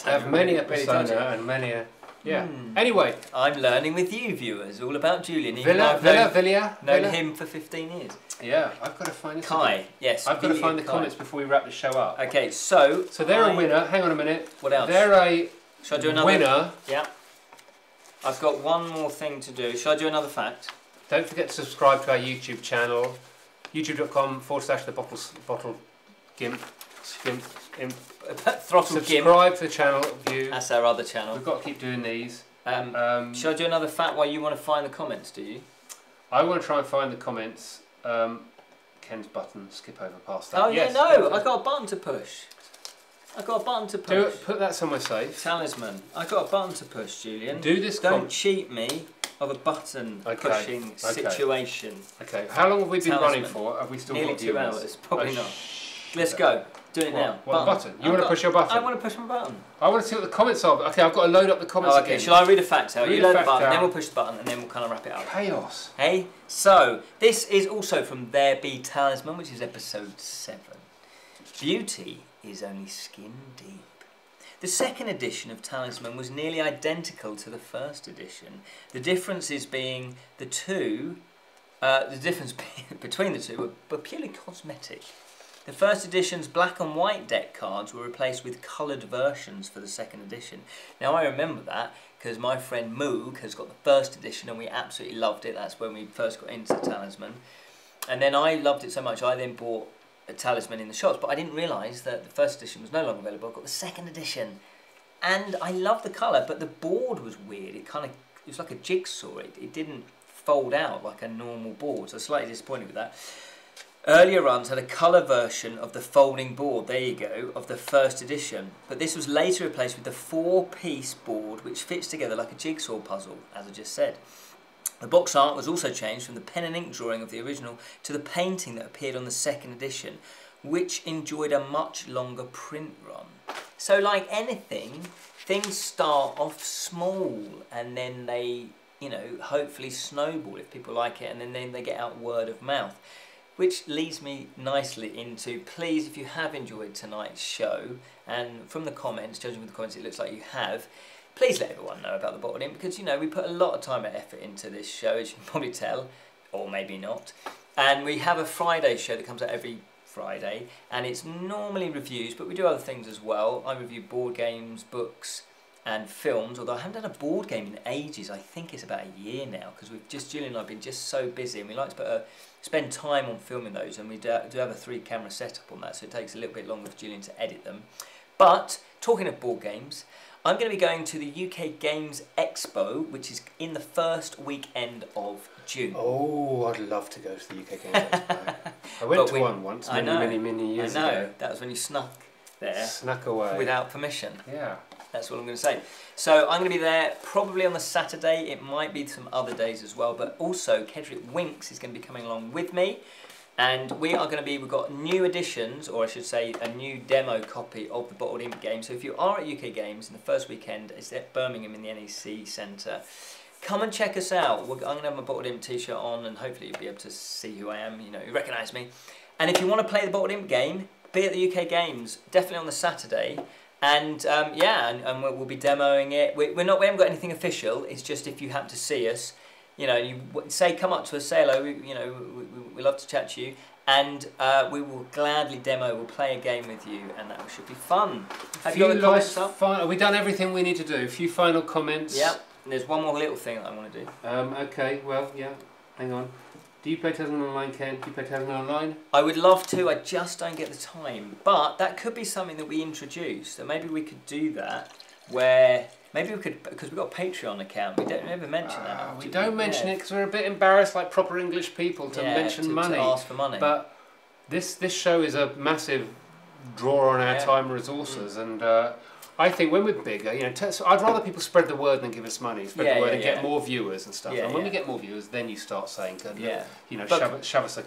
have many a persona and many a... Yeah. Anyway. I'm learning with you, viewers, all about Julian. Known him for 15 years. Yeah, I've got to find this. Kai, yes. I've got to find the comments before we wrap the show up. Okay, so they're a winner. Hang on a minute. What else? They're a Shall I do another winner. Yeah. I've got one more thing to do. Shall I do another fact? Don't forget to subscribe to our YouTube channel. YouTube.com/the Bottled Imp. Throttle Subscribe to the channel, view. That's our other channel. We've got to keep doing these. Shall I do another fact while you want to find the comments, do you? I want to try and find the comments. Ken's button, skip over past that. Oh yes, yeah, no, I got a button to push. I got a button to push. Do it, put that somewhere safe. Talisman. I got a button to push, Julian. Do this. Don't cheat me of a button pushing situation. Okay. How long have we been running for? Have we still nearly got 2 hours? Probably not. Let's go. Do it now. What button? You want to push your button? I want to push my button. I want to see what the comments are. Okay, I've got to load up the comments again. Shall I read a fact out? You load the button, then we'll push the button, and then we'll kind of wrap it up. Chaos. Hey, so this is also from There Be Talisman, which is episode 7. Beauty is only skin deep. The second edition of Talisman was nearly identical to the first edition. The differences being the difference between the two were purely cosmetic. The first edition's black and white deck cards were replaced with coloured versions for the second edition. Now I remember that because my friend Moog has got the first edition and we absolutely loved it. That's when we first got into Talisman. And then I loved it so much I then bought a Talisman in the shops, but I didn't realise that the first edition was no longer available. I got the second edition and I loved the colour, but the board was weird. It was like a jigsaw. It didn't fold out like a normal board, so I was slightly disappointed with that. Earlier runs had a colour version of the folding board, there you go, of the first edition. But this was later replaced with the 4-piece board which fits together like a jigsaw puzzle, as I just said. The box art was also changed from the pen and ink drawing of the original to the painting that appeared on the second edition, which enjoyed a much longer print run. So like anything, things start off small and then they, you know, hopefully snowball if people like it, and then they get out word of mouth. Which leads me nicely into, please, if you have enjoyed tonight's show, and from the comments, judging from the comments it looks like you have, please let everyone know about the Bottled Imp, because, you know, we put a lot of time and effort into this show, as you can probably tell, or maybe not. And we have a Friday show that comes out every Friday, and it's normally reviews, but we do other things as well. I review board games, books, and films, although I haven't done a board game in ages. I think it's about a year now, because Julian and I have been just so busy, and we like to spend time on filming those, and we do have a 3-camera setup on that, so it takes a little bit longer for Julian to edit them. But, talking of board games, I'm going to be going to the UK Games Expo, which is in the first weekend of June. Oh, I'd love to go to the UK Games Expo. I went to one once, many years ago. I know, that was when you snuck there. Snuck away. Without permission. Yeah. That's what I'm going to say. So I'm going to be there probably on the Saturday. It might be some other days as well, but also Kedrick Winks is going to be coming along with me. And we've got new editions, or I should say a new demo copy of the Bottled Imp game. So if you are at UK Games in the first weekend, it's at Birmingham in the NEC Centre. Come and check us out. I'm going to have my Bottled Imp t-shirt on, and hopefully you'll be able to see who I am, you know, you recognise me. And if you want to play the Bottled Imp game, be at the UK Games, definitely on the Saturday. And and we'll be demoing it. We haven't got anything official. It's just if you happen to see us, you know, you say come up to us, say hello. We love to chat to you, and we will gladly demo. We'll play a game with you, and that should be fun. Have you got the comments up? Have we done everything we need to do? A few final comments. Yep. There's one more little thing that I want to do. Okay. Well, yeah. Hang on. Do you play Talisman online, Ken? Do you play Talisman online? I would love to, I just don't get the time. But that could be something that we introduce. So maybe we could do that, where maybe we could, because we've got a Patreon account, we don't ever mention that. We don't mention it because we're a bit embarrassed, like proper English people, to mention money. To ask for money. But this show is a massive draw on our time and resources, and I think when we're bigger, you know, I'd rather people spread the word than give us money. Spread the word and get more viewers and stuff. And when we get more viewers, then you start saying, you know, shove us a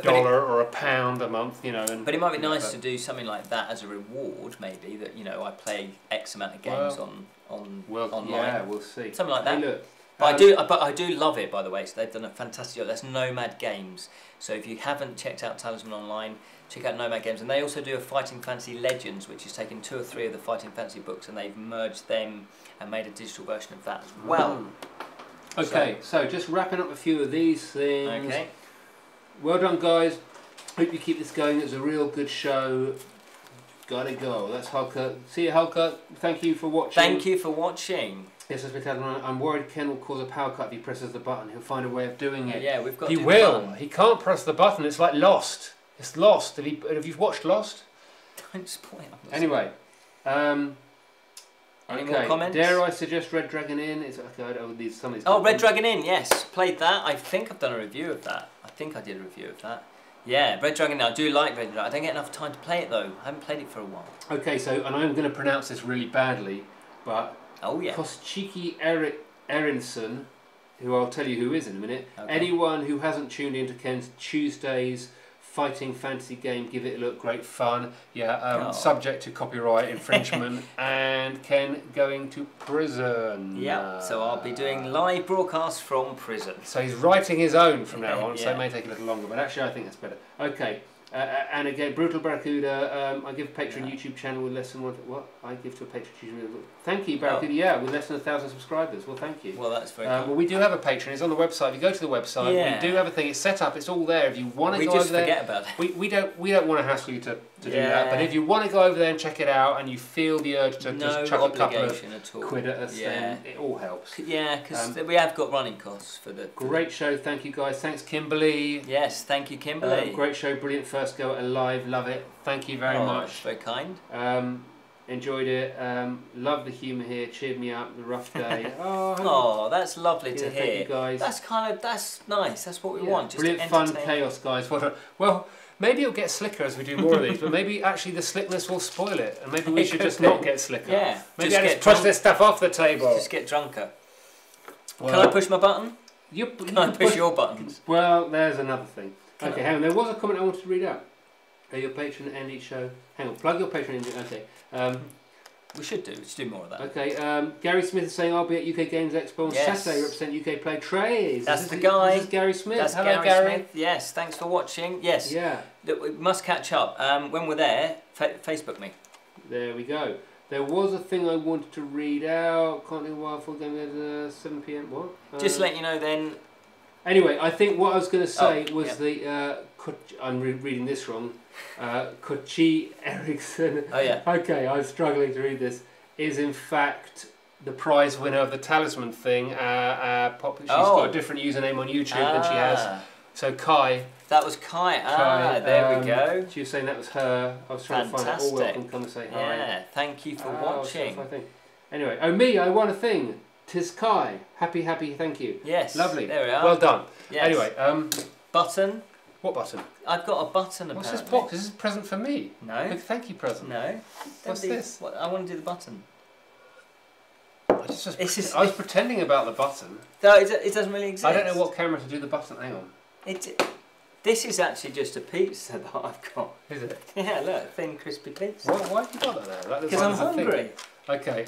dollar or a pound a month, you know. But it might be nice to do something like that as a reward, maybe, that, you know, I play X amount of games online. Yeah, we'll see. Something like that. Hey, look, but I do love it, by the way. So they've done a fantastic job. That's Nomad Games. So if you haven't checked out Talisman online, check out Nomad Games. And they also do a Fighting Fantasy Legends, which has taken 2 or 3 of the Fighting Fantasy books, and they've merged them and made a digital version of that as well. Okay, so just wrapping up a few of these things. Okay. Well done, guys. Hope you keep this going. It was a real good show. Gotta go. That's Hulker. See you, Hulker. Thank you for watching. Thank you for watching. Yes, that's Talisman. I'm worried Ken will cause a power cut if he presses the button. He'll find a way of doing it. Yeah, we've got. He will. He can't press the button. It's like Lost. It's Lost. Have you watched Lost? Don't spoil it. Anyway. Any more comments? Dare I suggest Red Dragon Inn? It's okay. Some of these. Oh, Red Dragon Inn. Yes, played that. I think I've done a review of that. I think I did a review of that. Yeah, Red Dragon Inn. I do like Red Dragon. I don't get enough time to play it though. I haven't played it for a while. Okay, so and I'm going to pronounce this really badly, but Koschiki Erinson, who I'll tell you who is in a minute. Okay. Anyone who hasn't tuned into Ken's Tuesdays fighting fantasy game, give it a look, great fun. Yeah, subject to copyright infringement and Ken going to prison. Yeah, so I'll be doing live broadcasts from prison. So he's writing his own from now on, so it may take a little longer, but actually I think that's better. Okay. And again, Brutal Barracuda, I give a Patreon YouTube channel with less than what I give to a Patreon YouTube channel. Thank you, Barracuda. Yeah, with less than 1,000 subscribers. Well, thank you. Well, that's very cool. Well, we do have a Patreon. It's on the website. If you go to the website, we do have a thing. It's set up. It's all there. If you want to go over there, forget about it. We don't want to hassle you to do that. But if you want to go over there and check it out, and you feel the urge to just chuck a couple of quid at us, then it all helps. Yeah, because we have got running costs for the. Great show. Thank you, guys. Thanks, Kimberly. Yes, thank you, Kimberly. Great show. Brilliant first go at a live. Love it. Thank you very much. Very kind. Enjoyed it. Love the humour here. Cheered me up. The rough day. Oh, that's lovely to hear. Thank you guys. That's nice. That's what we want. Just brilliant fun chaos, guys. Well, maybe it'll get slicker as we do more of these, but maybe actually the slickness will spoil it, and maybe we should just not get slicker. Yeah. Maybe I just push this stuff off the table. Just get drunker. Well, can I push my button? Can I push your buttons? Well, there's another thing. Okay, hang on. There was a comment I wanted to read out. Your patron end each show. Hang on, plug your patron in. Okay. We should do more of that. Okay. Gary Smith is saying I'll be at UK Games Expo on Saturday. Represent UK Play Trays. That's the guy. This is Gary Smith. That's Hello, Gary Smith. Yes. Thanks for watching. Yes. Yeah. Look, we must catch up. When we're there, Facebook me. There we go. There was a thing I wanted to read out. Can't do a while for going at 7 PM. What? Just let you know then. Anyway, I think what I was going to say was the. I'm reading this wrong. Kochi Eriksson. Oh yeah. Okay, I'm struggling to read this. Is in fact the prize winner of the Talisman thing. She's got a different username on YouTube than she has. So Kai. That was Kai. There we go. She was saying that was her. I was trying to find it. All welcome. Come and say hi. Yeah. Thank you for watching. Anyway, me. I won a thing. 'Tis Kai. Happy. Thank you. Yes. Lovely. There we are. Well done. Yes. Anyway, button. What button? I've got a button. What's this box? Is this a present for me? No. A thank you present. No. What's this? I want to do the button. I was pretending about the button. No, it doesn't really exist. I don't know what camera to do the button. Hang on. This is actually just a pizza that I've got. Is it? Yeah, look, thin, crispy pizza. Why have you got that there? Because I'm hungry. Okay.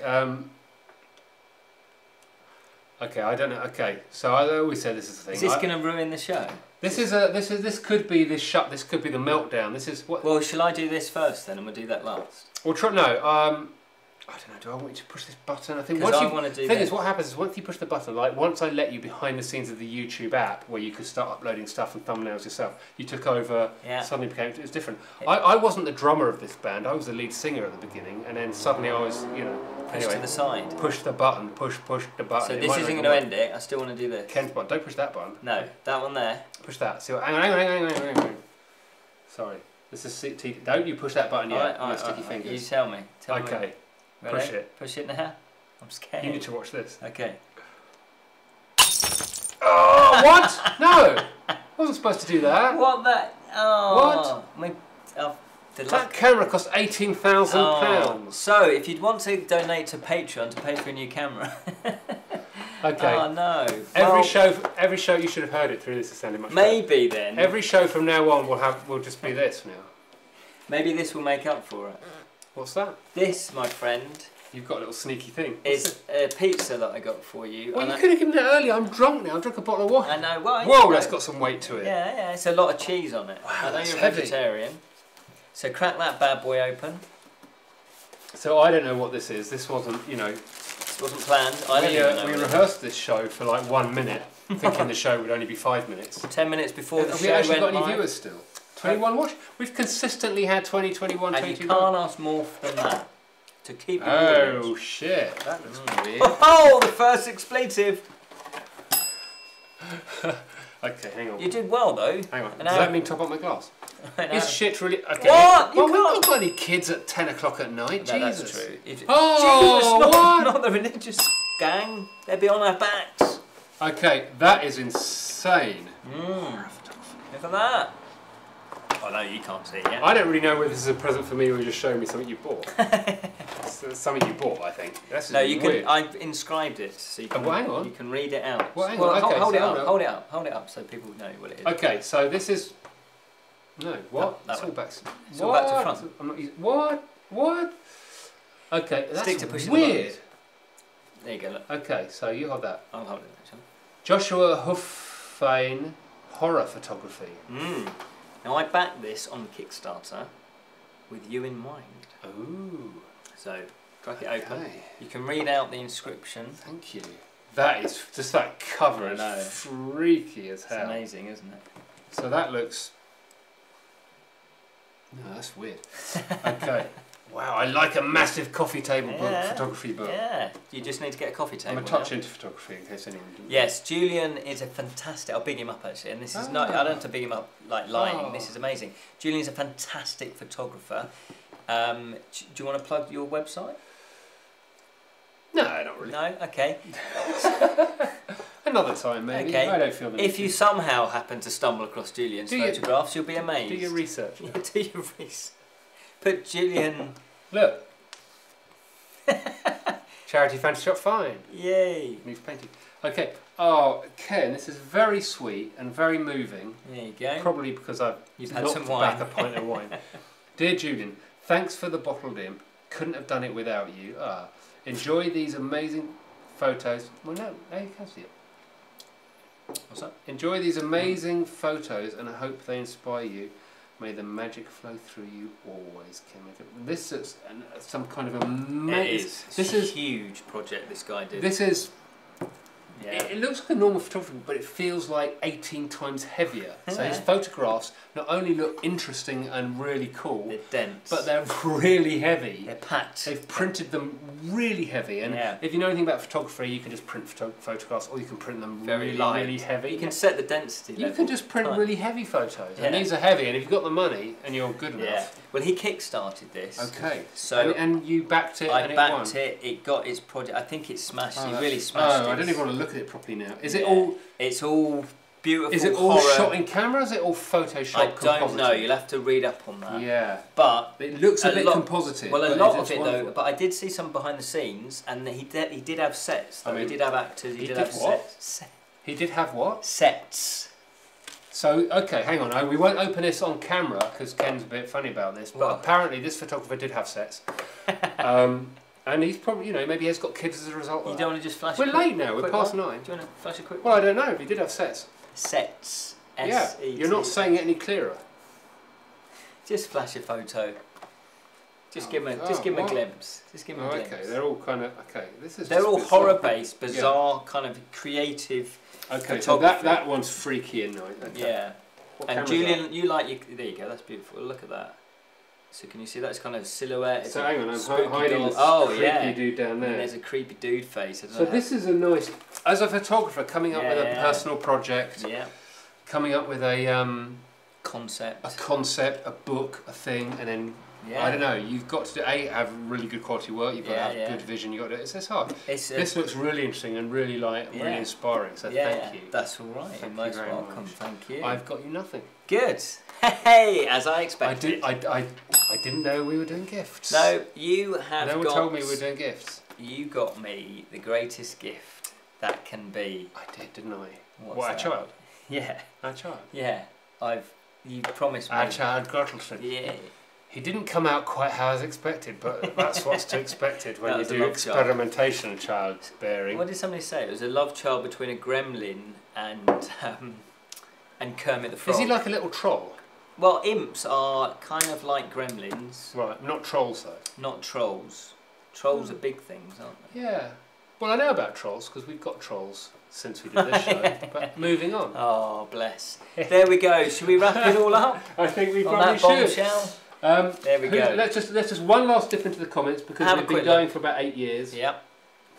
Okay, I don't know. Okay, so I always say this is the thing. Is this going to ruin the show? This could be this shut. This could be the meltdown. This is what. Well, shall I do this first then, and we'll do that last? Well, I don't know. Do I want you to push this button? I think once you. The thing is, what happens is once you push the button, like once I let you behind the scenes of the YouTube app, where you could start uploading stuff and thumbnails yourself, you took over. Yeah. Suddenly it was different. Yeah. I wasn't the drummer of this band. I was the lead singer at the beginning, and then suddenly I was, Push to the side. Push the button. Push the button. So this isn't going to end it. I still want to do this. Ken's button. Don't push that button. No, that one there. Push that. See, hang on. Sorry. This is don't you push that button yet? All right, sticky fingers. You tell me. Okay. Ready? Push it. Push it now. I'm scared. You need to watch this. Okay. Oh, what? No! I wasn't supposed to do that. What that? Oh. What? That camera cost £18,000. So, if you'd want to donate to Patreon to pay for a new camera. Okay. Oh no. Every show you should have heard it through this is sounding much maybe better. Then. Every show from now on will just be this now. Maybe this will make up for it. What's that? This, my friend. You've got a little sneaky thing. It's a pizza that I got for you. Well, you could have given that earlier. I'm drunk now. I drank a bottle of wine. I know. Well, whoa, that's got some weight to it. Yeah. It's a lot of cheese on it. Wow, I know that's you're a heavy. vegetarian. So crack that bad boy open. So I don't know what this is. This wasn't, This wasn't planned. I don't even know. We rehearsed this show for like 1 minute, thinking the show would only be 5 minutes. 10 minutes before the show went live. Have we actually got any viewers still? 21 watch? We've consistently had 20, 21, 22. And you can't ask more than that. To keep the Oh shit, that looks weird. Oh, the first expletive. Okay, hang on. You did well though. Hang on. Does that mean top up my glass? Is shit really... Okay. What? Well, we've not got any kids at 10 o'clock at night. No, Jesus. that's true. Oh, Jesus, what? Not the religious gang. They'd be on our backs. Okay, that is insane. Look at that. Oh no, you can't see it yet. I don't really know whether this is a present for me or you're just showing me something you bought. It's something you bought, I think. No, you can. I've inscribed it, so you can. Well, hang on. You can read it out. Well, hang on. Okay, hold it up. Hold it up, so people know what it is. Okay, so this is. No, what? No, it's all back. It's all back to front. I'm not using. What? Okay, that's Stick to pushing weird. The there you go. Look. Okay, so you hold that. I'll hold it. Actually. Joshua Huffane horror photography. Now I backed this on Kickstarter with you in mind. Ooh. So, crack it open. You can read out the inscription. Thank you. That is, just that cover is freaky as hell. It's amazing, isn't it? So that looks... No, that's weird. Okay. Wow, I like a massive coffee table book, photography book. Yeah, you just need to get a coffee table. I'm a touch into photography in case anyone didn't. Yes, Julian is a fantastic... I'll big him up actually, and this is not... I don't have to big him up like lying, this is amazing. Julian's a fantastic photographer. Do you want to plug your website? No, not really. No? Okay. Another time, maybe. Okay. I don't feel the need If you somehow happen to stumble across Julian's photographs, you'll be amazed. Do your research. Yeah, do your research. Put Julian... Look. Charity fancy shop, fine. Yay. Needs painting. Okay. Oh, Ken, this is very sweet and very moving. There you go. Probably because You've I've had some knocked wine. back a pint of wine. Dear Julian, thanks for the Bottled Imp. Couldn't have done it without you. Enjoy these amazing photos. Well, no, you can see it. What's that? Enjoy these amazing photos, and I hope they inspire you. May the magic flow through you always, Ken. This is some kind of amazing. This is a huge project this guy did. This is. Yeah. It looks like a normal photography, but it feels like 18 times heavier. So his photographs not only look interesting and really cool, they're dense, but they're really heavy. They're packed. They've printed them really heavy, and if you know anything about photography, you can just print photographs, or you can print them very light, really heavy. You can set the density level. You can just print really heavy photos, and these are heavy. And if you've got the money and you're good enough, well, he kick-started this. Okay. So and you backed it. I backed it. It got its project. I think it smashed. He really smashed it. I don't even want to look at it properly now. Is it all? It's all beautiful. Is it all horror. shot in camera? Or is it all Photoshop? I don't know. You'll have to read up on that. Yeah. But it looks a bit composited. Well, a lot of it though. But I did see some behind the scenes, and he did have sets. Though. I mean, he did have actors. He did have sets. He did have what? Sets. So okay, hang on. We won't open this on camera because Ken's a bit funny about this. But apparently, this photographer did have sets. And he's probably, maybe he's got kids as a result of that. You don't want to just flash. We're late now. We're past 9. Do you want to flash a quick? Well, I don't know. He did have sets. Sets. Yeah. You're not saying it any clearer. Just flash a photo. Just give him a glimpse. Just give him a glimpse. Okay. They're all kind of This is. They're all horror-based, bizarre, kind of creative. Okay. So that one's freaky and nice. Okay. Yeah. And Julian, you like your. There you go. That's beautiful. Look at that. So can you see that's kind of silhouette? So hang on, I'm hiding this creepy dude down there. And there's a creepy dude face. So this is a nice, as a photographer, coming up with a personal project. Yeah. Coming up with a concept. A concept, a book, a thing, and then I don't know. You've got to have really good quality work. You've got to have good vision. You've got to. It's hard. This looks really interesting and really really inspiring. So thank you. That's all right. You're most welcome. Thank you. I've got you nothing. Good. Hey, as I expected. I didn't know we were doing gifts. No, you have. No one told me we were doing gifts. You got me the greatest gift that can be. I did, didn't I? What, a child? Yeah. A child? Yeah. You promised me. A child Gottlieb. Yeah. He didn't come out quite how I was expected, but that's what's to expected when you do experimentation of childbearing. What did somebody say? It was a love child between a gremlin and Kermit the Frog. Is he like a little troll? Well, imps are kind of like gremlins. Right, not trolls though. Not trolls. Trolls are big things, aren't they? Yeah. Well, I know about trolls because we've got trolls since we did this show. But moving on. Oh, bless. There we go. Should we wrap it all up? I think we probably should. There we go. Let's just one last dip into the comments because we've been going for about 8 years. Yep.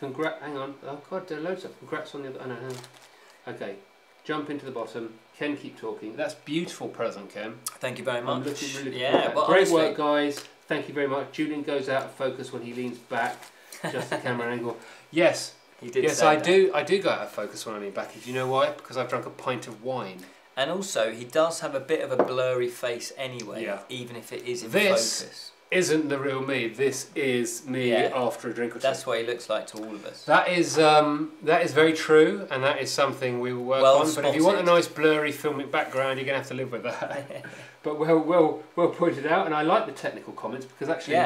Hang on. Oh God, there are loads of. Congrats on the other. Oh, no, hang on. Okay. Jump into the bottom. Ken, keep talking. That's beautiful present, Ken. Thank you very much. I'm looking really well, great work, guys. Thank you very much. Julian goes out of focus when he leans back. Just the camera angle. Yes. He did. Yes, I do. I do go out of focus when I lean back. Do you know why? Because I've drunk a pint of wine. And also, he does have a bit of a blurry face anyway, even if it is in focus. Isn't the real me. This is me after a drink or two. That's what he looks like to all of us. That is very true, and that is something we will work on. But if you want a nice blurry filmic background, you're going to have to live with that. But well pointed out, and I like the technical comments because actually,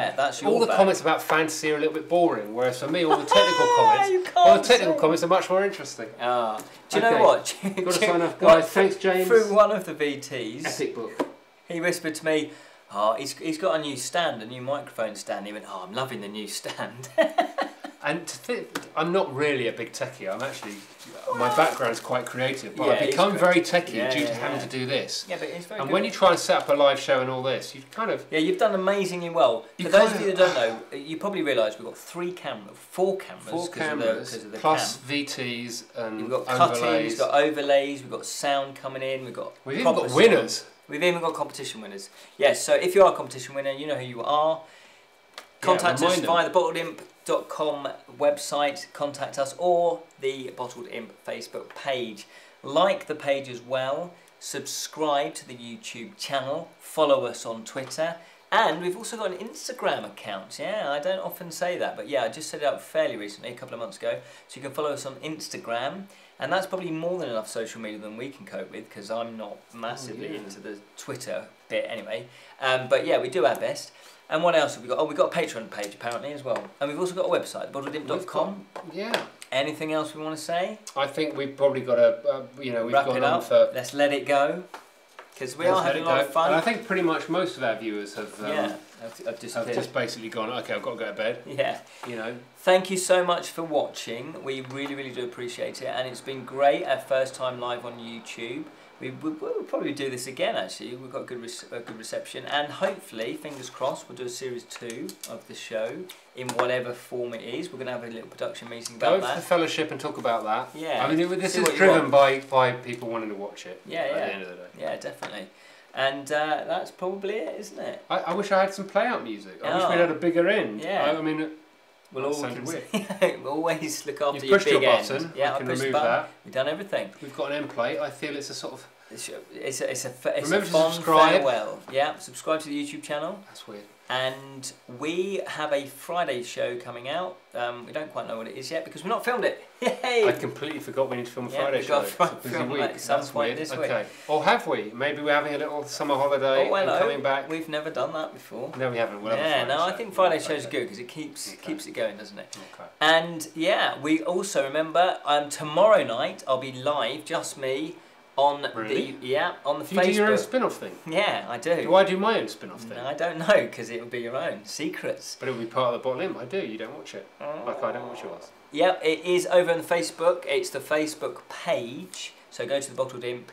all the comments about fantasy are a little bit boring. Whereas for me, all the technical comments are much more interesting. Do you know what? Got to sign off, guys. Thanks, James. Through one of the VTs, epic book. He whispered to me, "Oh, he's got a new stand, a new microphone stand." He went, "Oh, I'm loving the new stand." And I'm not really a big techie. I'm actually, my background's quite creative, but I've become very techie due to having to do this. Yeah, but it's very good. And when you try and set up a live show and all this, you kind of... Yeah, you've done amazingly well. For those of you that don't know, you probably realise we've got 4 cameras. 4 cameras plus VTs and we've got cuttings, we've got overlays, we've got sound coming in, we've even got winners. We've even got competition winners. Yes, so if you are a competition winner, you know who you are. Contact us via the bottledimp.com website, contact us, or the Bottled Imp Facebook page. Like the page as well, subscribe to the YouTube channel, follow us on Twitter, and we've also got an Instagram account. Yeah, I don't often say that, but yeah, I just set it up fairly recently, a couple of months ago, so you can follow us on Instagram. And that's probably more than enough social media than we can cope with, because I'm not massively into the Twitter bit anyway. But yeah, we do our best. And what else have we got? Oh, we've got a Patreon page apparently as well. And we've also got a website, bottledimp.com. Yeah. Anything else we want to say? I think we've probably got to, we've wrap gone it on up. for... Let's let it go. Because we are having a lot of fun. And I think pretty much most of our viewers have... I've just basically gone, okay, I've got to go to bed. Yeah. You know. Thank you so much for watching. We really, really do appreciate it. And it's been great, our first time live on YouTube. We'll probably do this again, actually. We've got a good reception. And hopefully, fingers crossed, we'll do a series 2 of the show in whatever form it is. We're going to have a little production meeting about that. Go to the fellowship and talk about that. Yeah. I mean, this is driven by people wanting to watch it. Yeah, at the end of the day. Yeah, definitely. And that's probably it, isn't it? I wish I had some play-out music. I wish we had a bigger end. Yeah. I mean, we'll always look after your big end. Button. Yeah, I can remove that. We've done everything. We've got an end plate. I feel it's a sort of... It's a Remember fond to subscribe. farewell. Yeah, subscribe to the YouTube channel. That's weird. And we have a Friday show coming out. We don't quite know what it is yet because we've not filmed it. Yay! I completely forgot we need to film a Friday show. We've got a film at some point this week. Or have we? Maybe we're having a little summer holiday and coming back. We've never done that before. No, we haven't. We'll I think Friday show's good because it keeps it going, doesn't it? Okay. And yeah, we also remember tomorrow night I'll be live, just me. On really? the Facebook. Do you do your own spin-off thing? Yeah, I do. Do I do my own spin-off thing? No, I don't know because it will be your own secrets. But it will be part of the Bottled Imp. I do. You don't watch it. Like I don't watch yours. Yep, it is over on Facebook. It's the Facebook page. So go to the Bottled Imp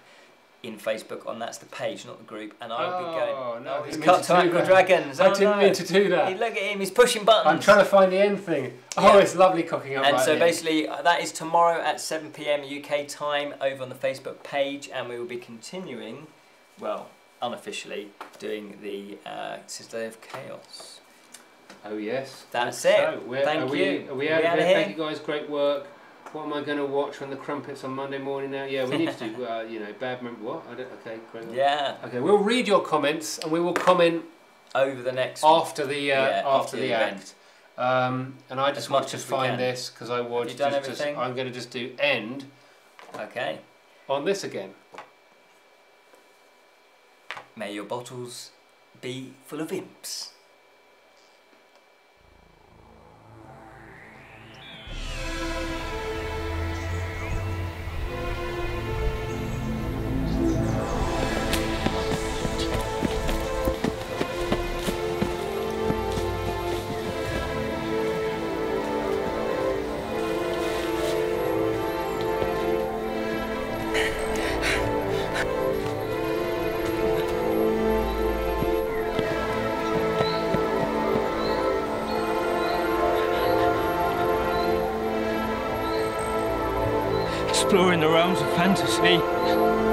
in Facebook, and that's the page, not the group. And I'll be going. Oh no! He's cut to Aqua dragons. I didn't mean to do that. Look at him. He's pushing buttons. I'm trying to find the end thing. Oh, it's lovely cocking up. And so basically, that is tomorrow at 7 PM UK time over on the Facebook page, and we will be continuing, well, unofficially, doing the Sister of Chaos. Oh yes. That's it. Thank you. Are we out of here? Thank you guys. Great work. What am I going to watch when the Crumpets on Monday morning now? Yeah, we need to do, bad memory. What? Okay, great. Yeah. Okay, we'll read your comments and we will comment over the next after the act. And I just want to find this because I want I'm going to just do end. Okay. On this again. May your bottles be full of imps. Exploring the realms of fantasy.